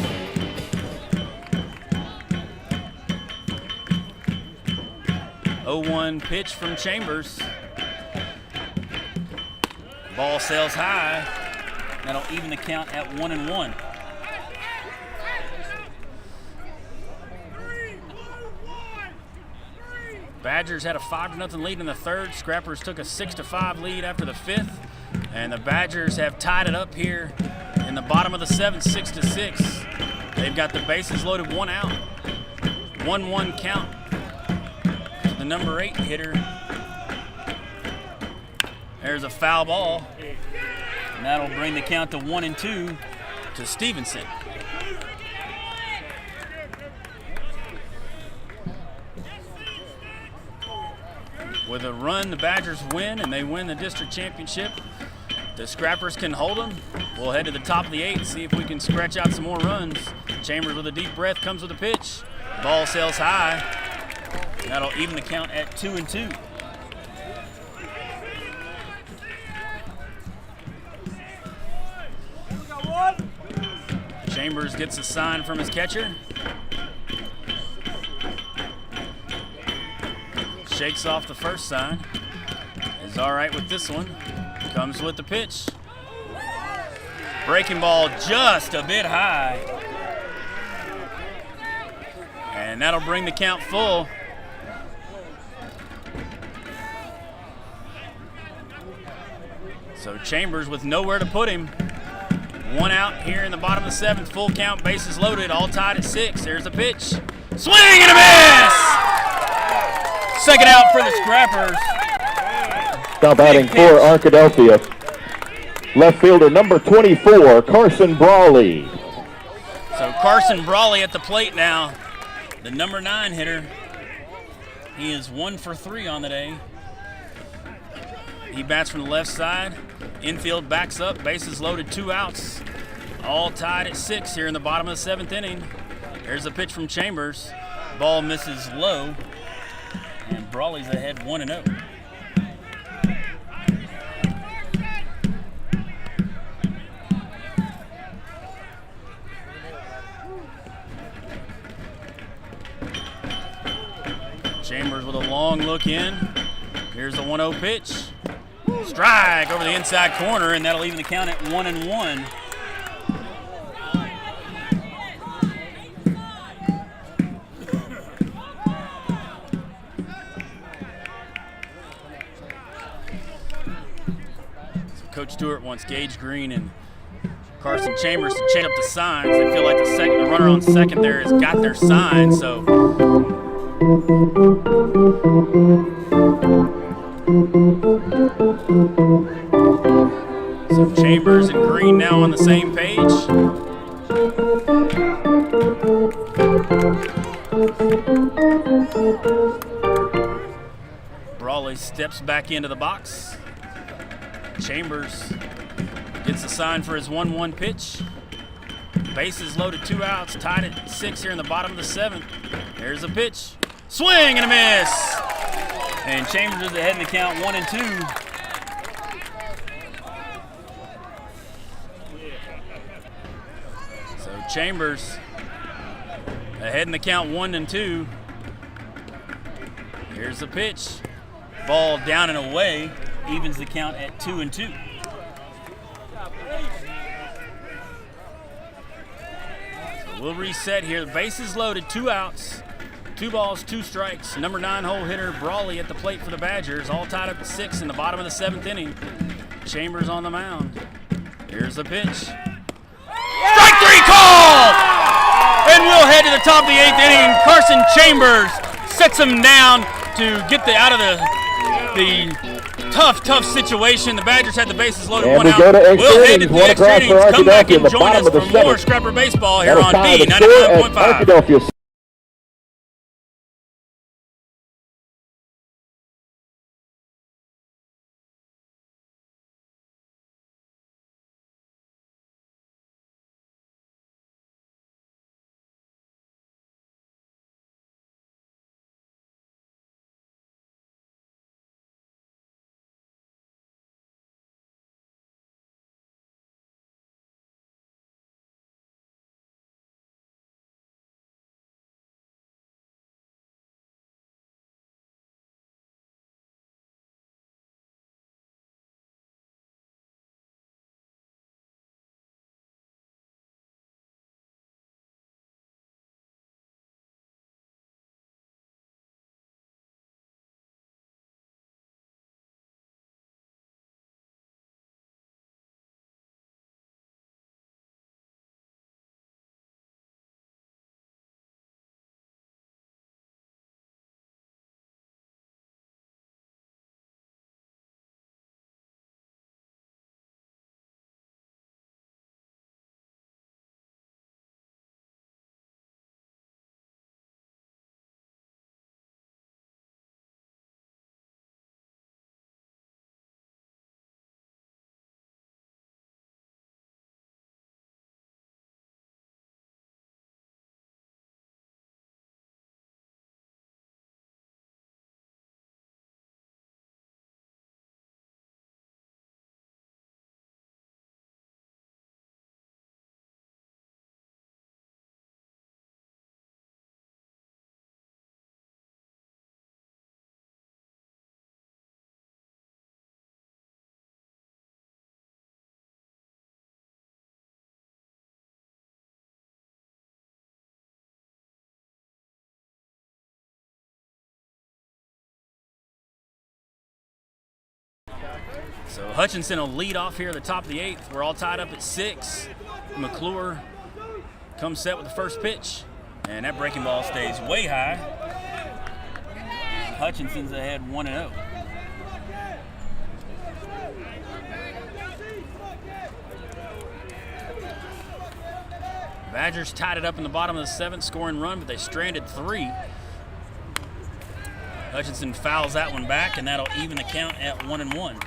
Speaker 1: Oh-1 pitch from Chambers. Ball sails high. That'll even the count at 1-1. Badgers had a 5-0 lead in the third. Scrappers took a 6-5 lead after the fifth. And the Badgers have tied it up here in the bottom of the seventh, 6-6. They've got the bases loaded, 1 out. 1-1 count. The number 8 hitter. There's a foul ball. And that'll bring the count to 1-2 to Stevenson. With a run, the Badgers win, and they win the district championship. The Scrappers can hold them. We'll head to the top of the 8 and see if we can scratch out some more runs. Chambers with a deep breath comes with a pitch. Ball sails high. That'll even the count at 2-2. Chambers gets a sign from his catcher. Shakes off the first sign. Is all right with this one. Comes with the pitch. Breaking ball just a bit high. And that'll bring the count full. So Chambers with nowhere to put him. 1 out here in the bottom of the seventh. Full count, bases loaded, all tied at 6. There's a pitch. Swing and a miss! Second out for the Scrappers.
Speaker 2: Now batting for Arkadelphia, left fielder number 24, Carson Brawley.
Speaker 1: So Carson Brawley at the plate now, the number 9 hitter. He is 1 for 3 on the day. He bats from the left side. Infield backs up, bases loaded, 2 outs. All tied at 6 here in the bottom of the 7th inning. There's a pitch from Chambers. Ball misses low. And Brawley's ahead 1-0. Chambers with a long look in. Here's the 1-0 pitch. Strike over the inside corner, and that'll even the count at 1-1. Coach Stewart wants Gage Green and Carson Chambers to change up the signs. They feel like the runner on second there has got their sign. So Chambers and Green now on the same page. Brawley steps back into the box. Chambers gets a sign for his 1-1 pitch. Bases loaded, 2 outs, tied at 6 here in the bottom of the 7th. There's a pitch. Swing and a miss. And Chambers is ahead in the count 1-2. So Chambers ahead in the count 1-2. Here's the pitch. Ball down and away. Evens the count at 2-2. So we'll reset here. The bases loaded, 2 outs, 2 balls, 2 strikes. Number 9 hole hitter Brawley at the plate for the Badgers, all tied up at 6 in the bottom of the 7th inning. Chambers on the mound. Here's the pitch. Strike 3 call! And we'll head to the top of the 8th inning. Carson Chambers sets him down to get out of the tough situation. The Badgers had the bases loaded, 1 out. We'll head to the extra innings. Come back and join us for more Scrapper Baseball here on B95.5. So Hutchinson will lead off here at the top of the 8th. We're all tied up at 6. McClure comes set with the first pitch, and that breaking ball stays way high. Hutchinson's ahead 1-0. Badgers tied it up in the bottom of the 7th, scoring run, but they stranded 3. Hutchinson fouls that one back, and that'll even the count at 1-1.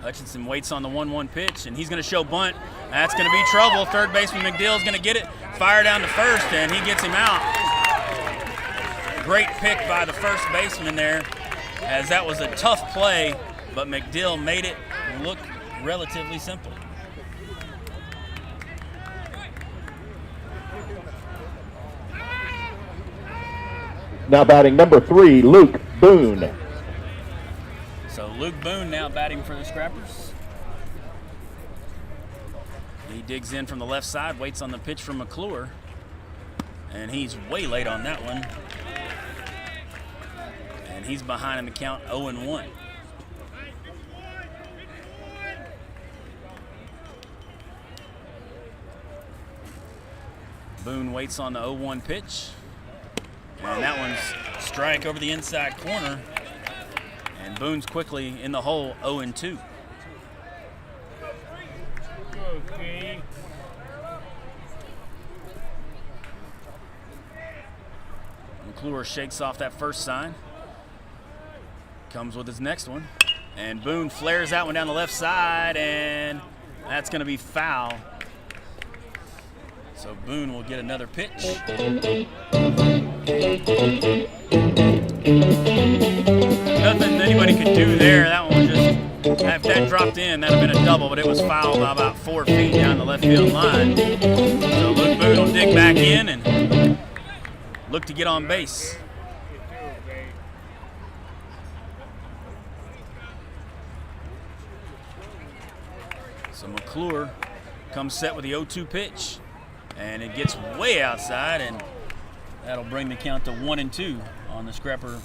Speaker 1: Hutchinson waits on the 1-1 pitch, and he's going to show bunt. That's going to be trouble. Third baseman McDill's going to get it. Fire down to first, and he gets him out. Great pick by the first baseman there, as that was a tough play, but McDill made it look relatively simple.
Speaker 2: Now batting number 3, Luke Boone.
Speaker 1: So Luke Boone now batting for the Scrappers. He digs in from the left side, waits on the pitch from McClure, and he's way late on that one. And he's behind in the count 0-1. Boone waits on the 0-1 pitch, and that one's strike over the inside corner. And Boone's quickly in the hole, 0-2.
Speaker 6: Okay.
Speaker 1: McClure shakes off that first sign. Comes with his next one. And Boone flares that one down the left side, and that's going to be foul. So Boone will get another pitch. Nothing anybody could do there. That one was just, if that dropped in, that'd have been a double, but it was fouled by about 4 feet down the left field line. So Luke Boone will dig back in and look to get on base. So McClure comes set with the 0-2 pitch, and it gets way outside, and that'll bring the count to 1-2 on the Scrapper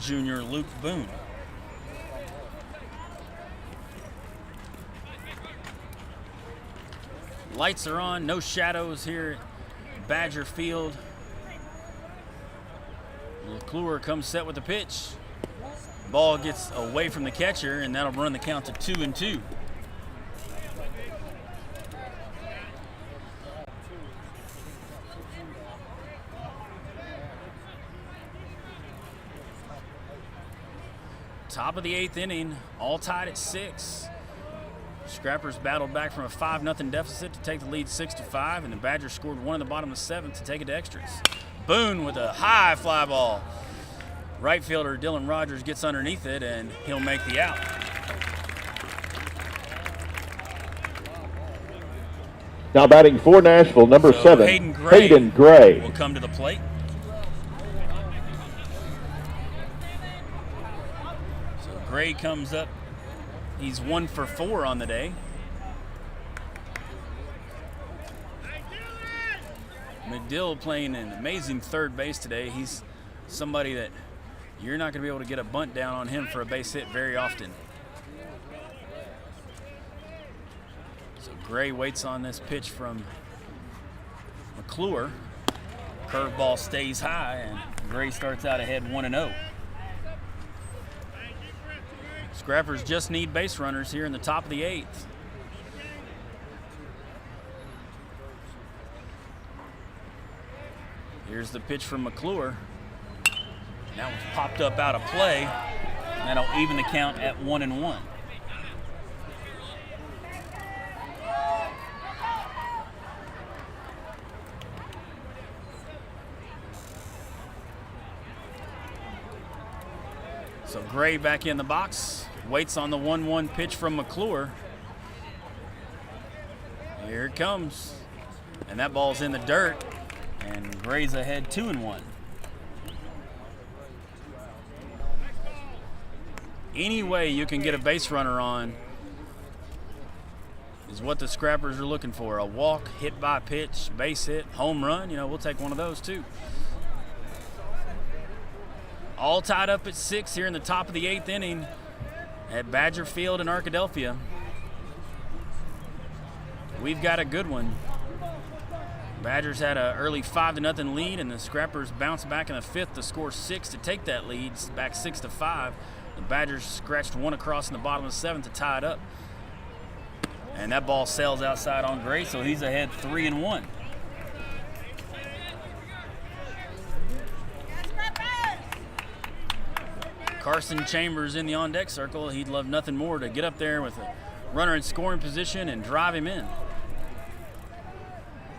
Speaker 1: junior Luke Boone. Lights are on, no shadows here at Badger Field. McClure comes set with the pitch. Ball gets away from the catcher, and that'll run the count to 2-2. Top of the 8th inning, all tied at 6. Scrappers battled back from a 5-0 deficit to take the lead 6-5, and the Badgers scored 1 in the bottom of the 7th to take it to extras. Boone with a high fly ball. Right fielder Dylan Rogers gets underneath it, and he'll make the out.
Speaker 2: Now batting for Nashville, number 7, Hayden Gray.
Speaker 1: Will come to the plate. So Gray comes up. He's 1 for 4 on the day. McDill playing an amazing third base today. He's somebody that you're not going to be able to get a bunt down on him for a base hit very often. So Gray waits on this pitch from McClure. Curveball stays high, and Gray starts out ahead 1-0. Scrappers just need base runners here in the top of the 8th. Here's the pitch from McClure. That one's popped up out of play. And that'll even the count at 1-1. So Gray back in the box. Waits on the 1-1 pitch from McClure. Here it comes. And that ball's in the dirt. And Gray's ahead 2-1. Any way you can get a base runner on is what the Scrappers are looking for. A walk, hit by pitch, base hit, home run. You know, we'll take one of those too. All tied up at 6 here in the top of the 8th inning at Badger Field in Arkadelphia. We've got a good one. Badgers had an early 5-0 lead, and the Scrappers bounced back in the 5th to score 6 to take that lead, back 6-5. The Badgers scratched one across in the bottom of the 7th to tie it up. And that ball sails outside on Gray, so he's ahead 3-1. Carson Chambers in the on-deck circle. He'd love nothing more to get up there with a runner in scoring position and drive him in.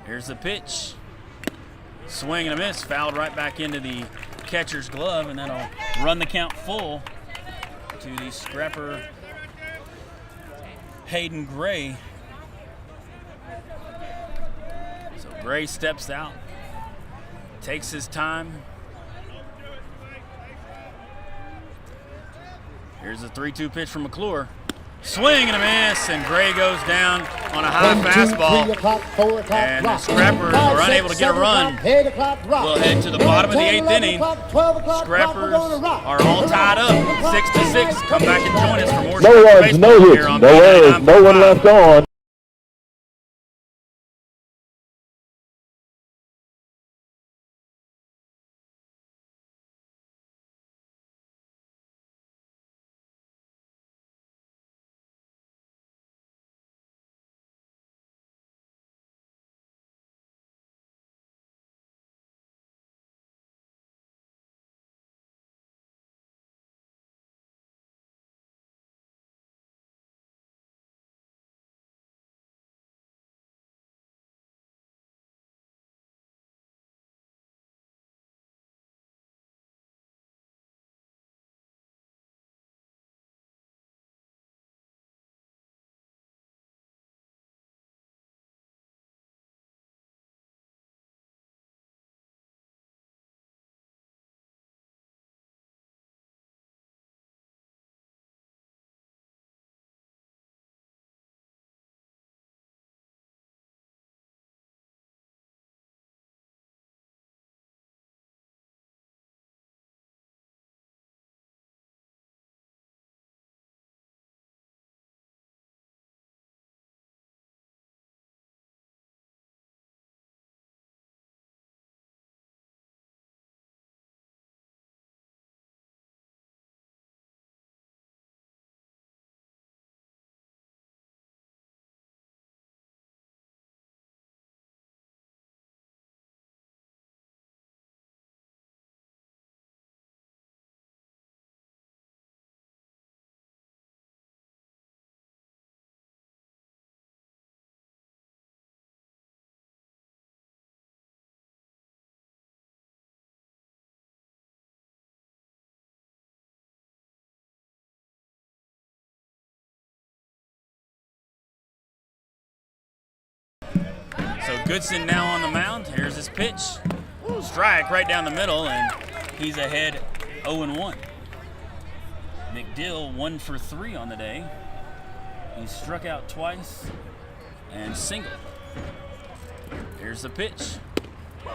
Speaker 1: Here's the pitch. Swing and a miss. Fouled right back into the catcher's glove, and that'll run the count full to the Scrapper Hayden Gray. So Gray steps out, takes his time. Here's a 3-2 pitch from McClure. Swing and a miss, and Gray goes down on a high fastball. And the Scrappers are unable to get a run. We'll head to the bottom of the 8th inning. Scrappers are all tied up, 6-6. Come back and join us for more
Speaker 2: no runs, no hits, no errors, no one left on.
Speaker 1: So Goodson now on the mound. Here's his pitch. Strike right down the middle, and he's ahead 0-1. McDill 1 for 3 on the day. He struck out twice and singled. Here's the pitch.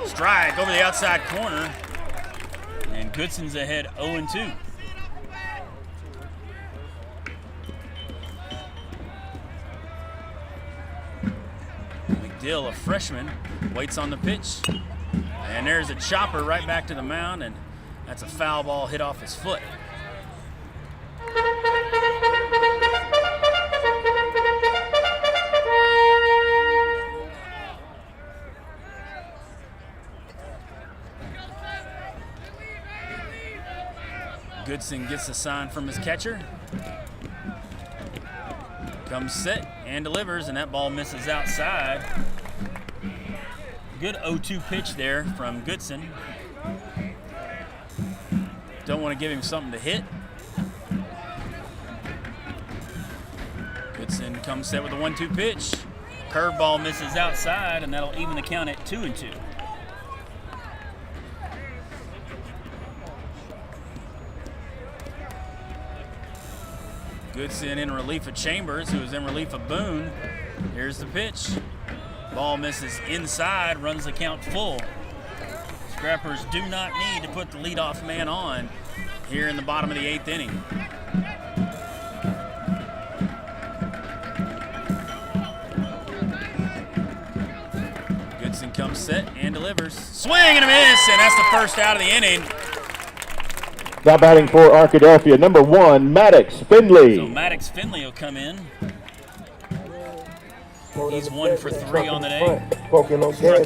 Speaker 1: Strike over the outside corner, and Goodson's ahead 0-2. McDill, a freshman, waits on the pitch. And there's a chopper right back to the mound, and that's a foul ball hit off his foot. Goodson gets a sign from his catcher. Comes set and delivers, and that ball misses outside. Good 0-2 pitch there from Goodson. Don't want to give him something to hit. Goodson comes set with a 1-2 pitch. Curveball misses outside, and that'll even the count at 2-2. Goodson in relief of Chambers, who is in relief of Boone. Here's the pitch. Ball misses inside, runs the count full. Scrappers do not need to put the leadoff man on here in the bottom of the 8th inning. Goodson comes set and delivers. Swing and a miss, and that's the first out of the inning.
Speaker 2: Now batting for Arkadelphia, number 1, Maddox Finley.
Speaker 1: So Maddox Finley will come in. He's 1 for 3 on the day. Struck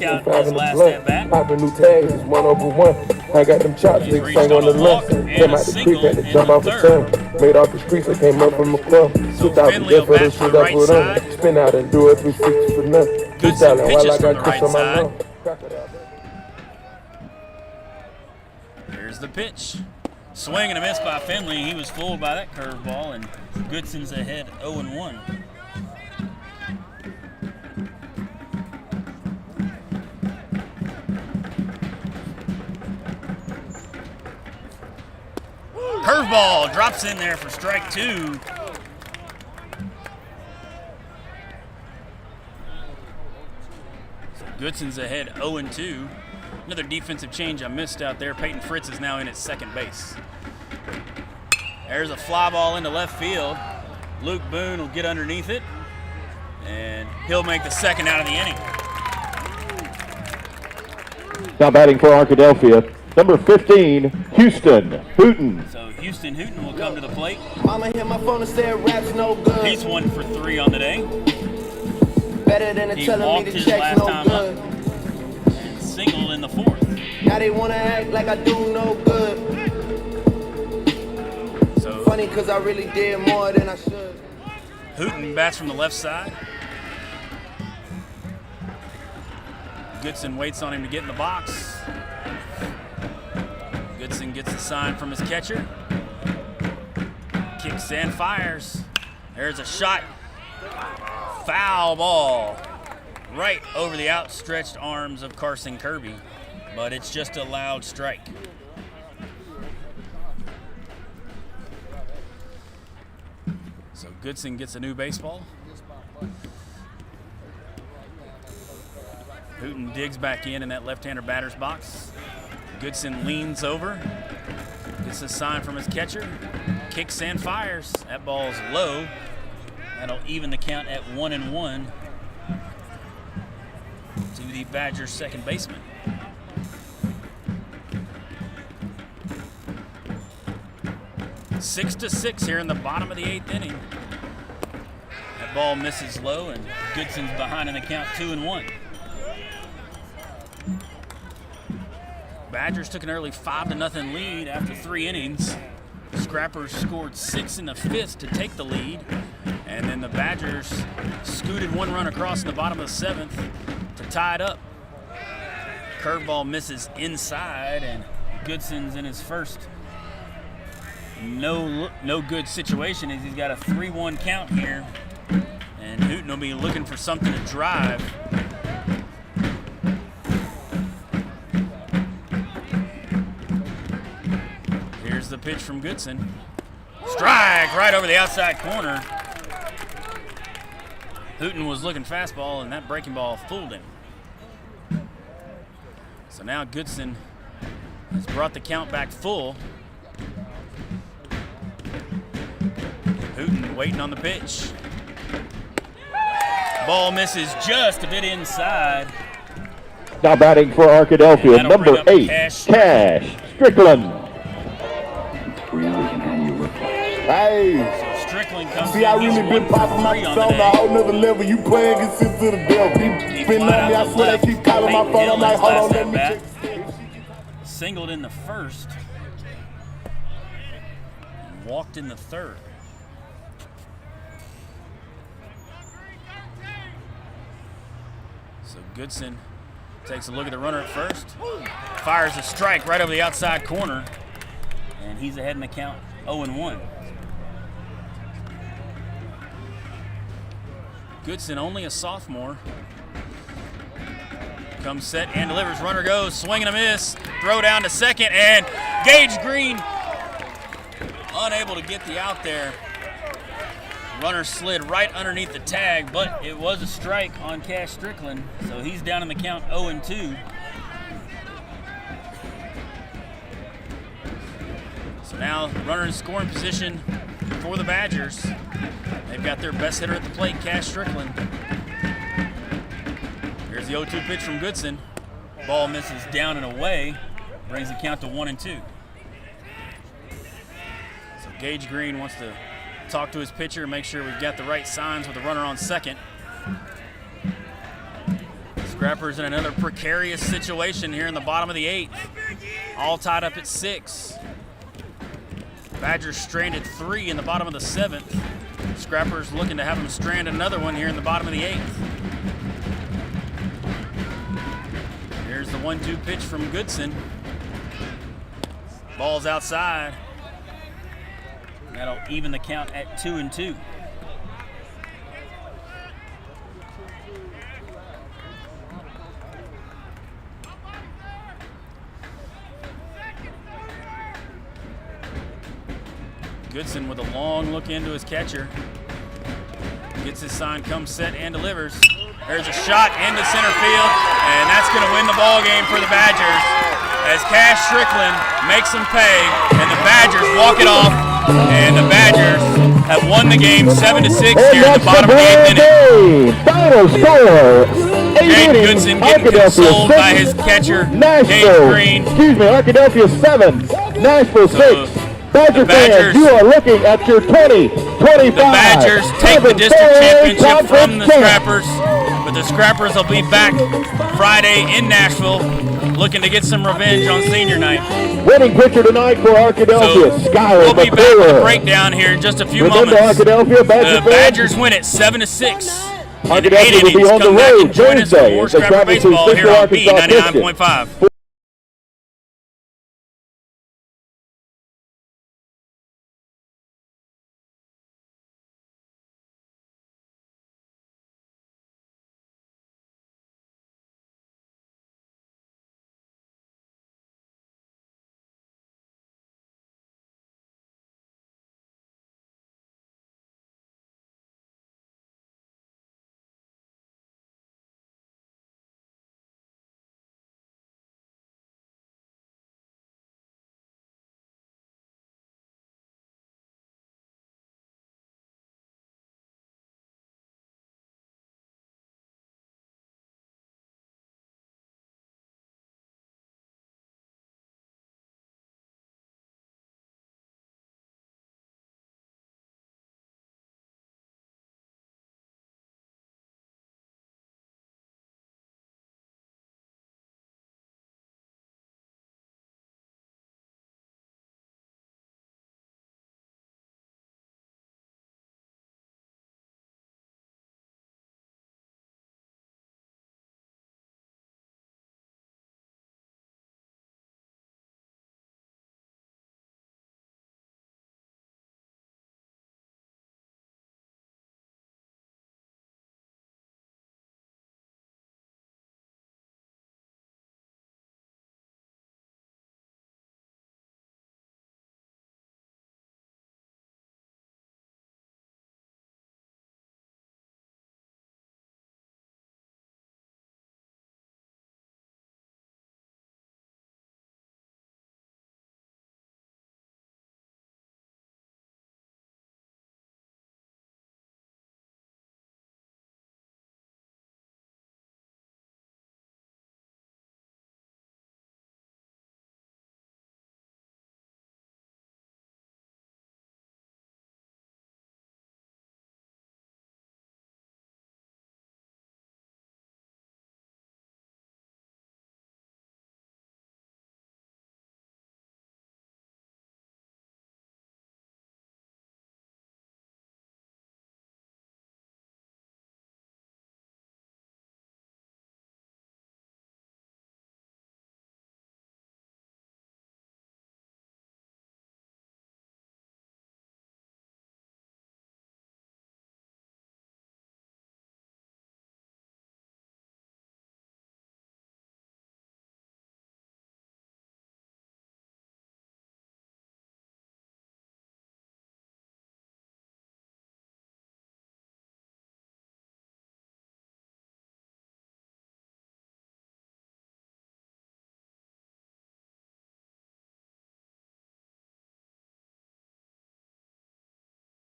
Speaker 1: out his last at bat.
Speaker 3: Popping new tags, 1/1. I got them chopsticks, sang on the left. Came out the creek, had to jump off the tongue. Made off the streets, I came up from the club.
Speaker 1: So Finley will bat to the right side.
Speaker 3: Spin out and do it 360 for nothing.
Speaker 1: Goodson pitches from the right side. Here's the pitch. Swing and a miss by Finley. He was fooled by that curveball, and Goodson's ahead 0-1. Curveball drops in there for strike 2. Goodson's ahead 0-2. Another defensive change I missed out there. Peyton Fritz is now in at second base. There's a fly ball into left field. Luke Boone will get underneath it, and he'll make the second out of the inning.
Speaker 2: Now batting for Arkadelphia, number 15, Houston Hooten.
Speaker 1: So Houston Hooten will come to the plate.
Speaker 4: Mama hit my phone and said rap's no good.
Speaker 1: He's 1 for 3 on the day.
Speaker 4: Better than
Speaker 1: He
Speaker 4: telling
Speaker 1: walked
Speaker 4: me the
Speaker 1: his
Speaker 4: check's
Speaker 1: last
Speaker 4: no
Speaker 1: time
Speaker 4: good.
Speaker 1: up and singled in the 4th.
Speaker 4: Now they wanna act like I do no good.
Speaker 1: So
Speaker 4: Funny cause I really did more than I should.
Speaker 1: Hooten bats from the left side. Goodson waits on him to get in the box. Goodson gets a sign from his catcher. Kicks and fires. There's a shot. Foul ball right over the outstretched arms of Carson Kirby, but it's just a loud strike. So Goodson gets a new baseball. Hooten digs back in that left-hander batter's box. Goodson leans over, gets a sign from his catcher, kicks and fires. That ball's low. That'll even the count at 1-1 to the Badgers' second baseman. Six to 6 here in the bottom of the 8th inning. That ball misses low, and Goodson's behind in the count 2-1. Badgers took an early 5-0 lead after 3 innings. Scrappers scored 6 in the 5th to take the lead, and then the Badgers scooted 1 run across in the bottom of the 7th to tie it up. Curveball misses inside, and Goodson's in his first no good situation as he's got a 3-1 count here, and Hooten will be looking for something to drive. Here's the pitch from Goodson. Strike right over the outside corner. Hooten was looking fastball, and that breaking ball fooled him. So now Goodson has brought the count back full. Hooten waiting on the pitch. Ball misses just a bit inside.
Speaker 2: Now batting for Arkadelphia, number 8, Cash Strickland.
Speaker 3: Hey,
Speaker 1: So Strickland comes
Speaker 3: see, I
Speaker 1: in. He's
Speaker 3: really
Speaker 1: 1
Speaker 3: been
Speaker 1: for
Speaker 3: popping
Speaker 1: 3
Speaker 3: my
Speaker 1: on
Speaker 3: phone
Speaker 1: the
Speaker 3: a
Speaker 1: day.
Speaker 3: whole nother level. You playing get sent to the devil.
Speaker 1: He
Speaker 3: Been
Speaker 1: flied
Speaker 3: on me,
Speaker 1: out
Speaker 3: I
Speaker 1: the
Speaker 3: swear
Speaker 1: left.
Speaker 3: they keep calling my
Speaker 1: Peyton
Speaker 3: phone.
Speaker 1: Hill
Speaker 3: I'm like,
Speaker 1: his
Speaker 3: hold
Speaker 1: last
Speaker 3: on, let
Speaker 1: at
Speaker 3: me
Speaker 1: bat.
Speaker 3: check.
Speaker 1: Singled in the 1st. And walked in the 3rd. So Goodson takes a look at the runner at first. Fires a strike right over the outside corner. And he's ahead in the count 0-1. Goodson, only a sophomore. Comes set and delivers. Runner goes, swing and a miss. Throw down to second, and Gage Green unable to get the out there. Runner slid right underneath the tag, but it was a strike on Cash Strickland, so he's down in the count 0-2. So now runner in scoring position for the Badgers. They've got their best hitter at the plate, Cash Strickland. Here's the 0-2 pitch from Goodson. Ball misses down and away, brings the count to 1-2. So Gage Green wants to talk to his pitcher and make sure we've got the right signs with the runner on second. Scrapper's in another precarious situation here in the bottom of the 8th. All tied up at 6. Badgers stranded 3 in the bottom of the 7th. Scrapper's looking to have him strand another one here in the bottom of the 8th. Here's the 1-2 pitch from Goodson. Ball's outside. That'll even the count at 2-2. Goodson with a long look into his catcher. Gets his sign, comes set, and delivers. There's a shot into center field, and that's going to win the ball game for the Badgers as Cash Strickland makes them pay, and the Badgers walk it off, and the Badgers have won the game 7-6 here in the bottom of the 8th inning.
Speaker 2: Final score.
Speaker 1: Jaden Goodson getting consoled by his catcher, Gage Green.
Speaker 2: Arkadelphia 7, Nashville 6. Badger fans, you are looking at your 2025.
Speaker 1: The Badgers take the district championship from the Scrappers, but the Scrappers will be back Friday in Nashville looking to get some revenge on senior night.
Speaker 2: Winning pitcher tonight for Arkadelphia, Skyler.
Speaker 1: We'll be back with a breakdown here in just a few moments.
Speaker 2: Arkadelphia,
Speaker 1: the Badgers win it 7-6.
Speaker 2: Arkadelphia will be on the road Thursday.
Speaker 1: More Scrapper Baseball here on B99.5.